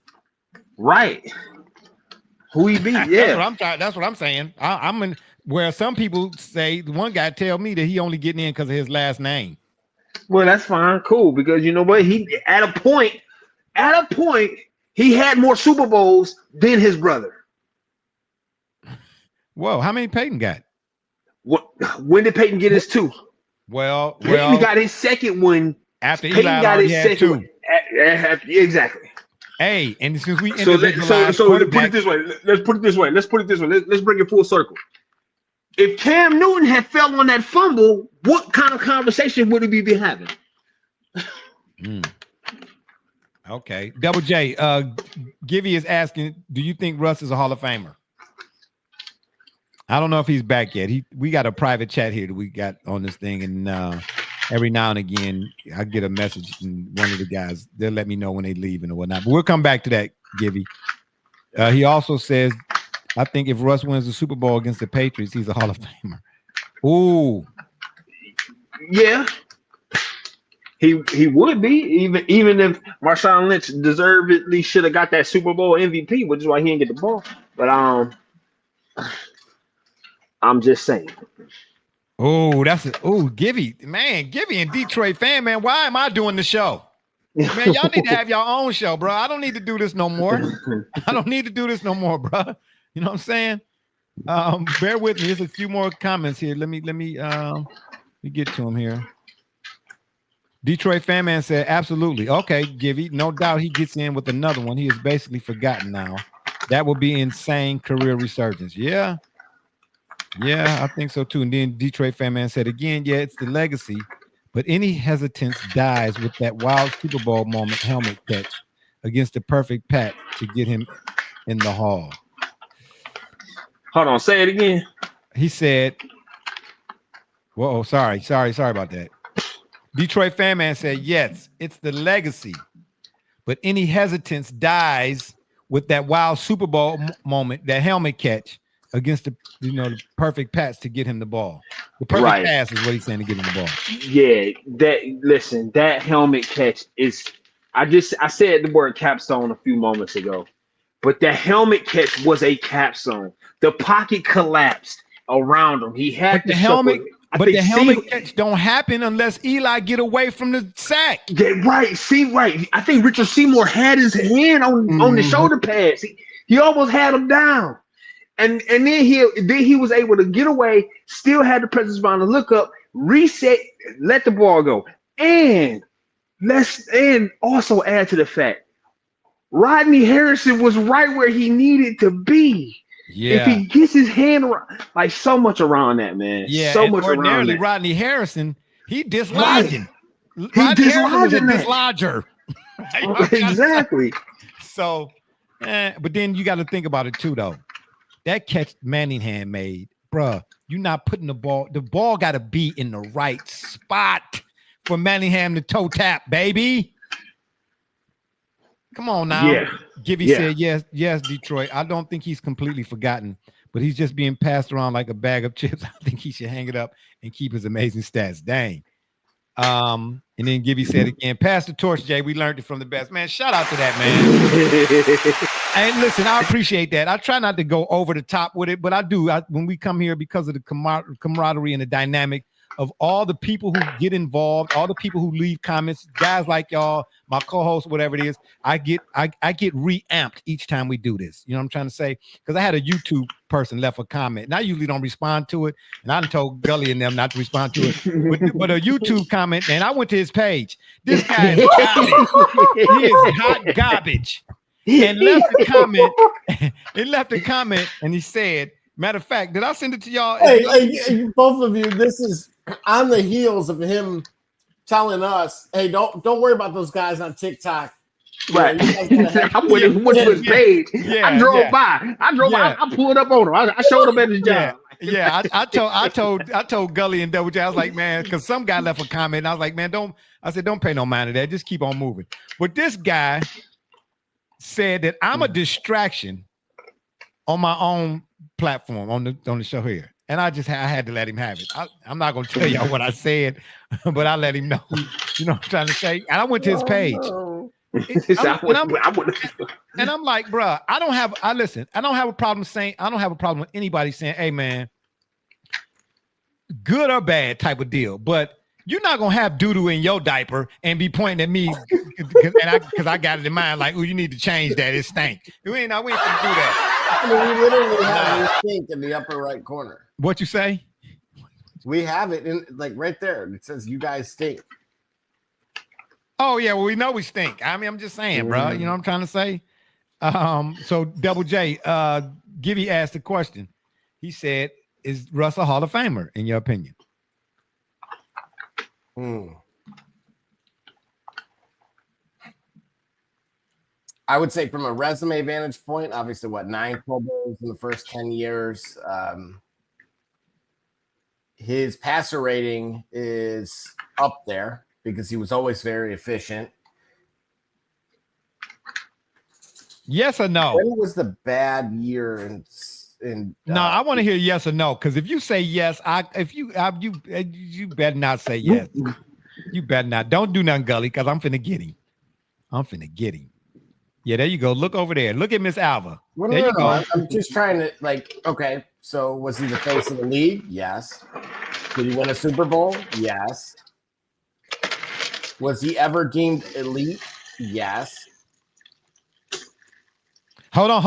Right. Who he beat, yeah. That's what I'm saying. I'm in where some people say one guy tell me that he only getting in because of his last name. Well, that's fine, cool, because you know what? He at a point, he had more Super Bowls than his brother. Whoa, how many Peyton got? When did Peyton get his 2? Well, Peyton got his second one after Peyton Eli got his had second 2. one. Exactly. Hey, and since we so put it this way. Let's put it this way. Let's bring it full circle. If Cam Newton had fell on that fumble, what kind of conversation would we be having? Okay. Double J, Givey is asking, do you think Russ is a Hall of Famer? I don't know if he's back yet. We got a private chat here that we got on this thing, and every now and again I get a message from one of the guys. They'll let me know when they leave and whatnot. But we'll come back to that, Givey. He also says, I think if Russ wins the Super Bowl against the Patriots, he's a Hall of Famer. Ooh. Yeah. He would be, even if Marshawn Lynch deservedly should have got that Super Bowl MVP, which is why he didn't get the ball. But I'm just saying. Oh, Givey, man, Givey and Detroit fan, man. Why am I doing the show? Man, y'all need to have your own show, bro. I don't need to do this no more. Bro. You know what I'm saying? Bear with me. There's a few more comments here. Let me get to them here. Detroit fan man said, absolutely. Okay, Givey. No doubt he gets in with another one. He is basically forgotten now. That will be insane career resurgence. Yeah, I think so too. And then Detroit fan man said again, yeah, it's the legacy, but any hesitance dies with that wild Super Bowl moment helmet catch against the perfect Pat to get him in the Hall. Hold on, say it again. He said, whoa, sorry about that. Detroit fan man said, yes, it's the legacy, but any hesitance dies with that wild Super Bowl moment, that helmet catch against the perfect pass to get him the ball. The perfect pass is what he's saying to get him the ball. Yeah, that helmet catch is. I said the word capstone a few moments ago, but the helmet catch was a capstone. The pocket collapsed around him. He had the helmet. But the helmet catch don't happen unless Eli get away from the sack. Yeah, right. Right. I think Richard Seymour had his hand on the shoulder pads. He almost had him down. And then he was able to get away, still had the presence behind the look up, reset, let the ball go. And also add to the fact, Rodney Harrison was right where he needed to be. Yeah. If he gets his hand around, like so much around that, man. Yeah, so much around that. Rodney Harrison, he dislodging. Rodney Harrison was a dislodger. Exactly. So, but then you got to think about it too, though. That catch Manningham made, bruh, you're not putting the ball got to be in the right spot for Manningham to toe tap, baby. Come on now. Yeah. Givey said, yes, Detroit. I don't think he's completely forgotten, but he's just being passed around like a bag of chips. I think he should hang it up and keep his amazing stats. Dang. And then Givey said again, pass the torch, Jay. We learned it from the best. Man, shout out to that, man. And listen, I appreciate that. I try not to go over the top with it, but I do. When we come here, because of the camaraderie and the dynamic of all the people who get involved, all the people who leave comments, guys like y'all, my co-host, whatever it is, I get reamped each time we do this. You know what I'm trying to say? Because I had a YouTube person left a comment, and I usually don't respond to it, and I told Gully and them not to respond to it. But a YouTube comment, and I went to his page. This guy is garbage. He is hot garbage. And left a comment. It left a comment, and he said, matter of fact, did I send it to y'all? Hey, both of you, this is on the heels of him telling us, hey, don't worry about those guys on TikTok. Right. I went to his page. I drove by. I pulled up on him. I showed him at his job. Yeah, I told Gully and Double J, I was like, man, because some guy left a comment, and I was like, man, don't pay no mind to that. Just keep on moving. But this guy said that I'm a distraction on my own platform on the show here. And I had to let him have it. I'm not going to tell y'all what I said, but I let him know. You know what I'm trying to say? And I went to his page. And I'm like, bro, I don't have a problem with anybody saying, hey, man, good or bad type of deal. But you're not going to have doo-doo in your diaper and be pointing at me because I got it in mind like, oh, you need to change that. It stank. We ain't going to do that. I mean, we literally have a stink in the upper right corner. What you say? We have it in like right there. It says you guys stink. Oh yeah, well we know we stink. I mean, I'm just saying, bro. You know what I'm trying to say? So Double J, Gibby asked the question. He said, "Is Russ a Hall of Famer in your opinion?" I would say from a resume vantage point, obviously, 9 Pro Bowls in the first 10 years. His passer rating is up there because he was always very efficient. Yes or no? When was the bad year no, I want to hear yes or no, because if you say yes, you better not say yes. You better not. Don't do nothing, Gully, because I'm finna get him. Yeah, there you go. Look over there. Look at Miss Alva. Well, there you go. I'm just trying to okay, so was he the face of the league? Yes. Did he win a Super Bowl? Yes. Was he ever deemed elite? Yes. Hold on,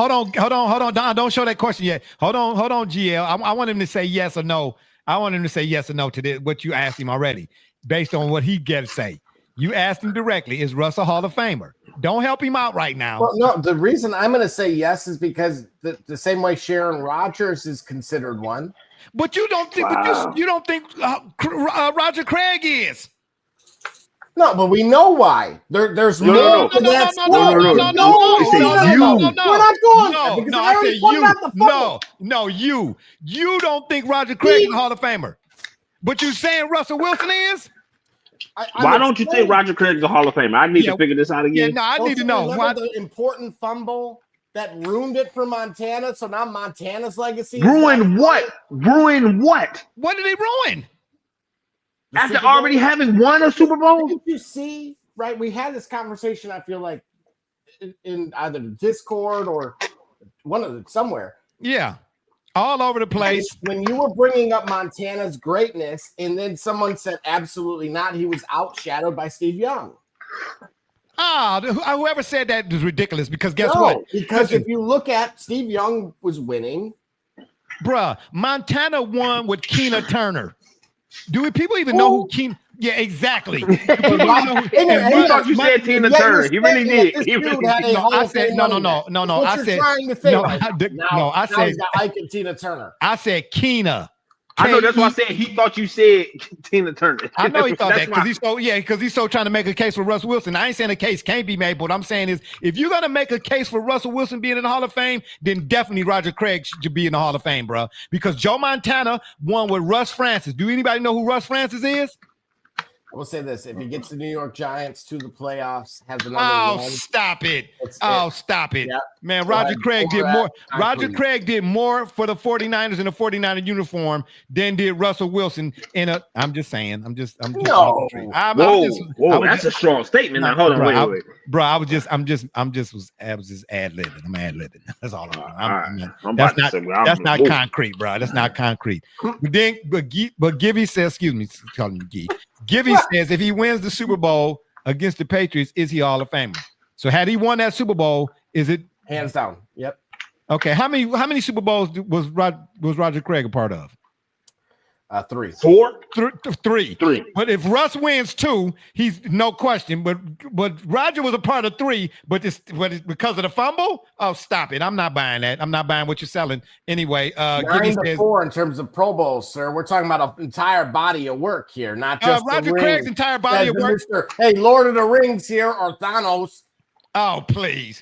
Don. Don't show that question yet. Hold on, GL. I want him to say yes or no. I want him to say yes or no to this, what you asked him already, based on what he get to say. You asked him directly, is Russ a Hall of Famer? Don't help him out right now. Well, no, the reason I'm going to say yes is because the same way Sharon Rodgers is considered one. But you don't think you don't think Roger Craig is. No, but we know why. There's more to that story. We're not going there because I already pointed out the fumble. No, you don't think Roger Craig is a Hall of Famer, but you saying Russell Wilson is? Why don't you think Roger Craig is a Hall of Famer? I need to figure this out again. Yeah, no, I need to know. Why the important fumble that ruined it for Montana? So now Montana's legacy ruined what? Ruined what? What did he ruin? After already having won a Super Bowl? Did you see, right? We had this conversation, I feel like, in either the Discord or somewhere. Yeah. All over the place. When you were bringing up Montana's greatness, and then someone said, absolutely not. He was outshadowed by Steve Young. Whoever said that was ridiculous because guess what? Because if you look at Steve Young was winning. Bruh, Montana won with Keena Turner. Do people even know who Keena? Yeah, exactly. He thought you said Tina Turner. He really did. I said no. I said I said Ike and Tina Turner. I said Keena. I know that's why I said he thought you said Tina Turner. I know he thought that because he's so trying to make a case for Russell Wilson. I ain't saying a case can't be made, but what I'm saying is if you're gonna make a case for Russell Wilson being in the Hall of Fame, then definitely Roger Craig should be in the Hall of Fame, bro. Because Joe Montana won with Russ Francis. Do anybody know who Russ Francis is? I will say this: if he gets the New York Giants to the playoffs, has another one. Stop it! Stop it, man! Roger Craig did more. Roger Craig did more for the 49ers in a 49er uniform than did Russell Wilson in a. I'm just saying. Whoa, that's a strong statement. Now hold on, wait. Bro, I was just ad-libbing. I'm ad-libbing. That's all I'm doing. That's not concrete, bro. That's not concrete. But Gibby says, excuse me, calling you Gee. Gibby says if he wins the Super Bowl against the Patriots, is he Hall of Famer? So had he won that Super Bowl, is it hands down? Yep. Okay. How many Super Bowls was Roger Craig a part of? 3. 4? 3. But if Russ wins 2, he's no question. But Roger was a part of 3. But it's because of the fumble. Oh, stop it! I'm not buying that. I'm not buying what you're selling anyway. 9-4 in terms of Pro Bowls, sir. We're talking about an entire body of work here, not just Roger Craig's entire body of work. Hey, Lord of the Rings here or Thanos. Oh, please.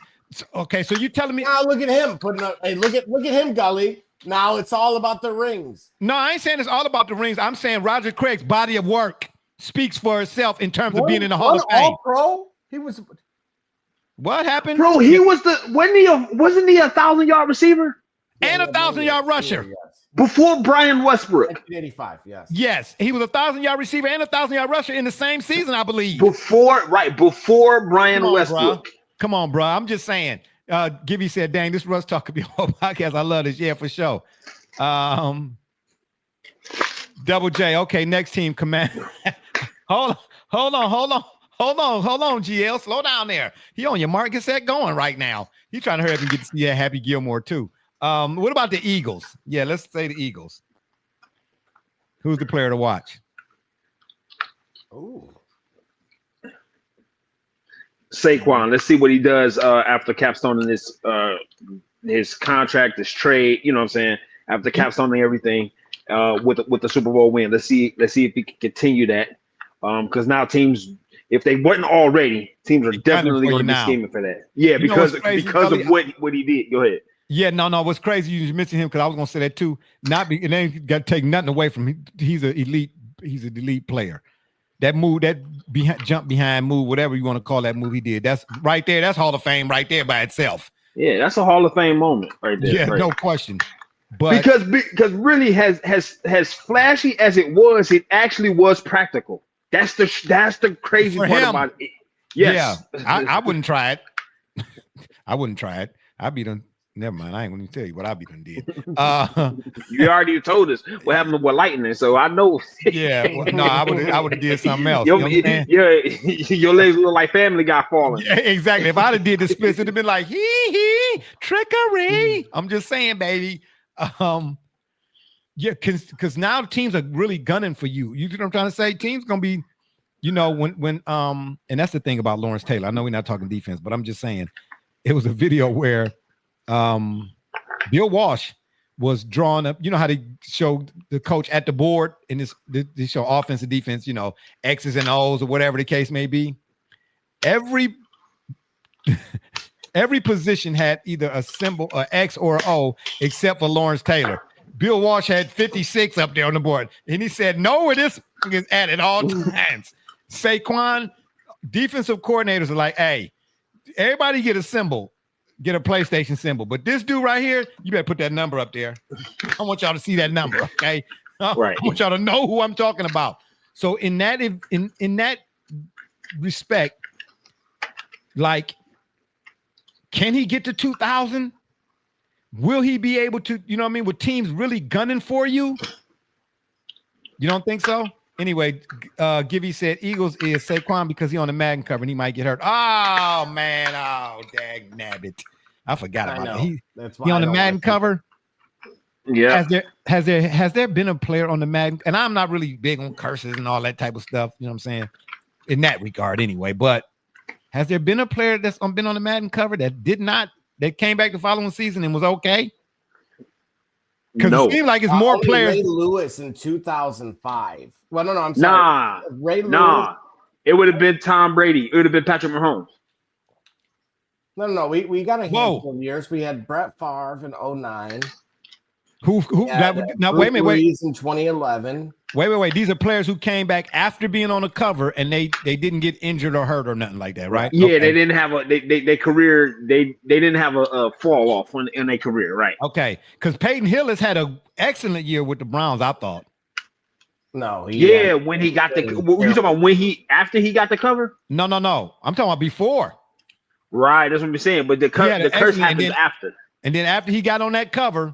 Okay, so you telling me? Now look at him putting up. Hey, look at him, Gully. Now it's all about the rings. No, I ain't saying it's all about the rings. I'm saying Roger Craig's body of work speaks for itself in terms of being in the Hall of Fame. All pro. He was. What happened? Bro, he was wasn't he a 1,000-yard receiver and a 1,000-yard rusher before Brian Westbrook? 1985, yes. Yes, he was a 1,000-yard receiver and a 1,000-yard rusher in the same season, I believe. Before Brian Westbrook. Come on, bro. I'm just saying. Gibby said, "Dang, this Russ talk could be a whole podcast. I love this. Yeah, for sure." Double J. Okay, next team, command. hold on, GL. Slow down there. He on your mark. Get set going right now. He's trying to hurry up and get to see Happy Gilmore too. What about the Eagles? Yeah, let's say the Eagles. Who's the player to watch? Ooh. Saquon. Let's see what he does after capstoning his contract, his trade. You know what I'm saying? After capstoning everything with the Super Bowl win. Let's see if he can continue that. Because now teams, if they weren't already, teams are definitely going to be scheming for that. Yeah, because of what he did. Go ahead. Yeah, no. What's crazy? You mentioned him because I was going to say that too. And then got to take nothing away from him. He's an elite player. That move, that jump behind move, whatever you want to call that move he did, that's right there. That's Hall of Fame right there by itself. Yeah, that's a Hall of Fame moment right there. Yeah, right. No question. But because really, as flashy as it was, it actually was practical. That's the crazy part about it. Yes. Yeah, I wouldn't try it. I wouldn't try it. I'd be done. Never mind. I ain't going to tell you what I be done did. You already told us what happened with lightning, so I know. Yeah. Well, no, I would have did something else. Your legs look like Family Guy falling. Yeah, exactly. If I'd have did the splits, it'd have been like hee trickery. I'm just saying, baby. Yeah, because now teams are really gunning for you. You know what I'm trying to say? Teams gonna be, when and that's the thing about Lawrence Taylor. I know we're not talking defense, but I'm just saying it was a video where Bill Walsh was drawn up. You know how they show the coach at the board in they show offense and defense, X's and O's or whatever the case may be. Every position had either a symbol, an X or an O, except for Lawrence Taylor. Bill Walsh had 56 up there on the board. And he said, "No, it is at all times." Saquon, defensive coordinators are like, "Hey, everybody get a symbol. Get a PlayStation symbol. But this dude right here, you better put that number up there. I want y'all to see that number, okay? Right. I want y'all to know who I'm talking about." So in that respect, like, can he get to 2,000? Will he be able to, with teams really gunning for you? You don't think so? Anyway, Gibby said Eagles is Saquon because he on the Madden cover and he might get hurt. Oh, man. Oh, dag nabbit. I forgot about that. He on the Madden cover? Yeah. Has there been a player on the Madden? And I'm not really big on curses and all that type of stuff. You know what I'm saying? In that regard anyway. But has there been a player that's been on the Madden cover that came back the following season and was okay? Because it seems like it's more players. Ray Lewis in 2005. Well, no, I'm sorry. Nah, Ray Lewis. It would have been Tom Brady. It would have been Patrick Mahomes. No. We got a handful of years. We had Brett Favre in 2009. Who? Now wait a minute. Wait. In 2011. Wait. These are players who came back after being on the cover and they didn't get injured or hurt or nothing like that, right? Yeah, okay. They didn't have their career. They didn't have a fall off in their career, right? Okay, because Peyton Hill has had an excellent year with the Browns, I thought. No, when he got the. You talking about after he got the cover? No. I'm talking about before. Right, that's what I'm saying. But the curse happens after. And then after he got on that cover.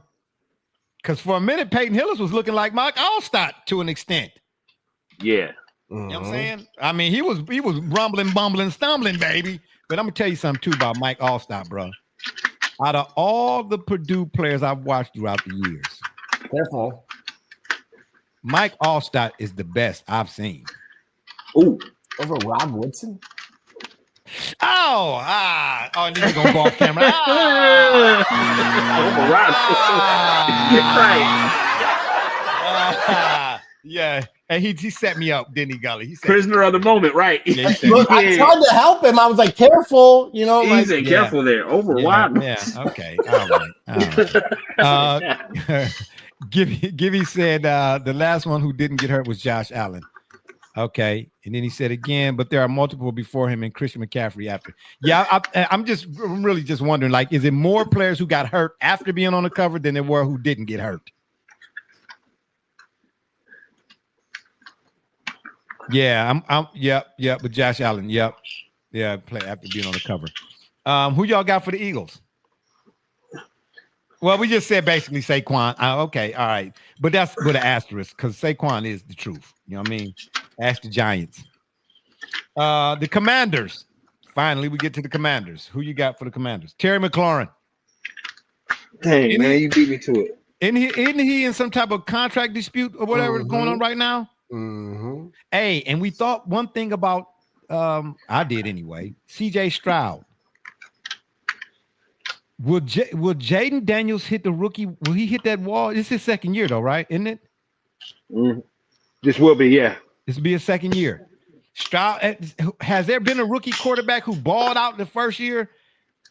Because for a minute, Peyton Hillis was looking like Mike Allstott to an extent. Yeah. You know what I'm saying? I mean, he was rumbling, bumbling, stumbling, baby. But I'm going to tell you something, too, about Mike Allstott, bro. Out of all the Purdue players I've watched throughout the years, careful, Mike Allstott is the best I've seen. Ooh. Over Rob Woodson? Oh, and then you're going to go off camera. Over Rob. Yeah, and he set me up, didn't he, Gully? He said, Prisoner of the moment, right? Yeah, he said, Look, I tried to help him. I was like, careful, you know. Like, Easy, careful there. Over wide. Yeah, okay. All right. Gibby said the last one who didn't get hurt was Josh Allen. Okay. And then he said again, but there are multiple before him and Christian McCaffrey after. Yeah, I'm really just wondering, like, is it more players who got hurt after being on the cover than there were who didn't get hurt? Yeah, yep, with Josh Allen. Yep. Yeah, play after being on the cover. Who y'all got for the Eagles? Well, we just said basically Saquon. Okay, all right. But that's with an asterisk because Saquon is the truth. You know what I mean? Ask the Giants. The Commanders. Finally, we get to the Commanders. Who you got for the Commanders? Terry McLaurin. Dang, man, you beat me to it. Isn't he in some type of contract dispute or whatever is going on right now? Mm-hmm. Hey, and we thought one thing about I did anyway. CJ Stroud. Will Jaden Daniels hit the rookie? Will he hit that wall? It's his second year, though, right? Isn't it? This will be, yeah. This will be his second year. Stroud, has there been a rookie quarterback who balled out the first year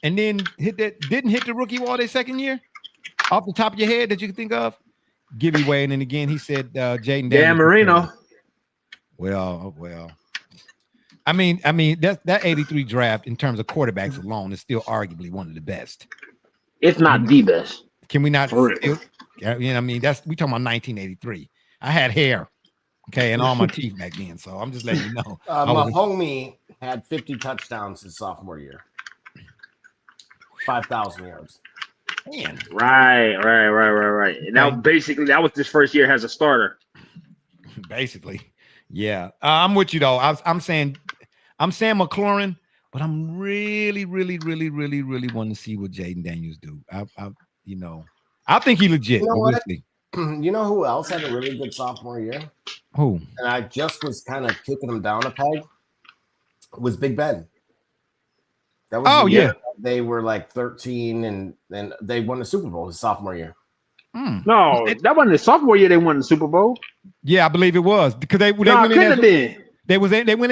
and then didn't hit the rookie wall their second year? Off the top of your head that you can think of? Gibby weighing in again. He said Jaden Daniels. Dan Marino. Well. I mean that 83 draft in terms of quarterbacks alone is still arguably one of the best. If not the best. Can we not? You know what I mean? We talking about 1983. I had hair, okay, and all my teeth back then. So I'm just letting you know. My homie had 50 touchdowns his sophomore year. 5,000 yards. Man. Right. And now basically that was his first year as a starter. Basically. Yeah. I'm with you though. I'm saying McLaurin, but I'm really wanting to see what Jaden Daniels do. I think he legit. You know what? You know who else had a really good sophomore year? Who? And I just was kind of kicking him down a peg. Was Big Ben. That was the year they were like 13 and they won the Super Bowl his sophomore year. No, that wasn't the sophomore year they won the Super Bowl. Yeah, I believe it was because they went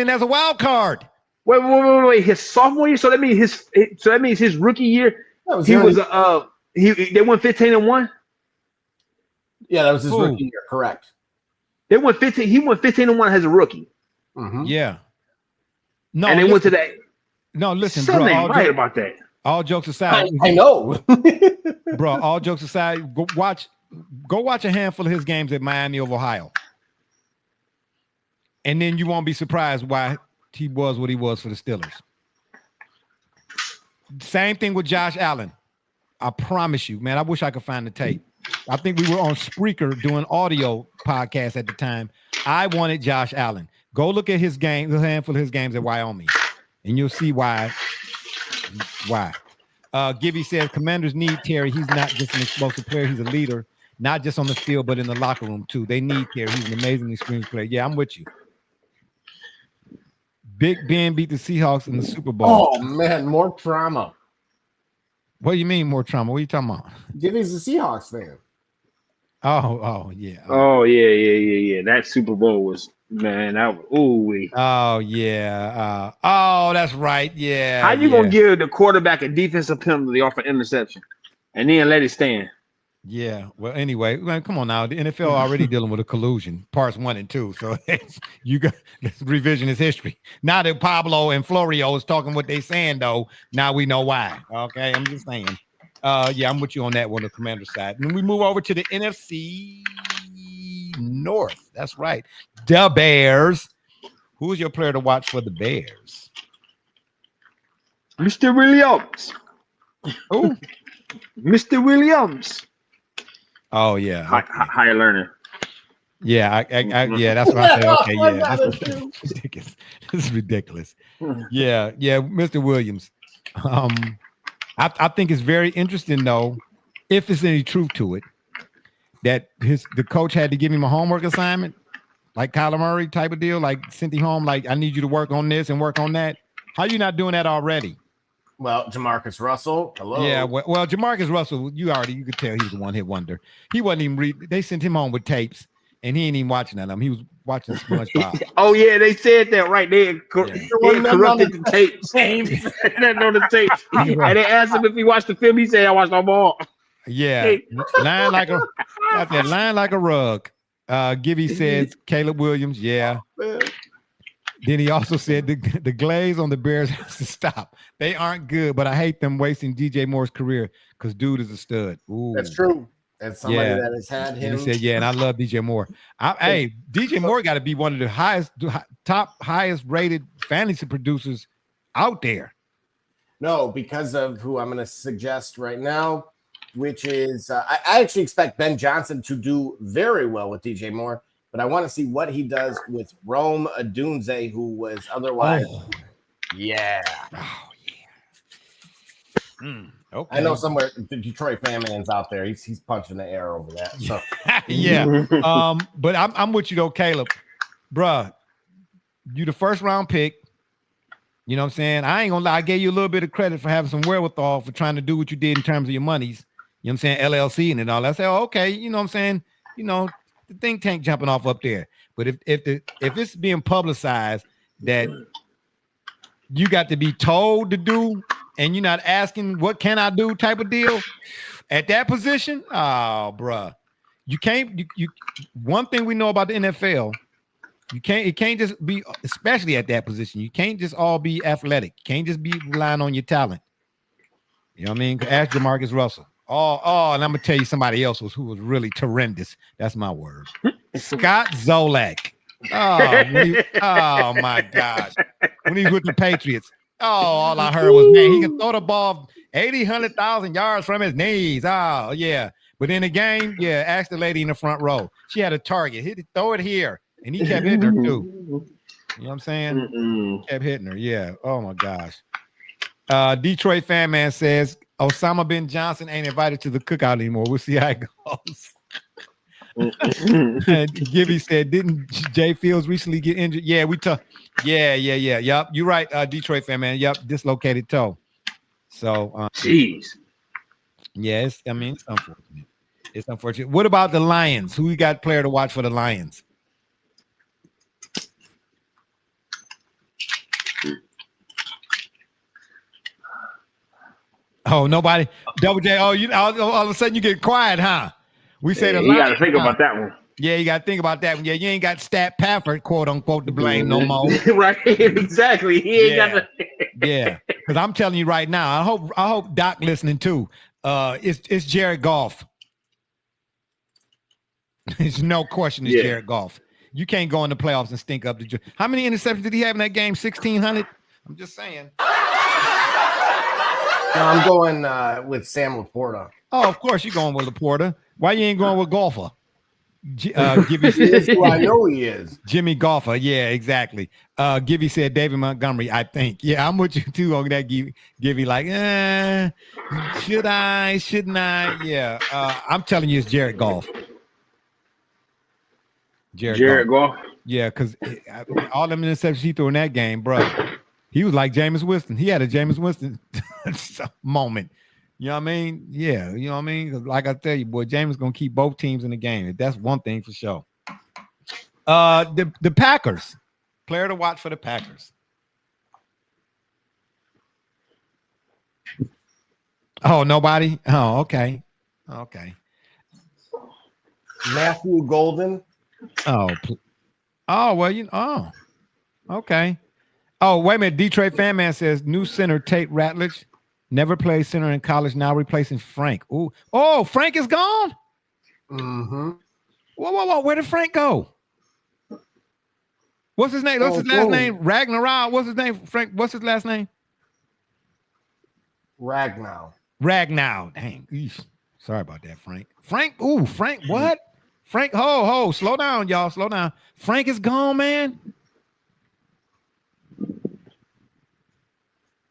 in as a wild card. Wait. His sophomore year. So that means his rookie year. They won 15-1. Yeah, that was his rookie year. Correct. They won 15. He won 15-1 as a rookie. Mm-hmm. Yeah. No, and they went to that. No, listen, something bro. Ain't right about that. All jokes aside, I know, bro. All jokes aside, go watch a handful of his games at Miami of Ohio, and then you won't be surprised why he was what he was for the Steelers. Same thing with Josh Allen. I promise you, man. I wish I could find the tape. I think we were on Spreaker doing audio podcasts at the time. I wanted Josh Allen. Go look at his game, a handful of his games at Wyoming, and you'll see why. Gibby says Commanders need Terry. He's not just an explosive player. He's a leader, not just on the field, but in the locker room too. They need Terry. He's an amazing experienced player. Yeah, I'm with you. Big Ben beat the Seahawks in the Super Bowl. Oh man, more trauma. What do you mean more trauma? What are you talking about? Gibby's a Seahawks fan. Oh yeah. Oh yeah. That Super Bowl was, man, that was ooh. Oh yeah. That's right. Yeah. How you gonna give the quarterback a defensive penalty off an interception and then let it stand? Yeah. Well, anyway, man, come on now. The NFL already dealing with a collusion, parts 1 and 2. So you got revisionist history. Now that Pablo and Florio is talking what they saying, though, now we know why. Okay, I'm just saying. Yeah, I'm with you on that one, the Commander side. And then we move over to the NFC North. That's right. The Bears. Who's your player to watch for the Bears? Mr. Williams. Who? Mr. Williams. Oh yeah, higher learner. Yeah, yeah, that's what I said. Okay, yeah, that's ridiculous. This is ridiculous. Yeah, Mr. Williams. I think it's very interesting though, if there's any truth to it, that the coach had to give him a homework assignment, like Kyler Murray type of deal, like sent him home, like I need you to work on this and work on that. How you not doing that already? Well, Jamarcus Russell. Hello. Yeah, well, Jamarcus Russell, you could tell he's a one-hit wonder. He wasn't even they sent him home with tapes, and he ain't even watching that. He was watching SpongeBob. Oh yeah, they said that right there. They corrupted the tape. That on the tape. And they asked him if he watched the film. He said, "I watched them all." Yeah, lying like a lying like a rug. Gibby says Caleb Williams. Yeah. Then he also said the glaze on the Bears has to stop. They aren't good, but I hate them wasting DJ Moore's career because dude is a stud. Ooh. That's true. That's somebody that has had him. And he said, yeah, and I love DJ Moore. Hey, DJ Moore got to be one of the highest rated fantasy producers out there. No, because of who I'm going to suggest right now, which is I actually expect Ben Johnson to do very well with DJ Moore. But I want to see what he does with Rome Odunze, who was otherwise. Oh. Yeah. Oh, yeah. Okay. I know somewhere the Detroit fan man's out there. He's punching the air over that. So. Yeah. But I'm with you, though, Caleb. Bruh, you the first round pick. You know what I'm saying? I ain't going to lie. I gave you a little bit of credit for having some wherewithal for trying to do what you did in terms of your monies. You know what I'm saying? LLC and all. I say, oh, okay. You know what I'm saying? You know, the think tank jumping off up there. But if it's being publicized that you got to be told to do and you're not asking what can I do type of deal at that position, oh bruh. You can't you one thing we know about the NFL, it can't just be, especially at that position, you can't just all be athletic. You can't just be relying on your talent. You know what I mean? Ask Jamarcus Russell. Oh, and I'm gonna tell you somebody else who was really horrendous. That's my word. Scott Zolak. Oh my gosh. When he was with the Patriots. Oh, all I heard was, man, he can throw the ball 100,000 yards from his knees. Oh, yeah. But in the game, yeah, ask the lady in the front row. She had a target. He'd throw it here. And he kept hitting her too. You know what I'm saying? Kept hitting her. Yeah. Oh my gosh. Detroit fan man says Osama bin Johnson ain't invited to the cookout anymore. We'll see how it goes. Gibby said, didn't Jay Fields recently get injured? Yeah, we talk. Yeah. Yep. You're right, Detroit fan man. Yep, dislocated toe. So jeez. Yeah, it's unfortunate. It's unfortunate. What about the Lions? Who we got player to watch for the Lions? Oh, nobody. Double J. Oh, you all of a sudden you get quiet, huh? We say the you got to think about that one. Yeah, you got to think about that one. Yeah, you ain't got Stat Pafford, quote unquote, to blame no more. Right, exactly. He ain't got to. Yeah, because I'm telling you right now. I hope Doc listening too. It's Jared Goff. There's no question. It's Jared Goff. You can't go in the playoffs and stink up the. How many interceptions did he have in that game? 1,600. I'm just saying. No, I'm going with Sam Laporta. Oh, of course you're going with Laporta. Why you ain't going with Golfer? Gibby says, who I know he is. Jimmy Golfer. Yeah, exactly. Gibby said David Montgomery, I think. Yeah, I'm with you too on that, Gibby. Like, should I? Shouldn't I? Yeah. I'm telling you, it's Jared Goff. Jared Goff. Yeah, because all them interceptions he threw in that game, bro. He was like Jameis Winston. He had a Jameis Winston moment. You know what I mean? Yeah, you know what I mean? 'Cause like I tell you, boy, Jameis gonna keep both teams in the game. That's one thing for sure. The Packers. Player to watch for the Packers. Oh, nobody? Oh, okay. Okay. Matthew Golden. Oh, well, okay. Oh, wait a minute. Detroit fan man says new center Tate Ratledge never played center in college. Now replacing Frank. Ooh. Oh, Frank is gone. Mm-hmm. Whoa. Where did Frank go? What's his name? What's his last name? Ragnarok. What's his name? Frank. What's his last name? Ragnow. Dang. Eesh. Sorry about that, Frank. Frank. Ooh, Frank. What? Frank. Ho. Slow down, y'all. Slow down. Frank is gone, man.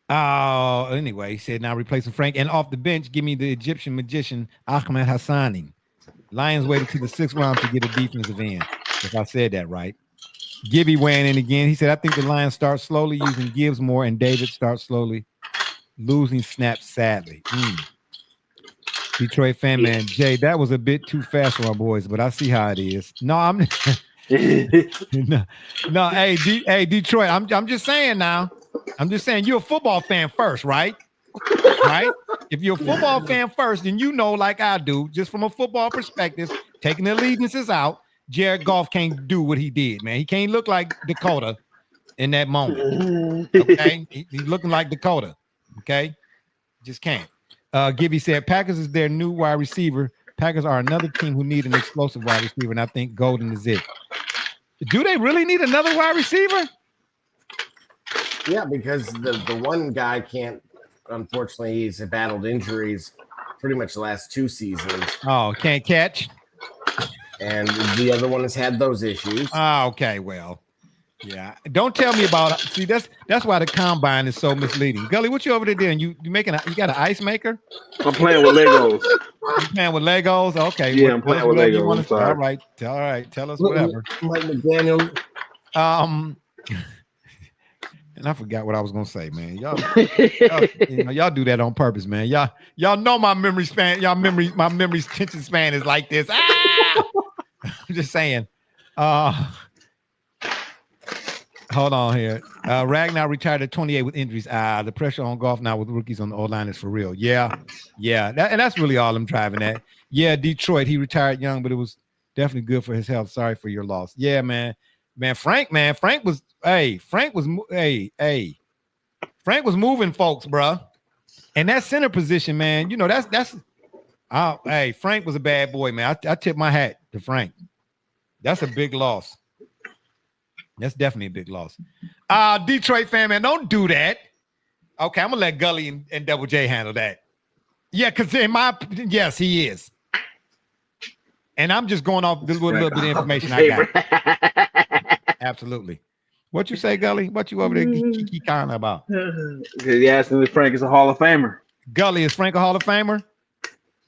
Oh, anyway, he said now replacing Frank and off the bench, give me the Egyptian magician Ahmed Hassani. Lions waited to the 6th round to get a defensive end. If I said that right. Gibby weighing in again. He said, I think the Lions start slowly using Gibbs more and David starts slowly losing snaps sadly. Detroit fan, man. Jay, that was a bit too fast for our boys, but I see how it is. No, I'm no, hey, Detroit. I'm just saying now. I'm just saying you're a football fan first, right? Right? If you're a football fan first, then you know, like I do, just from a football perspective, taking the allegiances out, Jared Goff can't do what he did, man. He can't look like Dakota in that moment. Okay, he's looking like Dakota. Okay, just can't. Gibby said Packers is their new wide receiver. Packers are another team who need an explosive wide receiver, and I think Golden is it. Do they really need another wide receiver? Yeah, because the one guy can't. Unfortunately, he's battled injuries pretty much the last 2 seasons. Oh, can't catch. And the other one has had those issues. Oh, okay. Well, yeah. Don't tell me about. See, that's why the combine is so misleading. Gully, what you over there doing? You got an ice maker? I'm playing with Legos. You playing with Legos? Okay. Yeah, I'm playing with Legos. All right. Tell us whatever. Mike McDaniel. And I forgot what I was gonna say, man. Y'all do that on purpose, man. Y'all know my memory span. My memory attention span is like this. Ah! I'm just saying. Hold on here. Ragnar retired at 28 with injuries. The pressure on Goff now with rookies on the O-line is for real. Yeah. And that's really all I'm driving at. Yeah, Detroit. He retired young, but it was definitely good for his health. Sorry for your loss. Yeah, man. Frank was moving folks, bro. And that center position, man, you know, Frank was a bad boy, man. I tip my hat to Frank. That's a big loss. That's definitely a big loss. Detroit fan, man, don't do that. Okay, I'm gonna let Gully and Double J handle that. Yeah, because yes, he is. And I'm just going off with a little bit of information I got. Absolutely. What you say, Gully? What you over there kind about? He asked me if Frank is a Hall of Famer. Gully, is Frank a Hall of Famer?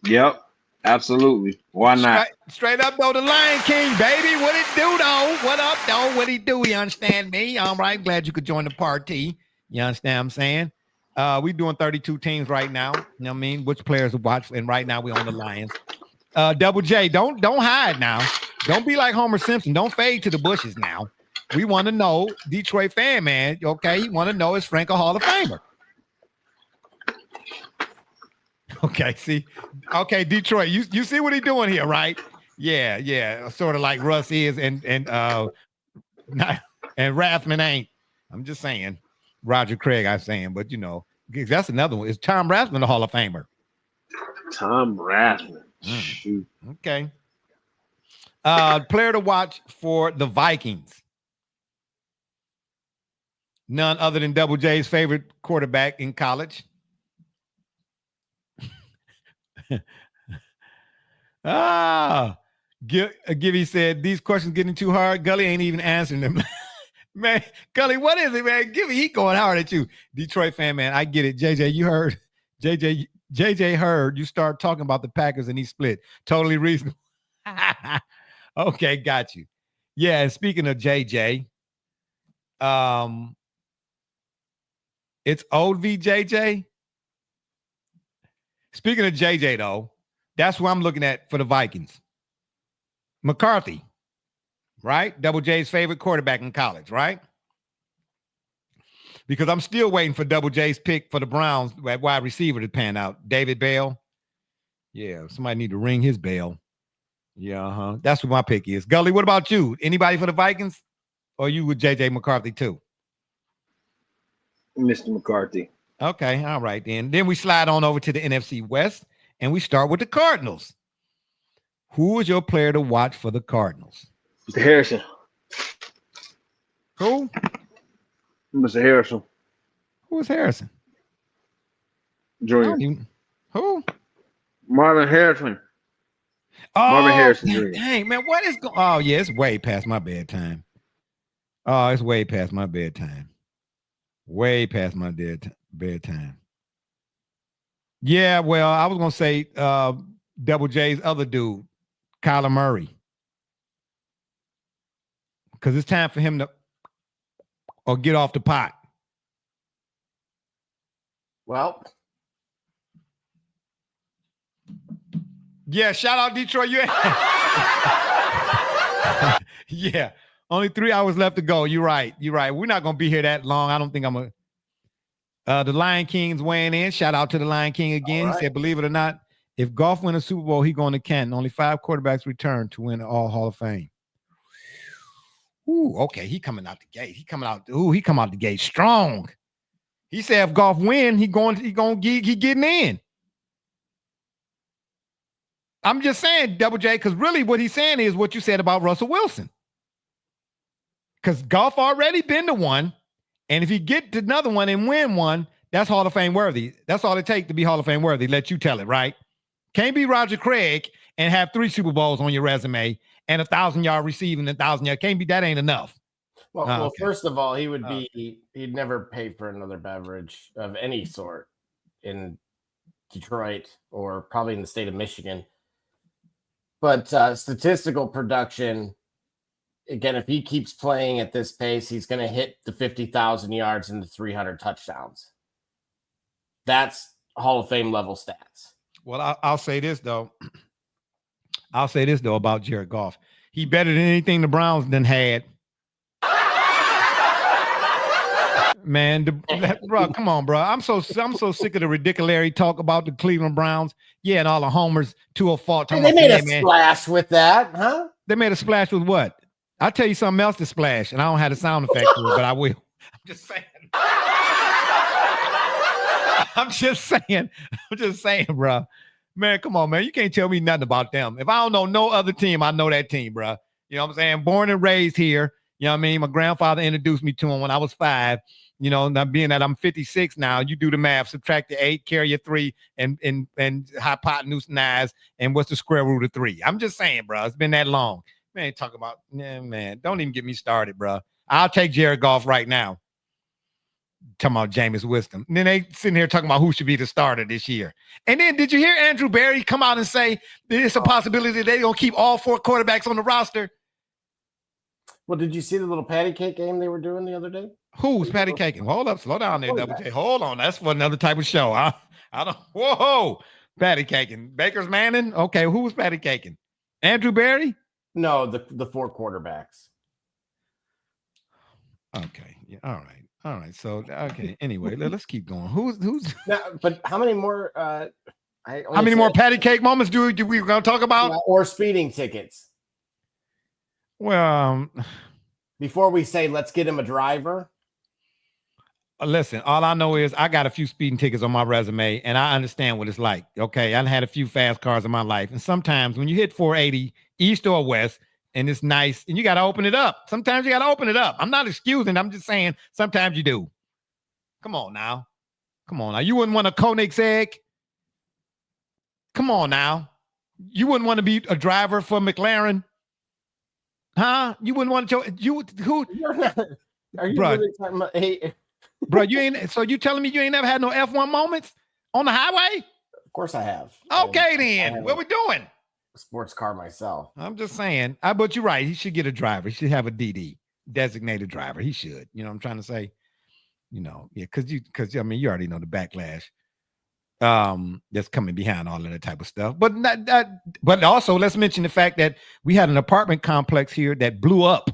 Yep, absolutely. Why not? Straight up though, the Lion King, baby. What it do though? What up though? What he do? You understand me? All right, glad you could join the party. You understand what I'm saying? We doing 32 teams right now. You know what I mean? Which players to watch? And right now we on the Lions. Double J, don't hide now. Don't be like Homer Simpson. Don't fade to the bushes now. We want to know, Detroit fan, man. Okay, you want to know, is Frank a Hall of Famer? Okay, see? Okay, Detroit, you see what he's doing here, right? Yeah. Sort of like Russ is and Rathman ain't. I'm just saying. Roger Craig, I'm saying, but you know, that's another one. Is Tom Rathman a Hall of Famer? Tom Rathman. Okay. Player to watch for the Vikings. None other than Double J's favorite quarterback in college. Gibby said, these questions getting too hard. Gully ain't even answering them. Man, Gully, what is it, man? Gibby, he going hard at you. Detroit fan, man, I get it. JJ, you heard. JJ heard you start talking about the Packers and he split. Totally reasonable. Okay, got you. Yeah, and speaking of JJ, it's old VJJ. Speaking of JJ, though, that's who I'm looking at for the Vikings. McCarthy, right? Double J's favorite quarterback in college, right? Because I'm still waiting for Double J's pick for the Browns at wide receiver to pan out. David Bell. Yeah, somebody need to ring his bell. Yeah, that's what my pick is. Gully, what about you? Anybody for the Vikings? Or you with JJ McCarthy too? Mr. McCarthy. Okay, all right then. Then we slide on over to the NFC West, and we start with the Cardinals. Who is your player to watch for the Cardinals? Mr. Harrison. Who? Mr. Harrison. Who is Harrison? Junior. Who? Marvin Harrison. Oh, Marvin Harrison Jr. Dang, man, what is going on? Oh, yeah, it's way past my bedtime. Oh, it's way past my bedtime. Way past my bedtime. Yeah, well, I was going to say Double J's other dude, Kyler Murray. Because it's time for him to get off the pot. Well, Yeah, shout out Detroit. Yeah, only 3 hours left to go. You're right. We're not gonna be here that long. I don't think I'm gonna. The Lion King's weighing in. Shout out to the Lion King again. He said, believe it or not, if Goff win a Super Bowl, he going to Canton. Only 5 quarterbacks return to win all Hall of Fame. Ooh, okay. He coming out the gate. He come out the gate strong. He said if Goff win, he getting in. I'm just saying, Double J, because really what he's saying is what you said about Russell Wilson. Because Goff already been to one. And if he get to another one and win one, that's Hall of Fame worthy. That's all it takes to be Hall of Fame worthy. Let you tell it, right? Can't be Roger Craig and have 3 Super Bowls on your resume and 1,000-yard receiving, 1,000-yard. Can't be, that ain't enough. Well, Okay. first of all, he'd never pay for another beverage of any sort in Detroit or probably in the state of Michigan. But statistical production, again, if he keeps playing at this pace, he's going to hit the 50,000 yards and the 300 touchdowns. That's Hall of Fame level stats. Well, I'll say this, though. About Jared Goff. He better than anything the Browns done had. Man, bro, come on, bro. I'm so sick of the ridiculous talk about the Cleveland Browns. Yeah, and all the homers to a fault. They made a splash with that, huh? They made a splash with what? I'll tell you something else to splash, and I don't have the sound effect for it, but I will. I'm just saying, bro. Man, come on, man. You can't tell me nothing about them. If I don't know no other team, I know that team, bro. You know what I'm saying? Born and raised here. You know what I mean? My grandfather introduced me to him when I was 5. You know, now being that I'm 56 now, you do the math, subtract the 8, carry your 3, and hypotenuse 9, and what's the square root of 3? I'm just saying, bro. It's been that long. Man, talk about, man, don't even get me started, bro. I'll take Jared Goff right now. Talking about Jameis Winston. And then they sitting here talking about who should be the starter this year. And then did you hear Andrew Berry come out and say there's a possibility that they're going to keep all 4 quarterbacks on the roster? Well, did you see the little patty cake game they were doing the other day? Who's patty caking? Hold up, slow down there, Double J. Hold on, that's for another type of show. I don't. Whoa, patty caking. Baker's Manning. Okay, who was patty caking? Andrew Berry? No, the 4 quarterbacks. Okay, yeah, all right. So okay. Anyway, let's keep going. Who's? Now, but how many more? How many more patty cake moments do we going to talk about? Or speeding tickets? Well, before we say let's get him a driver. Listen, all I know is I got a few speeding tickets on my resume, and I understand what it's like. Okay, I had a few fast cars in my life, and sometimes when you hit 480 east or west, and it's nice, and you got to open it up. Sometimes you got to open it up. I'm not excusing. I'm just saying sometimes you do. Come on now. You wouldn't want a Koenigsegg. Come on now. You wouldn't want to be a driver for McLaren, huh? You wouldn't want to. Who? Are you really talking about? Hey. Bro, you ain't. So you telling me you ain't never had no F1 moments on the highway? Of course I have. Okay, then what we doing? A sports car myself. I'm just saying. But you're right. He should get a driver. He should have a DD, designated driver. He should. You know what I'm trying to say? You know, yeah, because I mean, you already know the backlash that's coming behind all of that type of stuff. But but also let's mention the fact that we had an apartment complex here that blew up.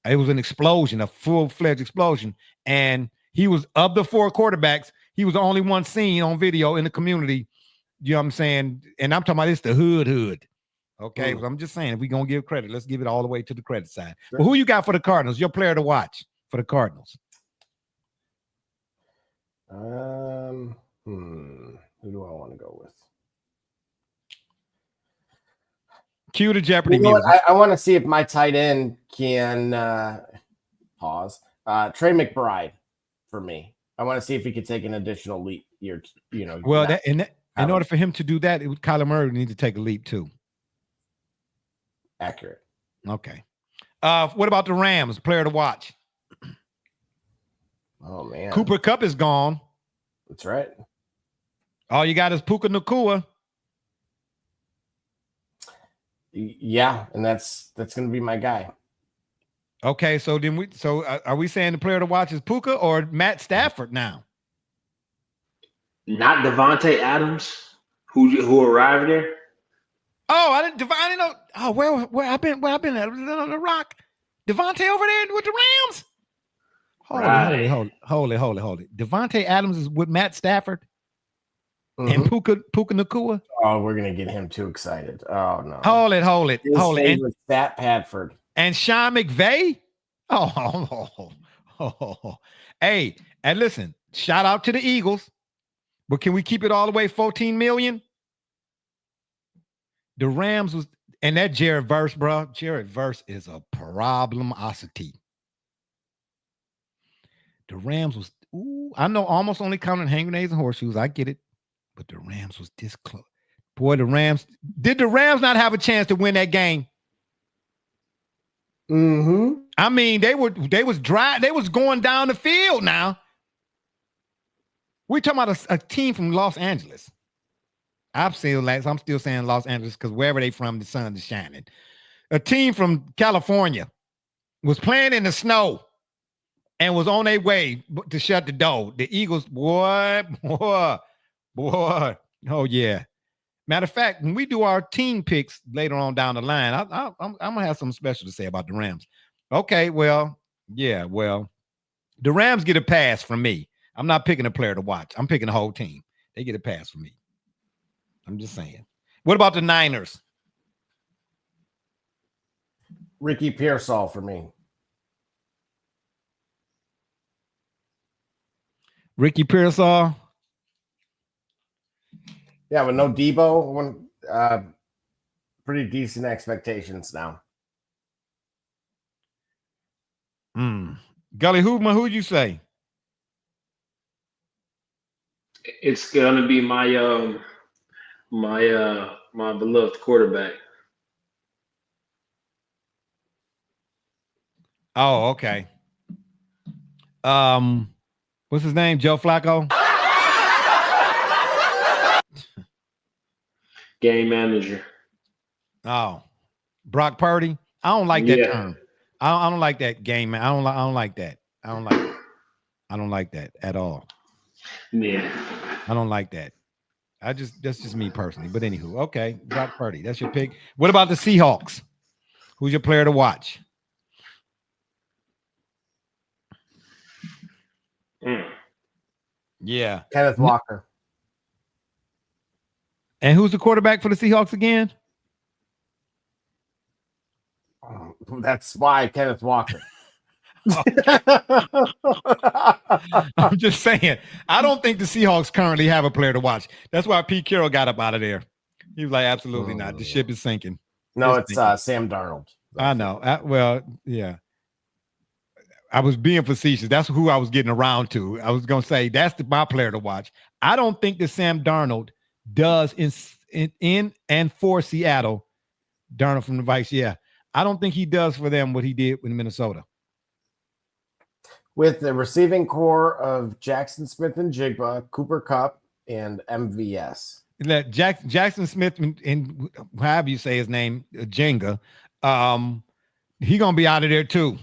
It was an explosion, a full-fledged explosion. And he was, of the 4 quarterbacks, he was the only one seen on video in the community. You know what I'm saying? And I'm talking about it's the hood. Okay, so I'm just saying, if we're going to give credit, let's give it all the way to the credit side. Sure. But who you got for the Cardinals? Your player to watch for the Cardinals? Who do I want to go with? Cue the Jeopardy music. I want to see if my tight end can pause. Trey McBride for me. I want to see if he could take an additional leap. Well, in order for him to do that, Kyler Murray needs to take a leap too. Accurate. Okay. What about the Rams? Player to watch. Oh man, Cooper Kupp is gone. That's right. All you got is Puka Nacua. Yeah, and that's going to be my guy. Okay, so are we saying the player to watch is Puka or Matt Stafford now? Not Devontae Adams, who arrived there. Oh, I didn't know. Oh, where I've been at on the Rock. Devontae over there with the Rams. Holy. Devontae Adams is with Matt Stafford and Puka Nacua. Oh, we're gonna get him too excited. Oh no. Hold it. His favorite Stat Padford. And Sean McVay. Hey, and listen, shout out to the Eagles. But can we keep it all the way 14 million? The Rams was, and that Jared Verse, bro. Jared Verse is a problemosity. The Rams was, I know, almost only counting hand grenades and horseshoes. I get it. But the Rams was this close. Boy, did the Rams not have a chance to win that game? I mean, they was dry. They was going down the field now. We're talking about a team from Los Angeles. I'm still saying Los Angeles because wherever they from, the sun is shining. A team from California was playing in the snow and was on their way to shut the door. The Eagles, boy. Oh, yeah. Matter of fact, when we do our team picks later on down the line, I'm going to have something special to say about the Rams. Okay, the Rams get a pass from me. I'm not picking a player to watch. I'm picking the whole team. They get a pass from me. I'm just saying. What about the Niners? Ricky Pearsall for me. Ricky Pearsall? Yeah, with no Debo, pretty decent expectations now. Gully, who'd you say? It's gonna be my my beloved quarterback. Oh, okay. What's his name? Joe Flacco? Game manager. Oh, Brock Purdy. I don't like that term. I don't like that game, man. I don't like that. I don't like that at all. Yeah. I don't like that. That's just me personally. But anywho, okay, Brock Purdy. That's your pick. What about the Seahawks? Who's your player to watch? Yeah. Kenneth Walker. And who's the quarterback for the Seahawks again? That's why Kenneth Walker. I'm just saying. I don't think the Seahawks currently have a player to watch. That's why Pete Carroll got up out of there. He was like, absolutely not. The ship is sinking. No, it's Sam Darnold. I know. Yeah. I was being facetious. That's who I was getting around to. I was going to say that's my player to watch. I don't think that Sam Darnold does in and for Seattle. Darnold from the Vice, yeah. I don't think he does for them what he did with Minnesota. With the receiving core of Jackson Smith and Jigba, Cooper Kupp, and MVS. Jackson Smith and however you say his name, Jenga, he gonna be out of there too.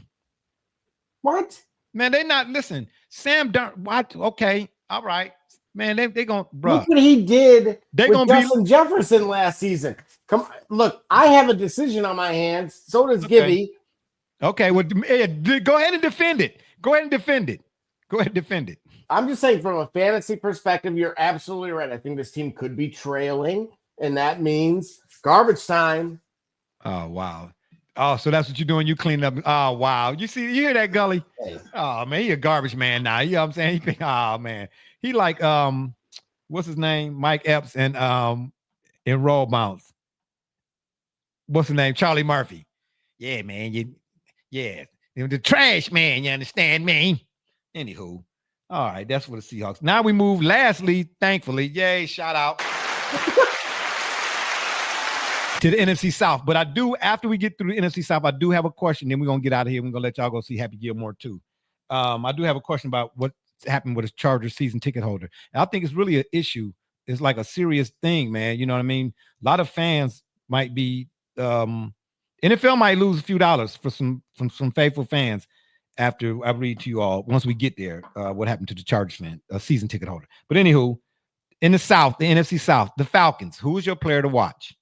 What? Man, they not listen. Sam Darnold. What? Okay, all right. Man, they gonna bro. Look what he did They with gonna Justin Jefferson last season. Come on, look, I have a decision on my hands. So does Gibby. Okay, well, go ahead and defend it. Go ahead and defend it. I'm just saying, from a fantasy perspective, you're absolutely right. I think this team could be trailing, and that means garbage time. Oh wow. Oh, so that's what you're doing. You clean up. Oh wow. You hear that, Gully? Hey. Oh man, he a garbage man now. You know what I'm saying? Oh man. He like what's his name? Mike Epps and in Roll Bounce. What's his name? Charlie Murphy. Yeah, man. The trash man, you understand me? Anywho. All right, that's for the Seahawks. Now we move lastly, thankfully. Yay, shout out to the NFC South. But I do, after we get through the NFC South, I do have a question. Then we're gonna get out of here. We're gonna let y'all go see Happy Gilmore too. I do have a question about what happened with his Chargers season ticket holder. And I think it's really an issue. It's like a serious thing, man. You know what I mean? A lot of fans might be NFL might lose a few dollars for some faithful fans after I read to you all once we get there what happened to the Chargers fan, a season ticket holder. But anywho, in the South, the NFC South, the Falcons, who is your player to watch?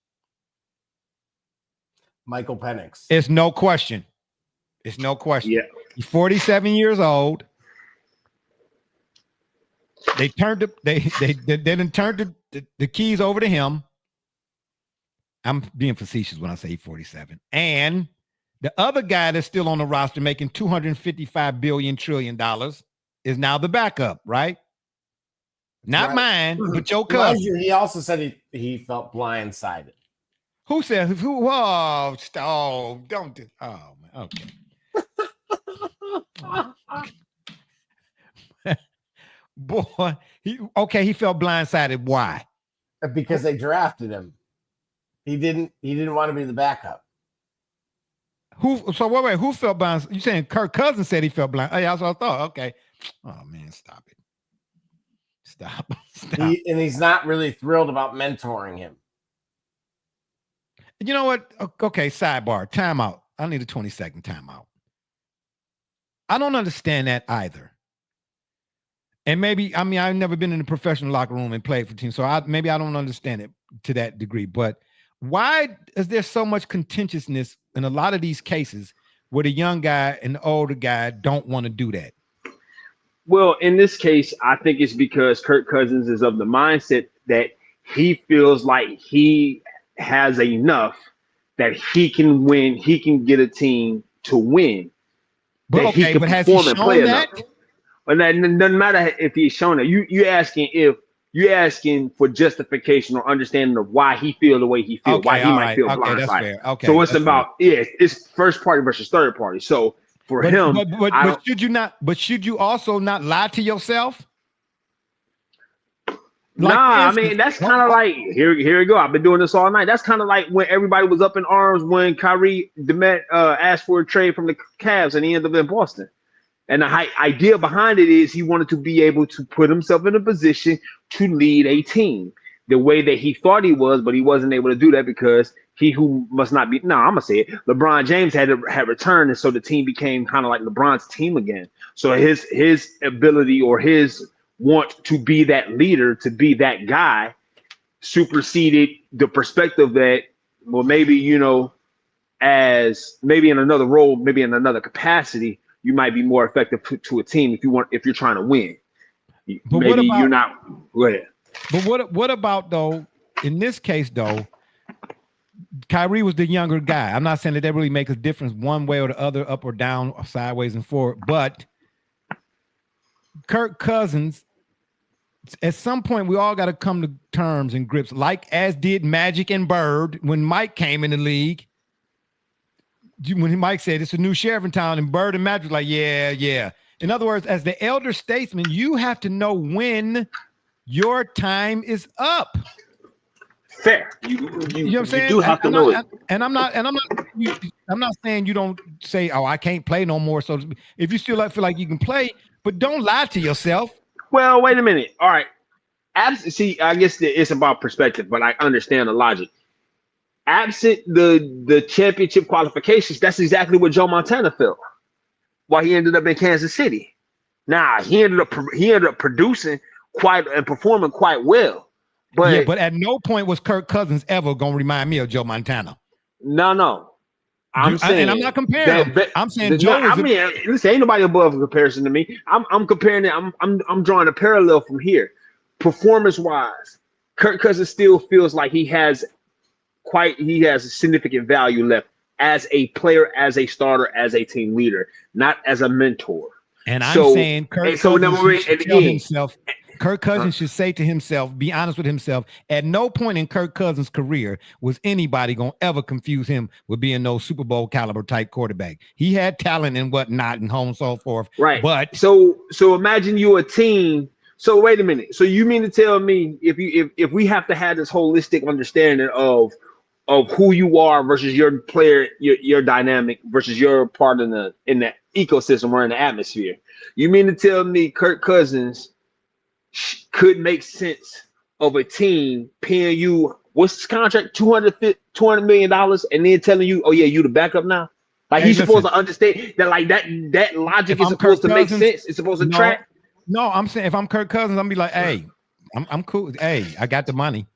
Michael Penix. It's no question. It's no question. Yeah. He's 47 years old. They turned the keys over to him. I'm being facetious when I say 47. And the other guy that's still on the roster making $255 billion is now the backup, right? Not mine, but your cousin. He also said he felt blindsided. Who said who? Oh, don't do. Oh, man. Okay. Boy, he felt blindsided. Why? Because they drafted him. He didn't want to be the backup. Wait, who felt blind? You saying Kirk Cousins said he felt blind? Oh, yeah, that's what I thought. Okay. Oh man, stop it. Stop. And he's not really thrilled about mentoring him. You know what? Okay, sidebar. Timeout. I need a 20-second timeout. I don't understand that either. And maybe, I've never been in a professional locker room and played for teams, so maybe I don't understand it to that degree. But why is there so much contentiousness in a lot of these cases where the young guy and the older guy don't want to do that? Well, in this case, I think it's because Kirk Cousins is of the mindset that he feels like he has enough that he can win. He can get a team to win. But has he shown that? Well, that doesn't matter if he's shown it. You're asking for justification or understanding of why he feels the way he feels, why he might feel blindsided. Okay, so it's about it's first party versus third party. So for him, but should you not? But should you also not lie to yourself? I mean that's kind of like here we go. I've been doing this all night. That's kind of like when everybody was up in arms when Kyrie asked for a trade from the Cavs and he ended up in Boston. And the idea behind it is he wanted to be able to put himself in a position to lead a team the way that he thought he was, but he wasn't able to do that because he who must not be. No, I'm gonna say it. LeBron James had returned, and so the team became kind of like LeBron's team again. So his ability or his want to be that leader, to be that guy, superseded the perspective that, well, maybe as maybe in another role, maybe in another capacity, you might be more effective to a team if you're trying to win. But maybe you're not. Go ahead. But what about though? In this case, though, Kyrie was the younger guy. I'm not saying that really makes a difference one way or the other, up or down, or sideways and forward. But Kirk Cousins, at some point, we all got to come to terms and grips, like as did Magic and Bird when Mike came in the league. When Mike said it's a new sheriff in town, and Bird and Magic like, yeah. In other words, as the elder statesman, you have to know when your time is up. Fair. You know what I'm saying? You do have to know it. And I'm not saying you don't say, oh, I can't play no more. So if you still feel like you can play, but don't lie to yourself. Well, wait a minute. All right. See, I guess it's about perspective, but I understand the logic. Absent the championship qualifications, that's exactly what Joe Montana felt. Why he ended up in Kansas City. Now he ended up producing quite and performing quite well. But at no point was Kirk Cousins ever gonna remind me of Joe Montana. No. I'm saying, and I'm not comparing. I'm saying Joe. Listen, ain't nobody above a comparison to me. I'm comparing it. I'm drawing a parallel from here. Performance wise, Kirk Cousins still feels like he has a significant value left as a player, as a starter, as a team leader, not as a mentor. And I'm saying Kirk Cousins should say to himself, be honest with himself, at no point in Kirk Cousins' career was anybody going to ever confuse him with being no Super Bowl caliber type quarterback. He had talent and whatnot and so forth. Right. But so imagine you a team. So wait a minute. So you mean to tell me if we have to have this holistic understanding of who you are versus your player, your dynamic versus your part in the ecosystem or in the atmosphere, you mean to tell me Kirk Cousins could make sense of a team paying you what's his contract, $200 million, and then telling you, oh yeah, you the backup now? Like he's supposed to understand that, like that logic is supposed to make sense. It's supposed to track. No, I'm saying if I'm Kirk Cousins, I'm be like, hey, I'm cool. Hey, I got the money.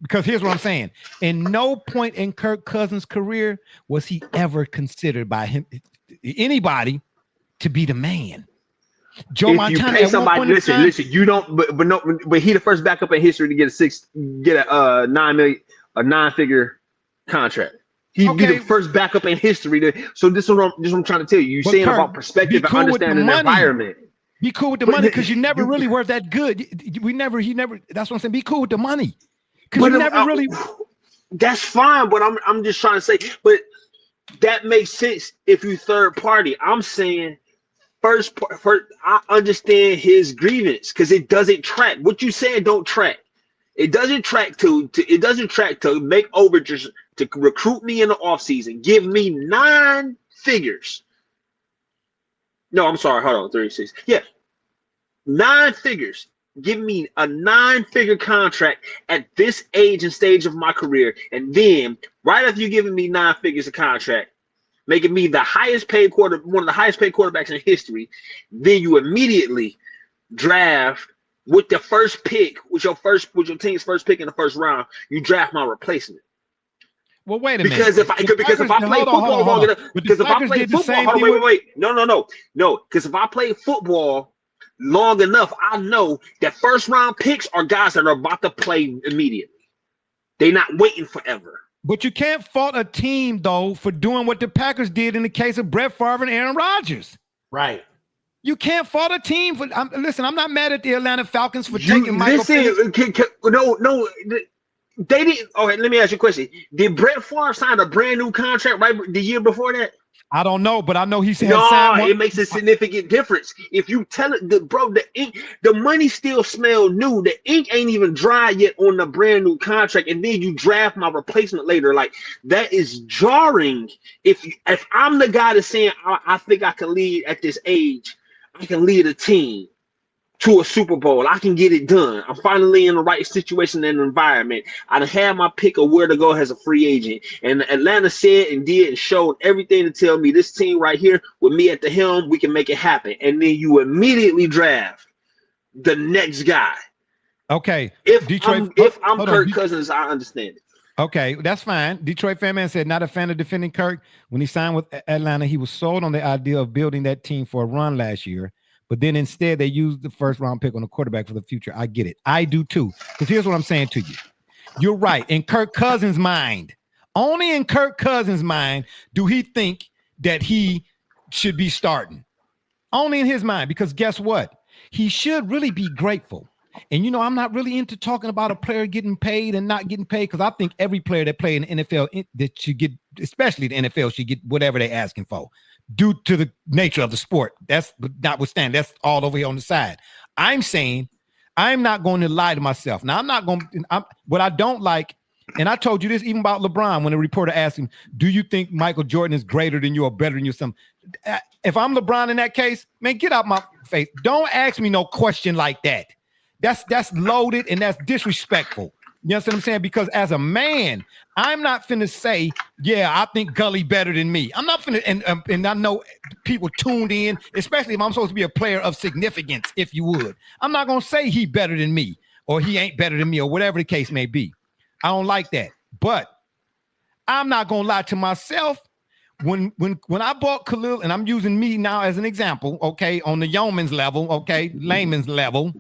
Because here's what I'm saying. In no point in Kirk Cousins' career was he ever considered by anybody to be the man. Joe if Montana, you pay somebody, listen, you don't, but he the first backup in history to get a 9-figure contract. He'd be the first backup in history. So this is what I'm trying to tell you. You're saying Kirk, about perspective and understanding the environment. Be cool with the money because you never really were that good. He never. That's what I'm saying. Be cool with the money because you never really. That's fine, but I'm just trying to say, but that makes sense if you third party. I'm saying. First, I understand his grievance because it doesn't track. What you said don't track. It doesn't track to make overtures to recruit me in the offseason. Give me 9 figures. No, I'm sorry. Hold on. 36. Yeah. 9 figures. Give me a 9-figure contract at this age and stage of my career. And then right after you giving me 9 figures of contract, making me the highest paid one of the highest paid quarterbacks in history, then you immediately draft with the first pick, with your team's first pick in the first round, you draft my replacement. Well, wait a minute. Because if I play football long enough, because if I play football, because if I play football long enough, I know that first round picks are guys that are about to play immediately. They're not waiting forever. But you can't fault a team, though, for doing what the Packers did in the case of Brett Favre and Aaron Rodgers. Right. You can't fault a team for. Listen, I'm not mad at the Atlanta Falcons for taking Michael. No, they didn't. Okay, let me ask you a question. Did Brett Favre sign a brand new contract right the year before that? I don't know, but I know he said it makes a significant difference. If you tell it, the ink, the money still smell new. The ink ain't even dry yet on the brand new contract, and then you draft my replacement later. Like that is jarring. If I'm the guy that's saying I think I can lead at this age, I can lead a team to a Super Bowl. I can get it done. I'm finally in the right situation and environment. I had my pick of where to go as a free agent. And Atlanta said and did and showed everything to tell me this team right here with me at the helm, we can make it happen. And then you immediately draft the next guy. Okay. If I'm Kirk Cousins, I understand it. Okay, that's fine. Detroit fan man said, not a fan of defending Kirk. When he signed with Atlanta, he was sold on the idea of building that team for a run last year. But then instead, they used the first round pick on the quarterback for the future. I get it. I do too. Because here's what I'm saying to you. You're right. In Kirk Cousins' mind, only in Kirk Cousins' mind do he think that he should be starting. Only in his mind. Because guess what? He should really be grateful. And, you know, I'm not really into talking about a player getting paid and not getting paid because I think every player that plays in the NFL that should get, especially the NFL, should get whatever they're asking for. Due to the nature of the sport. That's notwithstanding. That's all over here on the side. I'm saying I'm not going to lie to myself. Now, I'm not going to, what I don't like, and I told you this even about LeBron when a reporter asked him, do you think Michael Jordan is greater than you or better than you? Something. If I'm LeBron in that case, man, get out my face. Don't ask me no question like that. That's loaded and that's disrespectful. You know what I'm saying? Because as a man, I'm not finna say, yeah, I think Gully better than me. I'm not finna, and I know people tuned in, especially if I'm supposed to be a player of significance, if you would. I'm not gonna say he better than me or he ain't better than me or whatever the case may be. I don't like that. But I'm not gonna lie to myself. When I bought Khalil, and I'm using me now as an example, okay, on the yeoman's level, okay, layman's level.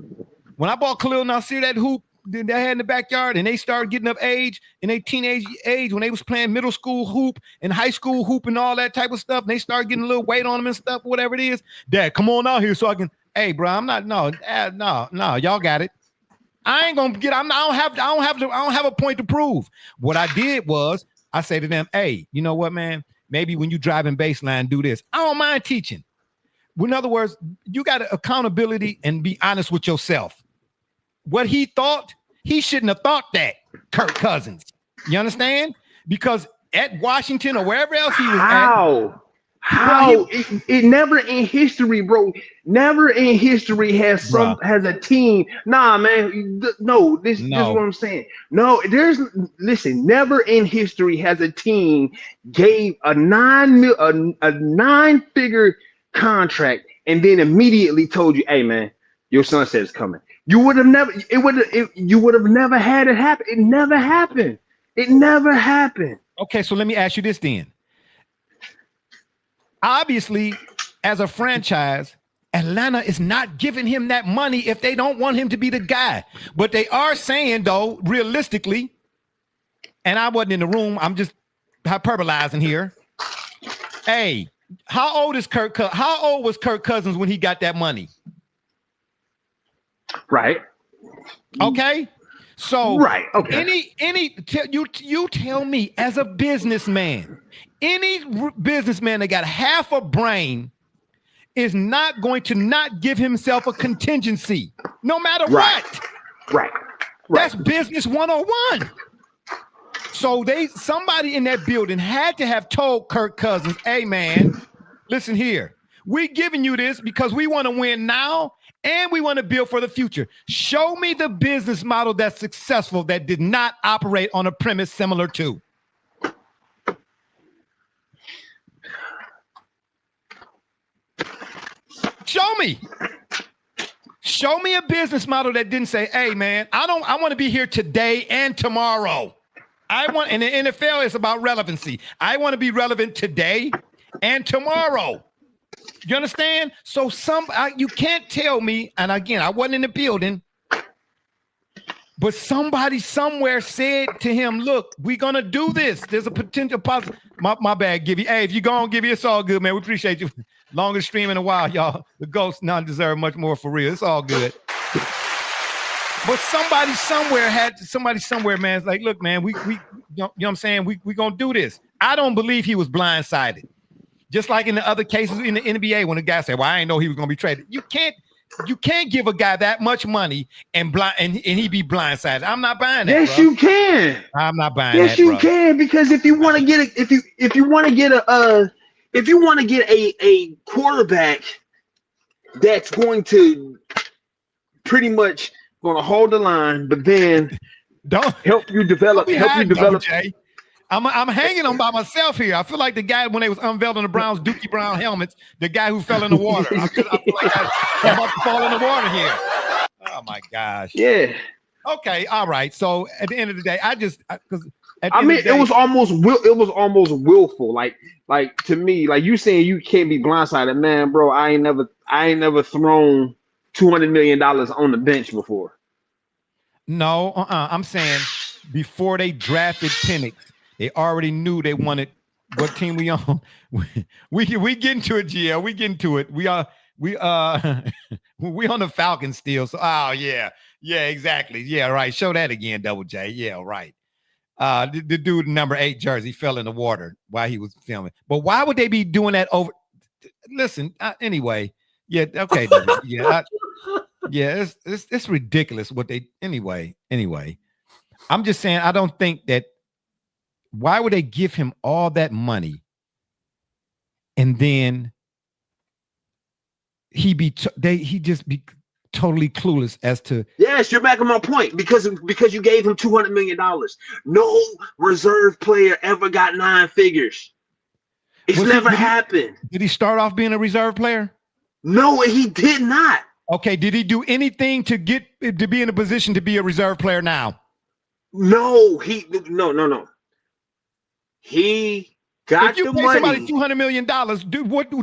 When I bought Khalil Nasir, that hoop they had in the backyard, and they started getting of age in their teenage age when they was playing middle school hoop and high school hoop and all that type of stuff. And they started getting a little weight on them and stuff, whatever it is. Dad, come on out here so I can. Hey, bro, I'm not. No, y'all got it. I ain't gonna get. I don't have a point to prove. What I did was I say to them, hey, you know what, man? Maybe when you driving baseline, do this. I don't mind teaching. In other words, you got accountability and be honest with yourself. What he thought, he shouldn't have thought that, Kirk Cousins. You understand? Because at Washington or wherever else he was How? It never in history, bro. Never in history has has a team. Nah, man. No, this is what I'm saying. No, listen, never in history has a team gave a 9-figure contract and then immediately told you, hey, man, your sunset is coming. You would have never. You would have never had it happen. It never happened. It never happened. Okay, so let me ask you this then. Obviously, as a franchise, Atlanta is not giving him that money if they don't want him to be the guy. But they are saying, though, realistically, and I wasn't in the room, I'm just hyperbolizing here. Hey, how old was Kirk Cousins when he got that money? Right. Okay. So right. Okay. You tell me, as a businessman, any businessman that got half a brain is not going to not give himself a contingency, no matter what. Right. That's business 101. So somebody in that building had to have told Kirk Cousins, hey man, listen here. We're giving you this because we want to win now and we want to build for the future. Show me the business model that's successful that did not operate on a premise similar to. Show me. Show me a business model that didn't say, hey man, I want to be here today and tomorrow. And the NFL is about relevancy. I want to be relevant today and tomorrow. You understand? So you can't tell me, and again, I wasn't in the building, but somebody somewhere said to him, look, we're going to do this. There's a potential positive. My bad, Gibby. Hey, if you're going to give you, it's all good, man. We appreciate you. Longest stream in a while, y'all. The Ghosts not deserve much more for real. It's all good. But somebody somewhere, man, it's like, look, man, we you know what I'm saying? We going to do this. I don't believe he was blindsided. Just like in the other cases in the NBA when the guy said, well, I didn't know he was going to be traded. You can't give a guy that much money and he be blindsided. I'm not buying that. Yes, bro. You can. I'm not buying that. Yes, you can, because if you want to get a quarterback that's going to pretty much going to hold the line, but then help you develop. Jay. I'm hanging on by myself here. I feel like the guy when they was unveiling the Browns Dookie Brown helmets, the guy who fell in the water. I feel like I'm about to fall in the water here. Oh my gosh. Yeah. Okay. All right. So at the end of the day, it was almost willful. Like to me, like you saying you can't be blindsided, man, bro. I ain't never thrown $200 million on the bench before. No, I'm saying before they drafted Penix, they already knew they wanted what team we on. We get into it, GL. We get into it. We on the Falcons still. So yeah, exactly. Yeah, right. Show that again, Double J. Yeah, right. The dude in number 8 jersey fell in the water while he was filming. But why would they be doing that over? Listen, anyway. Yeah, okay. It's ridiculous what they anyway. I'm just saying I don't think that. Why would they give him all that money and then he just be totally clueless as to? Yes, you're back on my point because you gave him $200 million. No reserve player ever got 9 figures. It's never happened. Did he start off being a reserve player? No, he did not. Okay, did he do anything to get to be in a position to be a reserve player now? No. He got the money. If you pay somebody $200 million,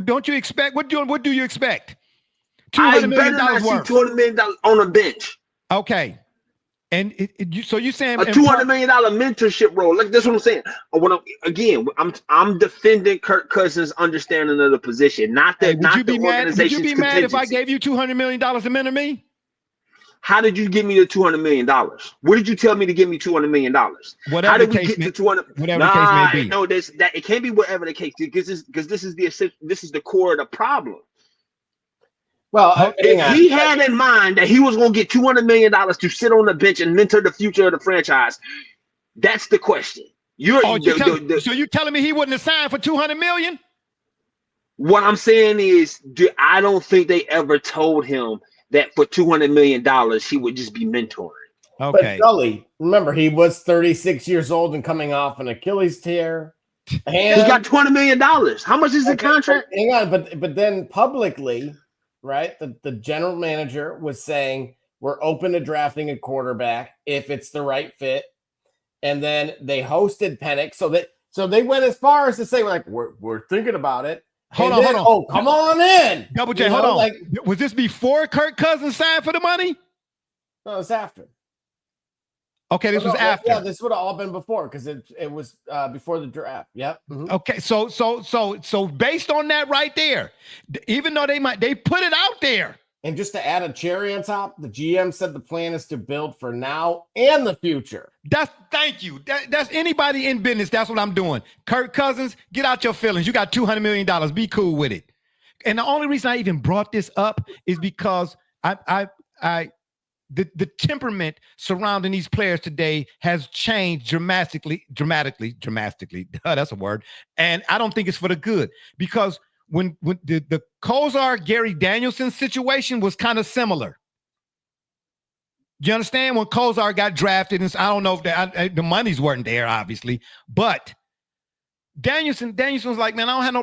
don't you expect? What do you expect? $200 million worth. $200 million on a bench. Okay, and so you're saying a $200 million mentorship role? Like that's what I'm saying. I'm defending Kirk Cousins' understanding of the position, not that. Would you be mad if I gave you $200 million to mentor me? How did you give me the $200 million? What did you tell me to give me $200 million? Whatever the case may be. No, that it can't be whatever the case, because this is the core of the problem. Well, if he had in mind that he was going to get $200 million to sit on the bench and mentor the future of the franchise, that's the question. So you're telling me he wouldn't have signed for $200 million? What I'm saying is, I don't think they ever told him that for $200 million he would just be mentoring. Okay. But Gully, remember, he was 36 years old and coming off an Achilles tear. And he got $20 million. How much is the contract? Hang on, but then publicly, right? The general manager was saying we're open to drafting a quarterback if it's the right fit. And then they hosted Penix, so they went as far as to say, like, we're thinking about it. Hold And on. oh, come on in. Double J, hold on. Was this before Kirk Cousins signed for the money? No, it's after. Okay, this was after. Yeah, this would have all been before because it was before the draft. Yep. Mm-hmm. Okay, so based on that right there, even though they put it out there. And just to add a cherry on top, the GM said the plan is to build for now and the future. Thank you. That's anybody in business. That's what I'm doing. Kirk Cousins, get out your feelings. You got $200 million. Be cool with it. And the only reason I even brought this up is because the temperament surrounding these players today has changed dramatically. That's a word. And I don't think it's for the good, because when the Kosar Gary Danielson situation was kind of similar. Do you understand? When Kosar got drafted, and I don't know if the monies weren't there, obviously, but Danielson was like, man, I don't have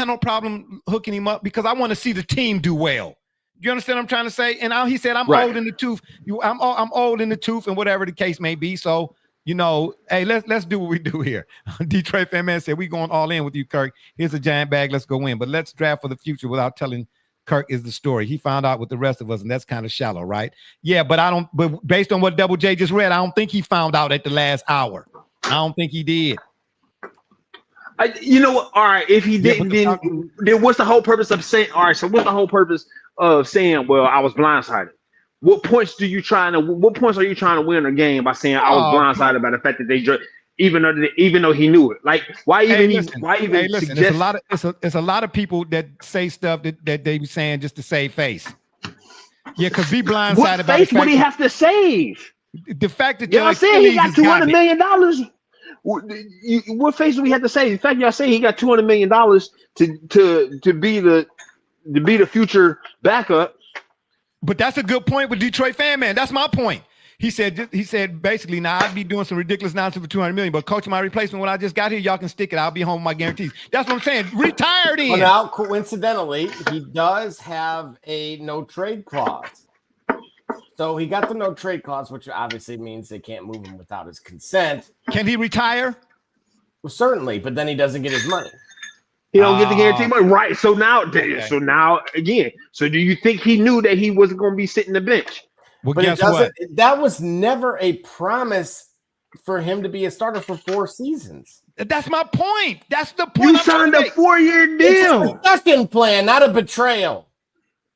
no problem hooking him up because I want to see the team do well. You understand what I'm trying to say? And he said, I'm old in the tooth. I'm old in the tooth, and whatever the case may be. So, hey, let's do what we do here. Detroit Fan Man said, we going all in with you, Kirk. Here's a giant bag. Let's go in. But let's draft for the future without telling Kirk is the story. He found out with the rest of us, and that's kind of shallow, right? Yeah, but based on what Double J just read, I don't think he found out at the last hour. I don't think he did. You know what? All right, if he didn't, then what's the whole purpose of saying? All right, so what's the whole purpose of saying, well, I was blindsided? What points are you trying to win a game by saying I was blindsided by the fact that they even though he knew it? Like, why even suggest? It's a lot of people that say stuff that they be saying just to save face. Yeah, because be blindsided. What face would he have to save? The fact that y'all say he got $200 million. What face do we have to say? The fact y'all say he got $200 million to be the future backup. But that's a good point with Detroit Fan Man. That's my point. He said basically, now I'd be doing some ridiculous nonsense for $200 million, but coach, my replacement when I just got here, y'all can stick it. I'll be home with my guarantees. That's what I'm saying. Retired in. Well, now coincidentally, he does have a no trade clause. So he got the no trade clause, which obviously means they can't move him without his consent. Can he retire? Well, certainly, but then he doesn't get his money. He don't get the guarantee money, right? So now, again, so do you think he knew that he wasn't going to be sitting the bench? Well, but guess what? That was never a promise for him to be a starter for 4 seasons. That's my point. That's the point. You signed a 4-year deal. It's a second plan, not a betrayal.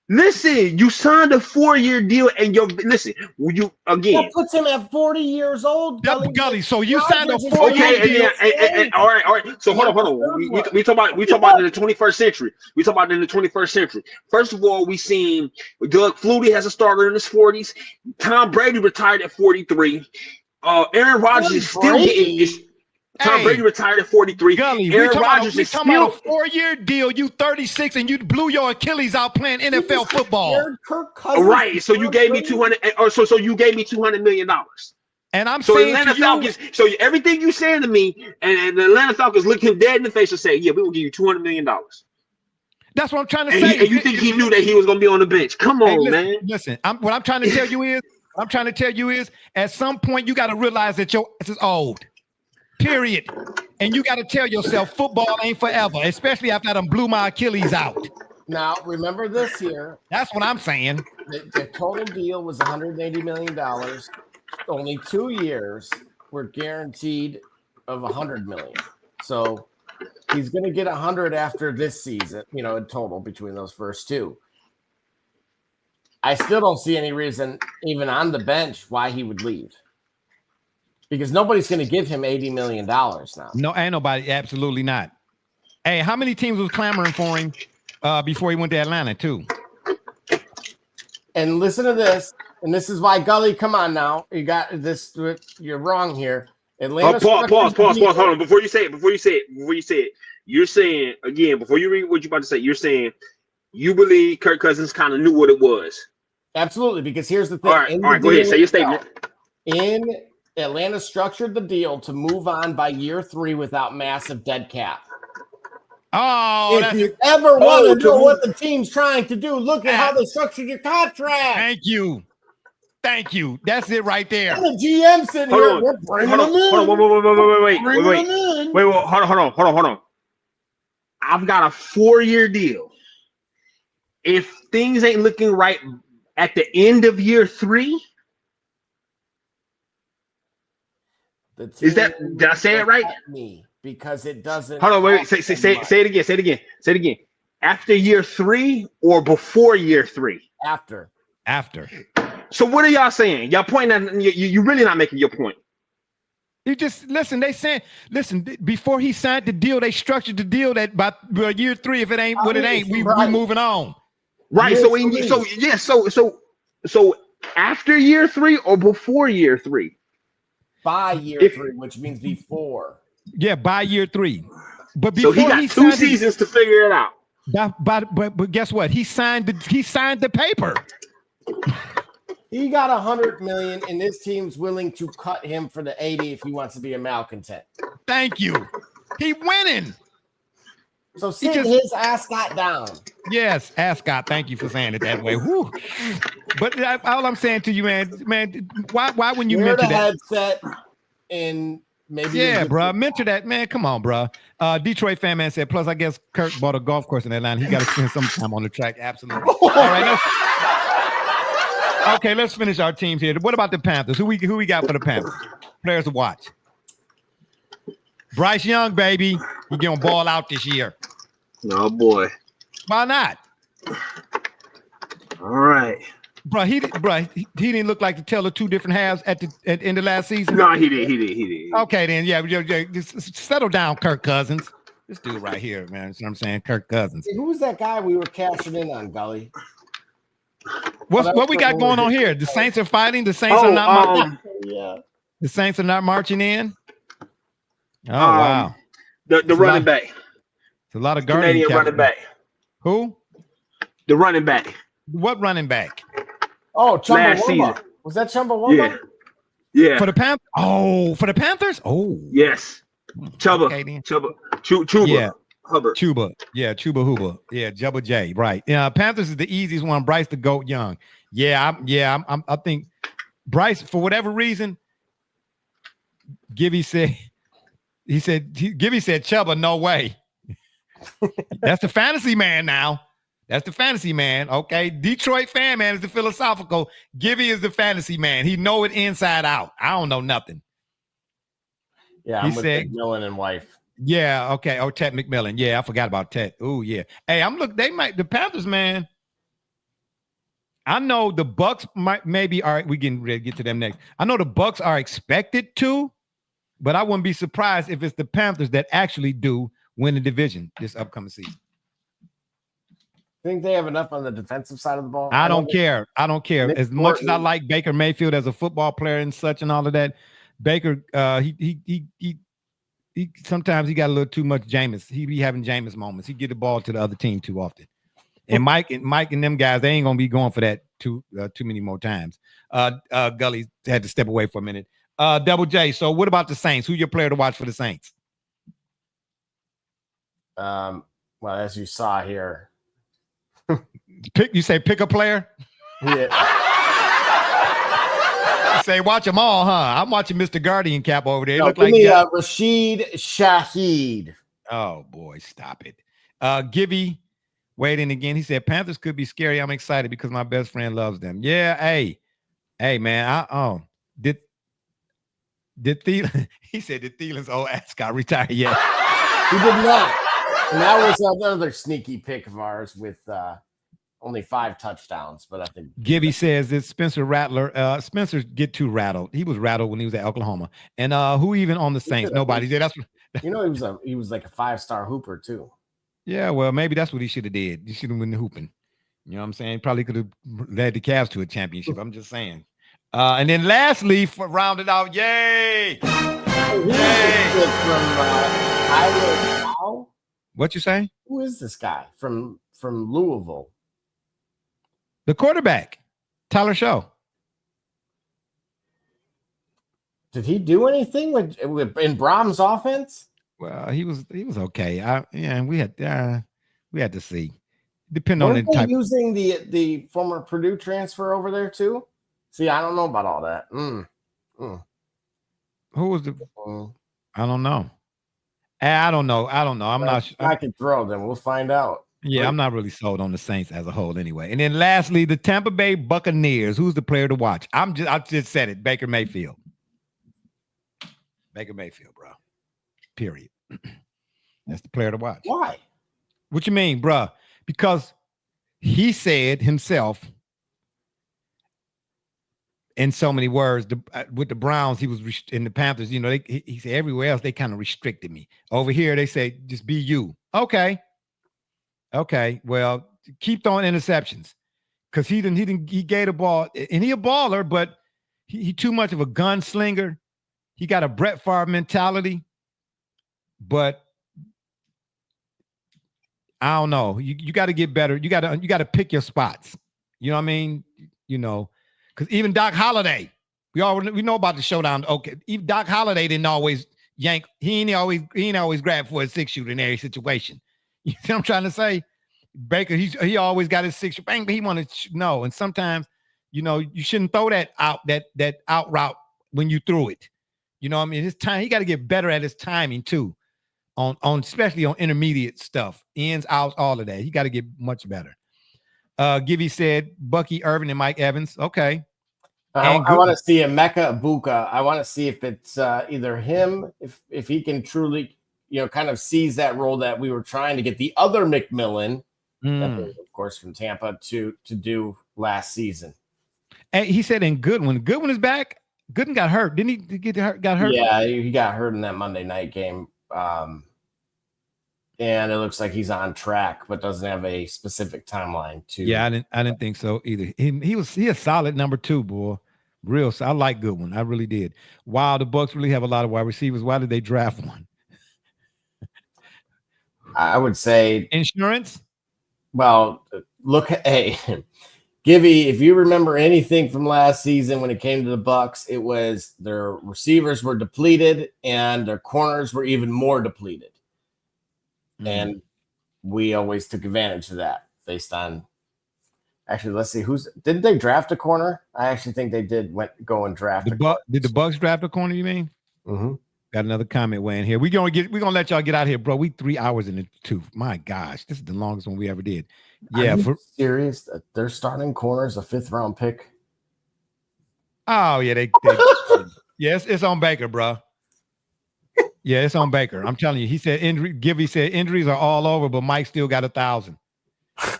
Listen, you signed a 4-year deal, and That puts him at 40 years old. Gully. So you signed a 4-year deal. And all right. So hold on. We talk about in the 21st century. We talk about in the 21st century. First of all, we seen Doug Flutie has a starter in his 40s. Tom Brady retired at 43. Aaron Rodgers is still getting this. Tom Brady retired at 43. Gully, Aaron Rodgers is talking about a 4-year deal. You 36 and you blew your Achilles out playing NFL football. Right. So you gave me 200. So you gave me $200 million. And I'm saying Atlanta Falcons. So everything you saying to me, and the Atlanta Falcons looked him dead in the face and say, "Yeah, we will give you $200 million." That's what I'm trying to say. And you think he knew that he was going to be on the bench? Come on, man. Listen. What I'm trying to tell you is, at some point you got to realize that your ass is old. Period. And you got to tell yourself football ain't forever, especially after I done blew my Achilles out. Now, remember this here. That's what I'm saying. The total deal was $180 million. Only 2 years were guaranteed of $100 million. So he's going to get 100 after this season, in total between those first two. I still don't see any reason, even on the bench, why he would leave. Because nobody's going to give him $80 million now. No, ain't nobody. Absolutely not. Hey, how many teams was clamoring for him before he went to Atlanta, too? And listen to this. And this is why, Gully, come on now. You got this. You're wrong here. Atlanta. Pause. Hold on. Before you say it. You're saying, again, before you read what you're about to say, you're saying you believe Kirk Cousins kind of knew what it was. Absolutely. Because here's the thing. All right. Go ahead. Say your statement. Atlanta structured the deal to move on by year 3 without massive dead cap. Oh, if you ever want to know what the team's trying to do, look at how they structured your contract. Thank you. Thank you. That's it right there. And the GM sitting Hold here. on. We're bringing Hold on. them in. Hold on. Wait. Bringing them in. Wait. Hold on. I've got a 4-year deal. If things ain't looking right at the end of year 3, did I say it right? Me, because it doesn't. Hold on, wait. Say it again. Say it again. After year 3 or before year 3? After. So what are y'all saying? Y'all pointing at you really not making your point. You just listen. They saying, listen. Before he signed the deal, they structured the deal that by year 3, if it ain't what it ain't, we moving on. Right. Year So after year 3 or before year 3? By year 3, which means before. Yeah, by year 3. But so before he got 2 seasons to figure it out. But guess what? He signed the paper. He got $100 million, and this team's willing to cut him for the 80 if he wants to be a malcontent. Thank you. He winning. So his ascot down. Yes, ascot. Thank you for saying it that way. Whew. But all I'm saying to you, man, why when you mention that headset and maybe bro, mention that, man. Come on, bro. Detroit fan man said. Plus, I guess Kirk bought a golf course in Atlanta. He got to spend some time on the track. Absolutely. All right. Okay, let's finish our teams here. What about the Panthers? Who we got for the Panthers? Players to watch. Bryce Young, baby. He gonna ball out this year. Oh boy. Why not? All right. Bro, he didn't look like the tell of 2 different halves at the end of last season. No, he did. Okay, then just settle down, Kirk Cousins. This dude right here, man. That's what I'm saying, Kirk Cousins. Who was that guy we were cashing in on, Gully? What we got going on here? The Saints are fighting. The Saints are not marching. Yeah. The Saints are not marching in. Oh wow. The running back. It's a lot of Canadian running back. Who? The running back. What running back? Oh, last season. Chumbawamba. Was that Chumbawamba? Yeah. For the Panthers? Oh, for the Panthers? Oh. Yes. Chuba. Okay, Chuba. Yeah. Hubbard. Chuba. Yeah, Chuba Hubbard. Yeah, Jubba J. Right. Yeah, Panthers is the easiest one. Bryce the GOAT Young. I think Bryce, for whatever reason, Gibby said Chuba, no way. That's the fantasy man now. That's the fantasy man. Okay. Detroit fan man is the philosophical. Gibby is the fantasy man. He know it inside out. I don't know nothing. Yeah, I'm with McMillan and wife. Yeah, okay. Oh, Ted McMillan. Yeah, I forgot about Ted. Oh, yeah. Hey, the Panthers, man. I know the Bucks maybe are. We can get to them next. I know the Bucks are expected to, but I wouldn't be surprised if it's the Panthers that actually do win the division this upcoming season. Think they have enough on the defensive side of the ball? I don't care. As much as I like Baker Mayfield as a football player and such and all of that, Baker, he sometimes he got a little too much Jameis. He be having Jameis moments. He get the ball to the other team too often. And Mike and them guys, they ain't gonna be going for that too many more times. Gully had to step away for a minute. Double J. So what about the Saints? Who your player to watch for the Saints? Well, as you saw here, pick a player. Yeah. Say watch them all, huh? I'm watching Mr. Guardian Cap over there. No, Look like Rashid Shaheed. Oh boy, stop it. Gibby weighed in again. He said Panthers could be scary. I'm excited because my best friend loves them. Yeah, hey man. Did Thielen? He said did Thielen's old ass got retired yet? He did not. And that was another sneaky pick of ours with only 5 touchdowns, but I think Gibby says that Spencer Rattler. Spencer get too rattled. He was rattled when he was at Oklahoma. And who even on the Saints? Nobody did. He was like a 5-star hooper too. Yeah, well, maybe that's what he should have did. He should have been hooping. You know what I'm saying? Probably could have led the Cavs to a championship. I'm just saying. And then lastly, for rounded out, yay! What you say? Who is this guy from Louisville? The quarterback, Tyler Show. Did he do anything in Brahms' offense? Well, he was okay. We had to see. Depending on the type. Using the former Purdue transfer over there too. See, I don't know about all that. Who was the? I don't know. I don't know. I'm not sure. I can throw them. We'll find out. Yeah, I'm not really sold on the Saints as a whole anyway. And then lastly, the Tampa Bay Buccaneers. Who's the player to watch? I just said it. Baker Mayfield. Baker Mayfield, bro. Period. That's the player to watch. Why? What you mean, bro? Because he said himself in so many words, with the Browns, he was in the Panthers, you know, he said everywhere else they kind of restricted me. Over here, they say just be you. Okay. Well, keep throwing interceptions because he gave the ball, and he a baller, but he too much of a gunslinger. He got a Brett Favre mentality, but I don't know. You got to get better. You got to pick your spots. You know what I mean? You know. Because even Doc Holliday, we know about the showdown. Okay, even Doc Holliday didn't always yank. He ain't always grab for a 6-shooter in every situation. You see what I'm trying to say? Baker, he always got his 6-shooter. Bang, but he wanted to know. And sometimes, you know, you shouldn't throw that out route when you threw it. You know what I mean? His time, he got to get better at his timing too. On especially on intermediate stuff, ins, outs, all of that. He got to get much better. Givey said Bucky Irvin and Mike Evans. Okay. I want to see Emeka Egbuka. I want to see if it's either him, if he can truly, you know, kind of seize that role that we were trying to get the other McMillan, of course, from Tampa to do last season. And he said in Goodwin. Goodwin is back. Goodwin got hurt. Didn't he got hurt? Yeah, he got hurt in that Monday night game. And it looks like he's on track, but doesn't have a specific timeline to. Yeah, I didn't think so either. He a solid number 2, boy. Real. I like Goodwin. I really did. Wow, the Bucs really have a lot of wide receivers. Why did they draft one? I would say insurance. Well, look, hey, Givey, if you remember anything from last season when it came to the Bucs, it was their receivers were depleted and their corners were even more depleted. And we always took advantage of that based on. Actually, let's see didn't they draft a corner? I actually think they did go and draft. Did the Bucs draft a corner? You mean? Mm-hmm. Got another comment weighing here. We're gonna let y'all get out of here, bro. We 3 hours in the tooth. My gosh, this is the longest one we ever did. Yeah, Are you serious? They're starting corners a 5th round pick. Oh yeah, they yes, it's on Baker, bro. Yeah, it's on Baker. I'm telling you. He said Givey said injuries are all over, but Mike still got 1,000.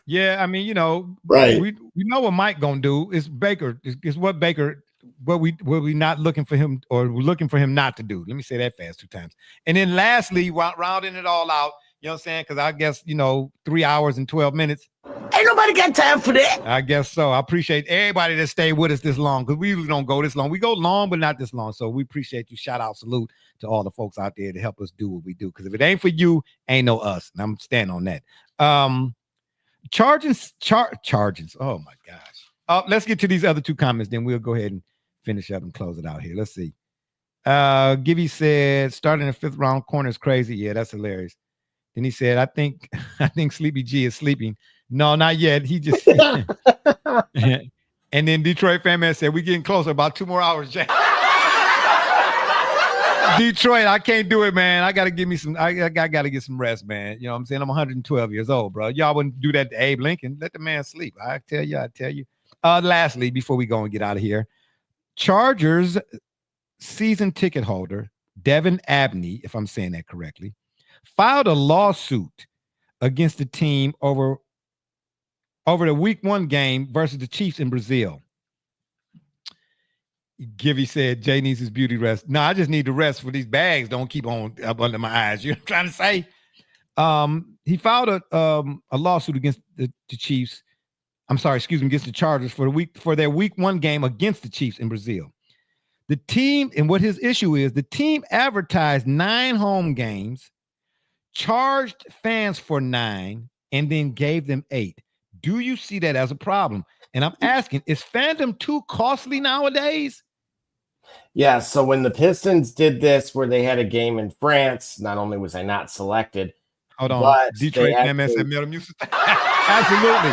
Yeah, I mean, you know, right. We know what Mike gonna do. It's Baker. It's what Baker. What we not looking for him, or we're looking for him not to do. Let me say that fast 2 times. And then lastly, rounding it all out, you know what I'm saying? Because I guess, you know, 3 hours and 12 minutes. Ain't nobody got time for that. I guess so. I appreciate everybody that stayed with us this long, because we usually don't go this long. We go long, but not this long. So we appreciate you. Shout out, salute to all the folks out there to help us do what we do. Because if it ain't for you, ain't no us. And I'm standing on that. Chargings. Oh my gosh. Let's get to these other 2 comments, then we'll go ahead and finish up and close it out here. Let's see. Givey said starting a 5th round corner is crazy. Yeah, that's hilarious. Then he said, I think Sleepy G is sleeping. No, not yet. He just and then Detroit fan man said, we getting closer, about 2 more hours, Jack. Detroit, I can't do it, man. I gotta give me some. I gotta get some rest, man. You know what I'm saying? I'm 112 years old, bro. Y'all wouldn't do that to Abe Lincoln. Let the man sleep. I tell you. Lastly, before we go and get out of here, Chargers season ticket holder Devin Abney, if I'm saying that correctly, filed a lawsuit against the team over the week 1 game versus the Chiefs in Brazil. Givey said Jay needs his beauty rest. No, I just need the rest for these bags don't keep on up under my eyes. You know what I'm trying to say? He filed a lawsuit against the Chiefs. I'm sorry, against the Chargers for their week 1 game against the Chiefs in Brazil. The team, and what his issue is, the team advertised 9 home games, charged fans for 9, and then gave them 8. Do you see that as a problem? And I'm asking, is fandom too costly nowadays? Yeah, so when the Pistons did this, where they had a game in France, not only was I not selected. Hold on, Detroit MS and Metal Music. Absolutely.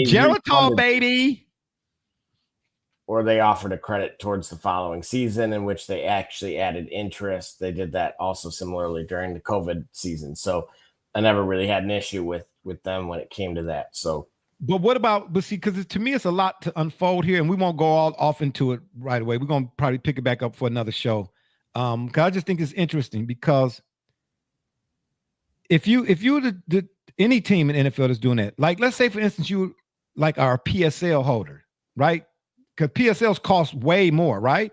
Geritol, baby. or they offered a credit towards the following season, in which they actually added interest. They did that also similarly during the COVID season. So I never really had an issue with them when it came to that. So, but what about, but see, because to me, it's a lot to unfold here, and we won't go all off into it right away. We're going to probably pick it back up for another show. Because I just think it's interesting, because if you the any team in NFL that's doing that, like let's say for instance you like our PSL holder, right? Because PSLs cost way more, right?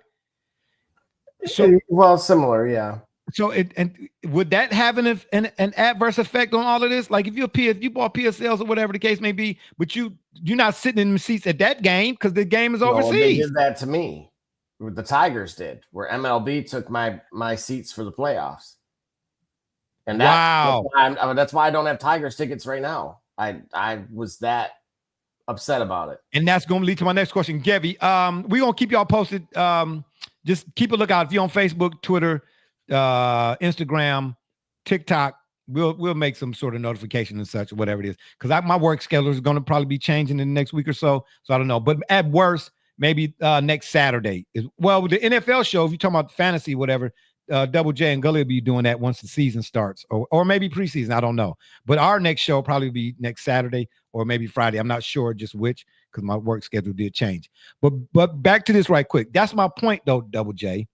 So well, similar, yeah. So and would that have an adverse effect on all of this? Like if you bought PSLs or whatever the case may be, but you're not sitting in the seats at that game because the game is overseas. They did that to me. The Tigers did, where MLB took my seats for the playoffs. And that's why I don't have Tigers tickets right now. I was that upset about it. And that's going to lead to my next question, Gevy. We're going to keep y'all posted. Just keep a lookout. If you're on Facebook, Twitter, Instagram, TikTok, we'll make some sort of notification and such, or whatever it is. Because my work schedule is going to probably be changing in the next week or so. So I don't know. But at worst, maybe next Saturday. Well, with the NFL show, if you're talking about fantasy, whatever, Double J and Gully will be doing that once the season starts, or maybe preseason. I don't know. But our next show will probably be next Saturday or maybe Friday. I'm not sure just which, because my work schedule did change. But back to this right quick. That's my point, though, Double J.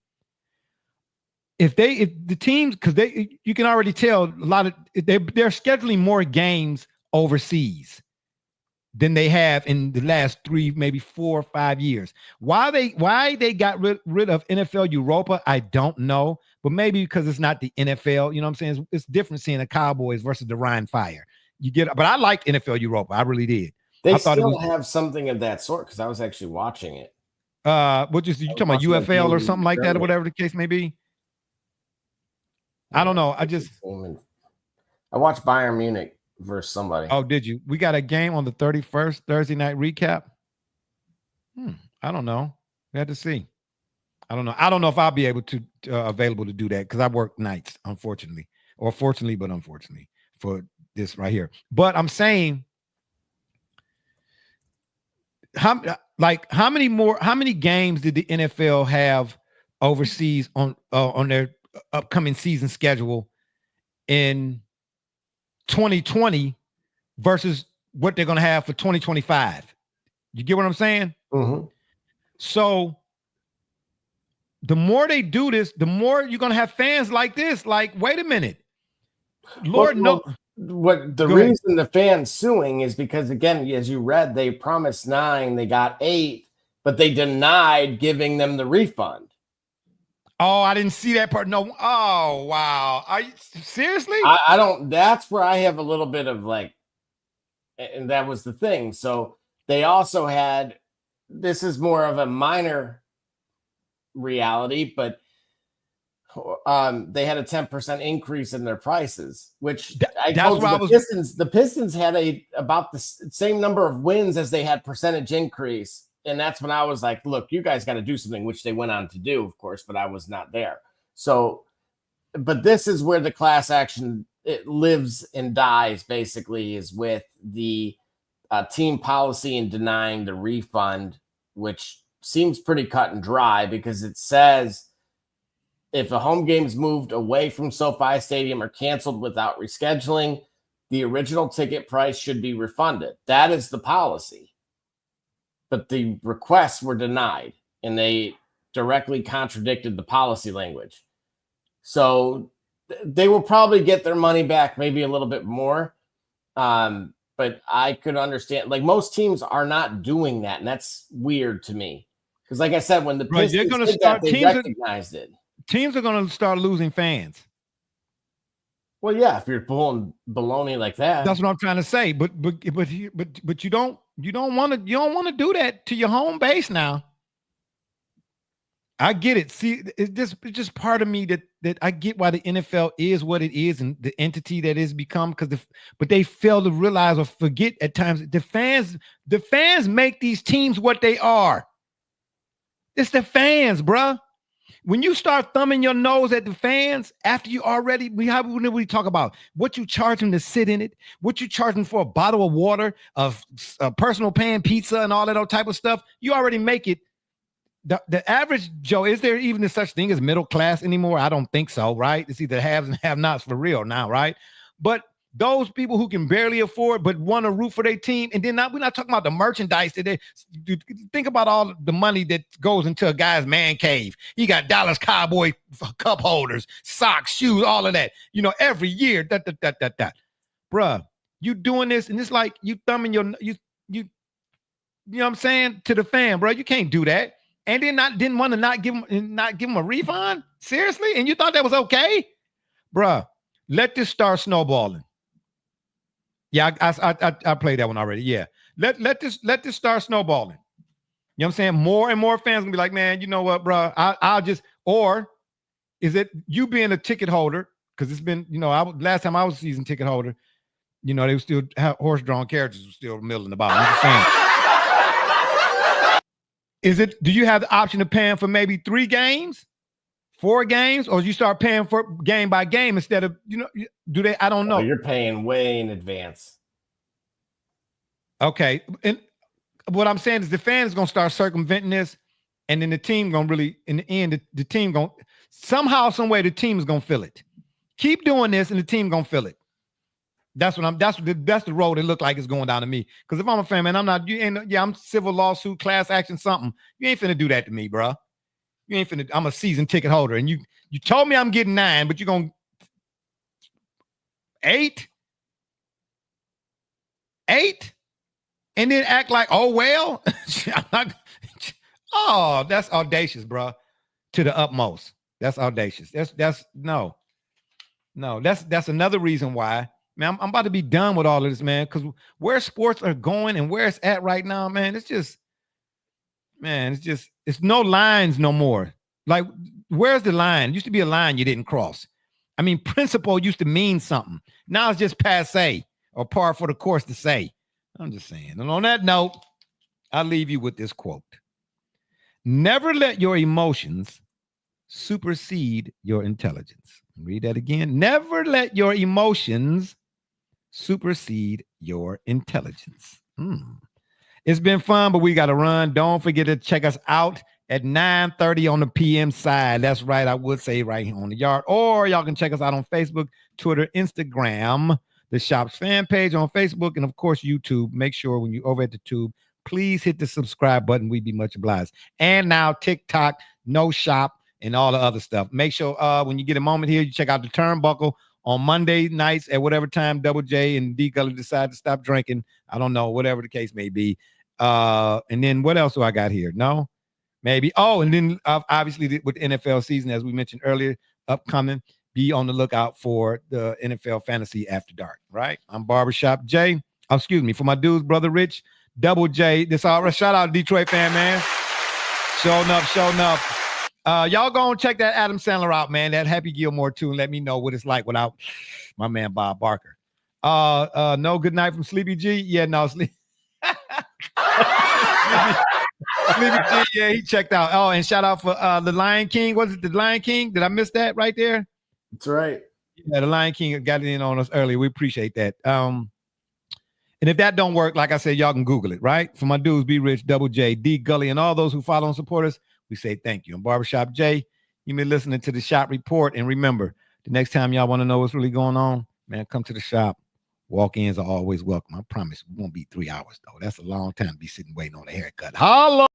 If the teams, because you can already tell a lot of they're scheduling more games overseas than they have in the last 3, maybe 4 or 5 years. Why they got rid of NFL Europa, I don't know, but maybe because it's not the NFL. You know what I'm saying? It's different seeing the Cowboys versus the Ryan Fire. But I liked NFL Europa. I really did. They still have something of that sort, because I was actually watching it. You talking about UFL or something like that, or whatever the case may be? I don't know. I watched Bayern Munich versus somebody. Oh, did you? We got a game on the 31st, Thursday night recap. I don't know. We had to see. I don't know. I don't know if I'll be able to available to do that, because I work nights, unfortunately, or fortunately, but unfortunately for this right here. But I'm saying, how many games did the NFL have overseas on their upcoming season schedule in 2020 versus what they're going to have for 2025? You get what I'm saying? Mm-hmm. So the more they do this, the more you're going to have fans like this. Like, wait a minute. Lord, no. What the reason the fans suing is because, again, as you read, they promised 9, they got 8, but they denied giving them the refund. Oh, I didn't see that part. No. Oh, wow. Are you seriously? I don't. That's where I have a little bit of like, and that was the thing. So they also had, this is more of a minor reality, but they had a 10% increase in their prices, which the Pistons had about the same number of wins as they had percentage increase. And that's when I was like, look, you guys got to do something, which they went on to do, of course, but I was not there. So, but this is where the class action, it lives and dies, basically, is with the team policy and denying the refund, which seems pretty cut and dry, because it says if a home game's moved away from SoFi Stadium or canceled without rescheduling, the original ticket price should be refunded. That is the policy. But the requests were denied, and they directly contradicted the policy language. So they will probably get their money back, maybe a little bit more. But I could understand, like, most teams are not doing that, and that's weird to me. Because, like I said, when the Pistons did that, they recognized it. Teams are going to start losing fans. Well, yeah, if you're pulling baloney like that. That's what I'm trying to say. But you don't want to do that to your home base now. I get it. See, it's just part of me that I get why the NFL is what it is and the entity that it's become, but they fail to realize or forget at times the fans make these teams what they are. It's the fans, bruh. When you start thumbing your nose at the fans after you already, we talk about what you charge them to sit in it, what you charge them for a bottle of water, of personal pan pizza and all that type of stuff. You already make it the average Joe, is there even such thing as middle class anymore? I don't think so, right? It's either haves and have-nots for real now, right? But those people who can barely afford but want to root for their team, and then we're not talking about the merchandise that they think about all the money that goes into a guy's man cave. He got Dallas Cowboy cup holders, socks, shoes, all of that. You know, every year, Bruh, you doing this, and it's like you thumbing you know what I'm saying, to the fan, bro. You can't do that. And then didn't want to not give him a refund? Seriously? And you thought that was okay? Bruh, let this start snowballing. Yeah, I played that one already. Yeah. Let this start snowballing. You know what I'm saying? More and more fans gonna be like, man, you know what, bro? I'll just, or is it you being a ticket holder? Because it's been, you know, last time I was a season ticket holder, you know, they were still horse-drawn carriages were still milling the bottom. I'm just saying. Do you have the option of paying for maybe 3 games, 4 games, or you start paying for game by game instead of, you know, do they? I don't know. Oh, you're paying way in advance. Okay. And what I'm saying is the fans going to start circumventing this, and then the team going to really, in the end, the team going to, somehow, some way, the team is going to feel it. Keep doing this, and the team going to feel it. That's the road it looked like it's going down to me. Because if I'm a fan, man, I'm civil lawsuit, class action, something. You ain't finna do that to me, bro. You ain't finna. I'm a season ticket holder, and you told me I'm getting 9, but you're gonna 8, and then act like, oh well. Oh, that's audacious, bro. To the utmost. That's audacious. That's no. That's another reason why. Man, I'm about to be done with all of this, man, because where sports are going and where it's at right now, man, it's no lines no more. Like, where's the line? It used to be a line you didn't cross. I mean, principle used to mean something. Now it's just passe or par for the course to say. I'm just saying. And on that note, I'll leave you with this quote. Never let your emotions supersede your intelligence. Read that again. Never let your emotions supersede your intelligence. It's been fun, but we got to run. Don't forget to check us out at 9:30 on the PM side. That's right. I would say right here on the yard. Or y'all can check us out on Facebook, Twitter, Instagram, the Shop's fan page on Facebook, and of course, YouTube. Make sure when you're over at the tube, please hit the subscribe button. We'd be much obliged. And now TikTok, No Shop, and all the other stuff. Make sure when you get a moment here, you check out the Turnbuckle on Monday nights at whatever time Double J and D Gully decide to stop drinking. I don't know, whatever the case may be. And then what else do I got here? No, maybe. Oh, and then obviously with NFL season, as we mentioned earlier, upcoming, be on the lookout for the NFL Fantasy After Dark, right? I'm Barbershop Jay. Oh, excuse me, for my dudes, Brother Rich, Double J. This all right. Shout out to Detroit fan, man. Showing up. Y'all go and check that Adam Sandler out, man. That Happy Gilmore too, and let me know what it's like without my man Bob Barker. No good night from Sleepy G. Yeah, no sleep. Sleepy G, yeah, he checked out. Oh, and shout out for the Lion King. Was it the Lion King? Did I miss that right there? That's right. Yeah, the Lion King got it in on us earlier. We appreciate that. And if that don't work, like I said, y'all can Google it, right? For my dudes, Be Rich, Double J, D Gully, and all those who follow and support us, we say thank you. I'm Barbershop Jay. You've been listening to the Shop Report. And remember, the next time y'all want to know what's really going on, man, come to the shop. Walk-ins are always welcome. I promise it won't be 3 hours, though. That's a long time to be sitting waiting on a haircut. Holla!